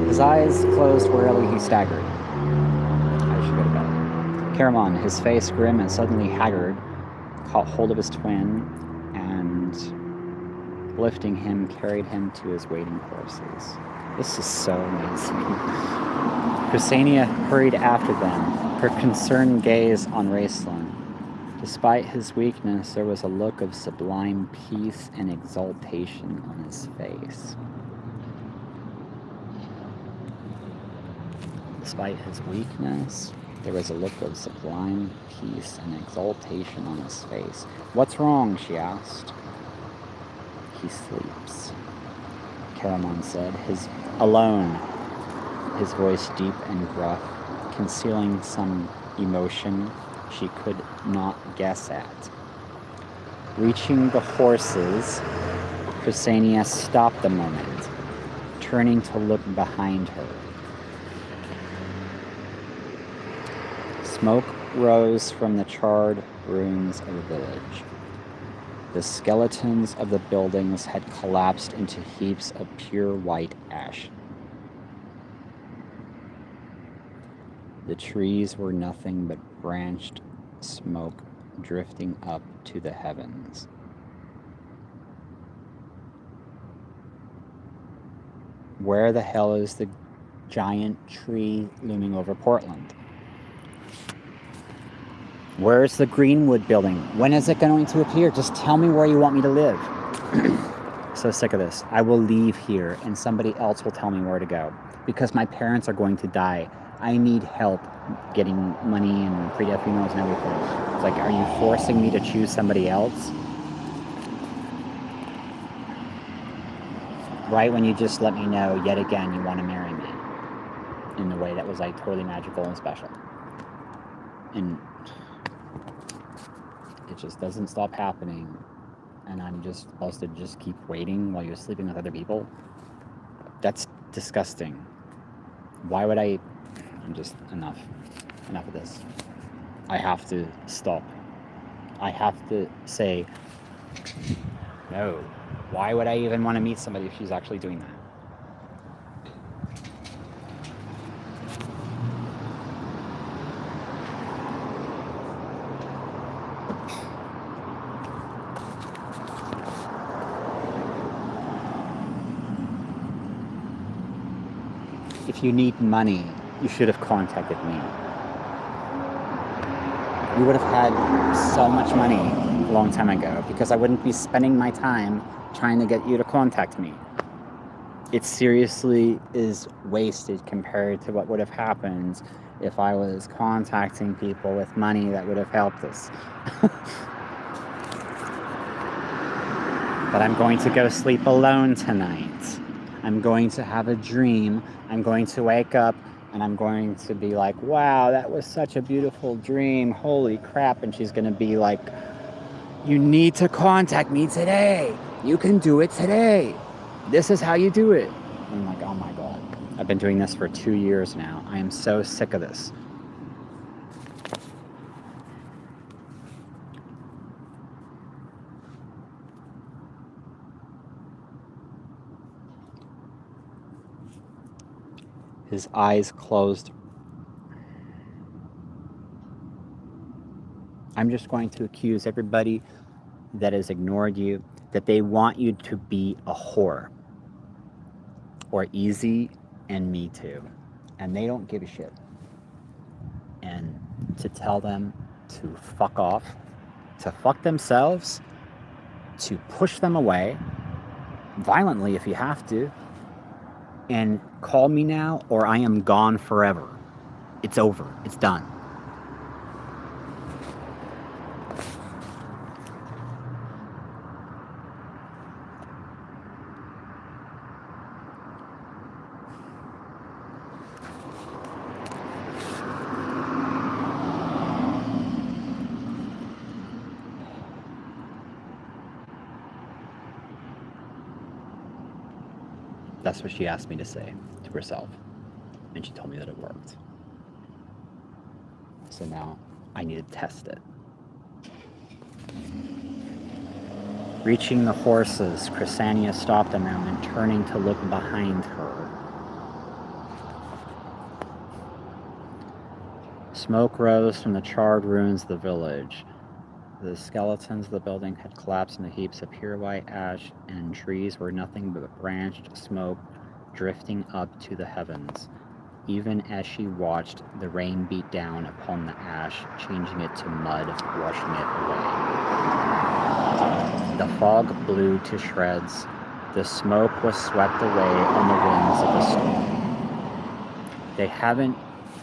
His eyes closed warily, he staggered. I should go to bed. Caramon, his face grim and suddenly haggard, caught hold of his twin and, lifting him, carried him to his waiting horses. This is so amazing. Chrysania hurried after them, her concerned gaze on Raceland. Despite his weakness, there was a look of sublime peace and exaltation on his face. Despite his weakness, there was a look of sublime peace and exaltation on his face. What's wrong? She asked. He sleeps, Caramon said, alone, his voice deep and gruff, concealing some emotion she could not guess at. Reaching the horses, Chrysania stopped a moment, turning to look behind her. Smoke rose from the charred ruins of the village. The skeletons of the buildings had collapsed into heaps of pure white ash. The trees were nothing but branched smoke drifting up to the heavens. Where the hell is the giant tree looming over Portland? Where's the Greenwood building? When is it going to appear? Just tell me where you want me to live. So sick of this. I will leave here and somebody else will tell me where to go because my parents are going to die. I need help. getting money and pre-death funerals and everything. It's like, are you forcing me to choose somebody else? Right when you just let me know yet again you want to marry me in a way that was like totally magical and special. And it just doesn't stop happening. And I'm just supposed to just keep waiting while you're sleeping with other people? That's disgusting. Why would I? I'm just enough of this. I have to stop. I have to say, no. Why would I even want to meet somebody if she's actually doing that? If you need money, you should have contacted me. You would have had so much money a long time ago because I wouldn't be spending my time trying to get you to contact me. It seriously is wasted compared to what would have happened if I was contacting people with money that would have helped us. But I'm going to go sleep alone tonight. I'm going to have a dream. I'm going to wake up and I'm going to be like, wow, that was such a beautiful dream. Holy crap. And she's going to be like, you need to contact me today. You can do it today. This is how you do it. I'm like, oh my God. I've been doing this for 2 years now. I am so sick of this. His eyes closed. I'm just going to accuse everybody that has ignored you that they want you to be a whore. Or easy and me too. And they don't give a shit. And to tell them to fuck off, to fuck themselves, to push them away, violently if you have to, and call me now or I am gone forever. It's over. It's done. That's what she asked me to say to herself. And she told me that it worked. So now I need to test it. Reaching the horses, Chrysania stopped a moment, turning to look behind her. Smoke rose from the charred ruins of the village. The skeletons of the building had collapsed into heaps of pure white ash, and trees were nothing but branched smoke drifting up to the heavens. Even as she watched, the rain beat down upon the ash, changing it to mud, washing it away. The fog blew to shreds. The smoke was swept away on the winds of the storm.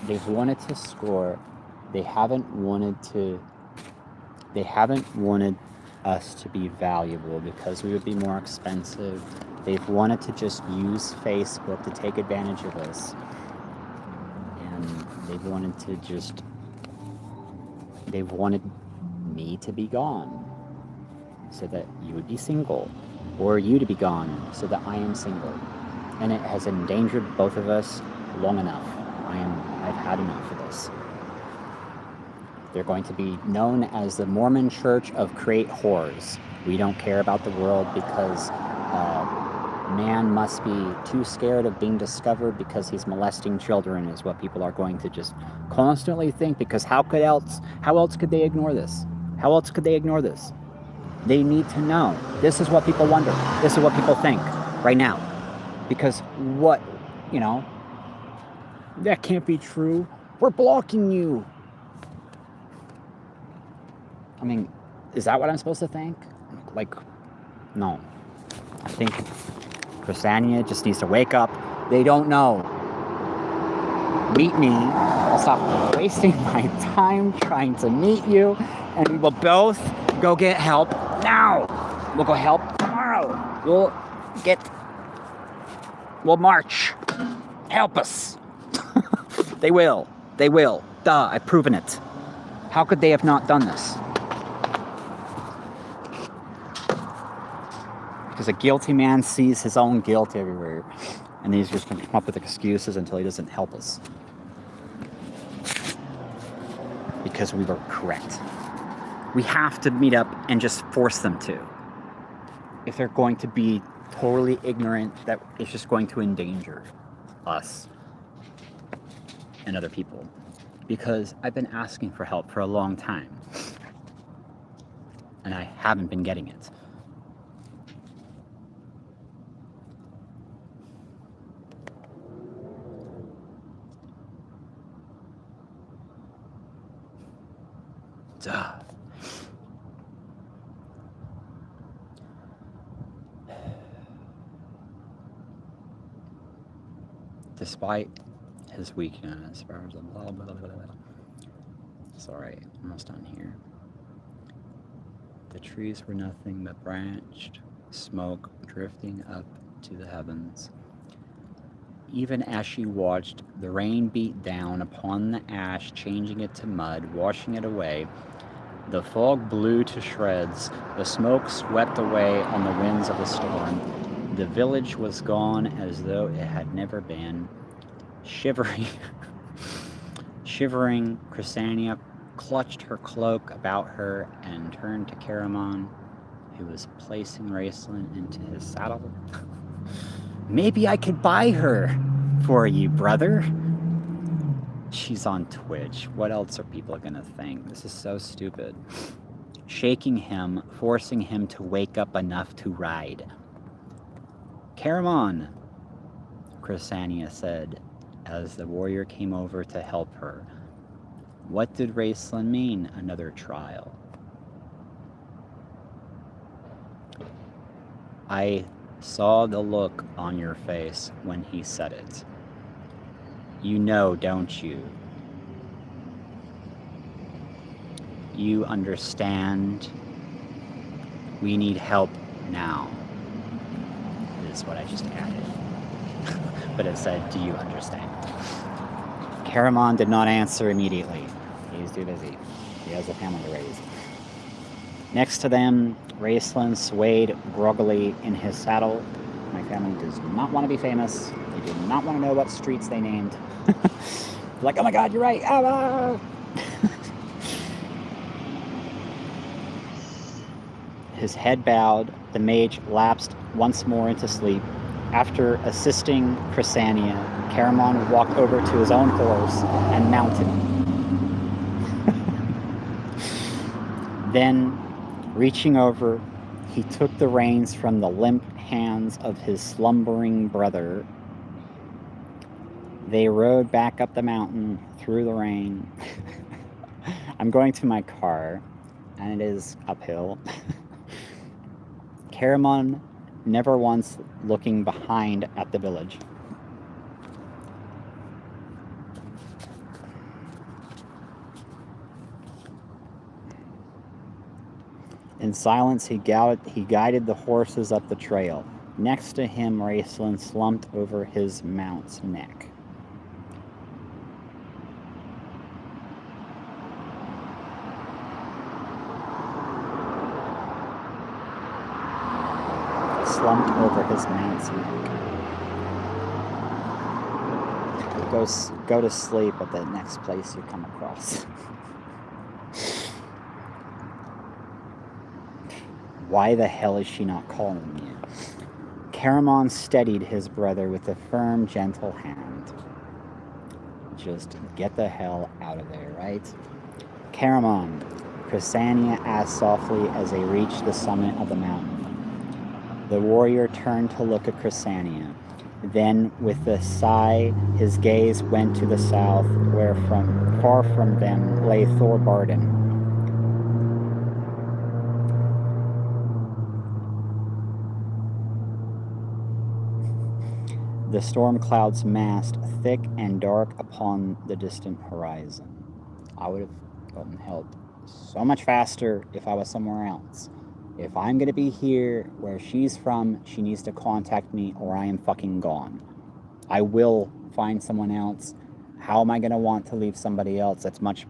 They've wanted to score. They haven't wanted us to be valuable because we would be more expensive. They've wanted to just use Facebook to take advantage of us. And they've wanted me to be gone so that you would be single, or you to be gone so that I am single. And it has endangered both of us long enough. I've had enough of this. They're going to be known as the Mormon Church of Create Whores. We don't care about the world because man must be too scared of being discovered because he's molesting children is what people are going to just constantly think, because how else could they ignore this? How else could they ignore this? They need to know. This is what people wonder. This is what people think right now. Because that can't be true. We're blocking you. I mean, is that what I'm supposed to think? Like, no. I think Chrysania just needs to wake up. They don't know. meet me. I'll stop wasting my time trying to meet you, and we'll both go get help now. We'll go help tomorrow. We'll march. Help us. They will. They will. Duh, I've proven it. How could they have not done this? Because a guilty man sees his own guilt everywhere, and he's just going to come up with excuses until he doesn't help us. Because we were correct. We have to meet up and just force them to. If they're going to be totally ignorant, that it's just going to endanger us and other people. Because I've been asking for help for a long time, and I haven't been getting it. Duh. Despite his weakness, blah, blah, blah, blah, blah. It's alright, almost done here. The trees were nothing but branched smoke drifting up to the heavens. Even as she watched, the rain beat down upon the ash, changing it to mud, washing it away. The fog blew to shreds. The smoke swept away on the winds of the storm. The village was gone as though it had never been. Shivering, Chrysania clutched her cloak about her and turned to Caramon, who was placing Raceland into his saddle. Maybe I could buy her for you, brother. She's on Twitch. What else are people gonna think? This is so stupid. Shaking him, forcing him to wake up enough to ride. Caramon, Chrysania said, as the warrior came over to help her. What did Raceland mean, another trial? I saw the look on your face when he said it. You know, don't you? You understand. We need help now, is what I just added. But it said, do you understand? Caramon did not answer immediately. He's too busy. He has a family to raise. Next to them, Raceland swayed groggily in his saddle. My family does not want to be famous. They do not want to know what streets they named. Like, oh my god, you're right. Ah! His head bowed. The mage lapsed once more into sleep. After assisting Chrysania, Caramon walked over to his own horse and mounted. Then, reaching over, he took the reins from the limp hands of his slumbering brother. They rode back up the mountain through the rain. I'm going to my car, and it is uphill. Caramon never once looking behind at the village. In silence, he guided the horses up the trail. Next to him, Raceland slumped over his mount's neck. Slumped over his mount's neck. Go to sleep at the next place you come across. Why the hell is she not calling me? Caramon steadied his brother with a firm, gentle hand. Just get the hell out of there, right? Caramon, Chrysania asked softly as they reached the summit of the mountain. The warrior turned to look at Chrysania. Then, with a sigh, his gaze went to the south, where far from them lay Thorbarden. The storm clouds massed thick and dark upon the distant horizon. I would have gotten help so much faster if I was somewhere else. If I'm going to be here where she's from, she needs to contact me or I am fucking gone. I will find someone else. How am I going to want to leave somebody else that's much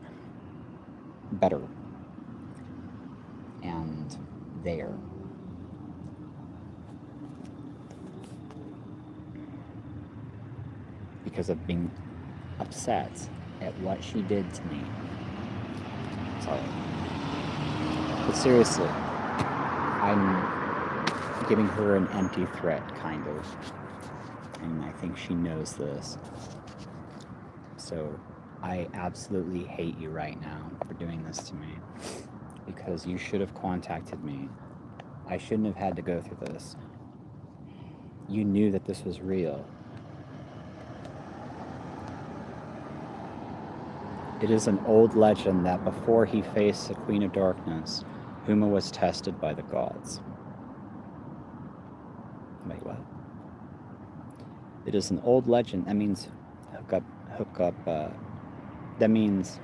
better and there? Because of being upset at what she did to me. Sorry. But seriously, I'm giving her an empty threat, kind of. And I think she knows this. So I absolutely hate you right now for doing this to me. Because you should have contacted me. I shouldn't have had to go through this. You knew that this was real. It is an old legend that before he faced the Queen of Darkness, Huma was tested by the gods. Wait, what? It is an old legend. That means that means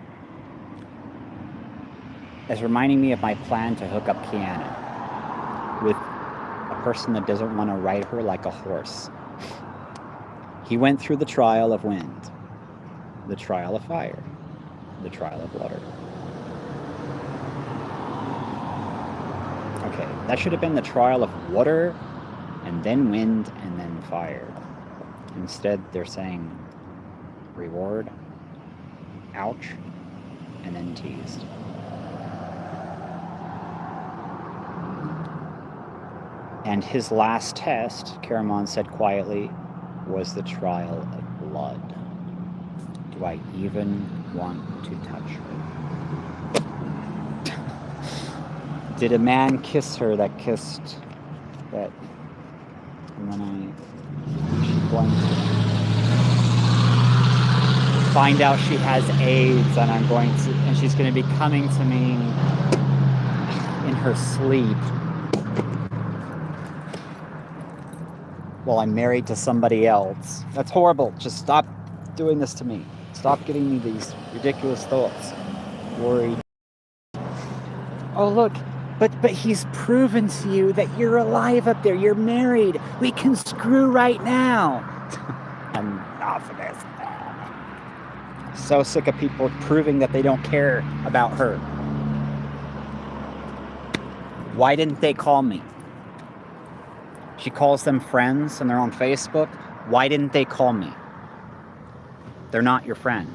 it's reminding me of my plan to hook up Kiana with a person that doesn't want to ride her like a horse. He went through the trial of wind, the trial of fire, the trial of water. Okay, that should have been the trial of water, and then wind, and then fire. Instead, they're saying reward, ouch, and then teased. And his last test, Caramon said quietly, was the trial of blood. Do I even want to touch her? Did a man kiss her that kissed that? And then she's going to find out she has AIDS, and she's going to be coming to me in her sleep while I'm married to somebody else. That's horrible. Just stop doing this to me. Stop giving me these ridiculous thoughts. Worried. Oh, look. But he's proven to you that you're alive up there. You're married. We can screw right now. I'm off of this. So sick of people proving that they don't care about her. Why didn't they call me? She calls them friends and they're on Facebook. Why didn't they call me? They're not your friend.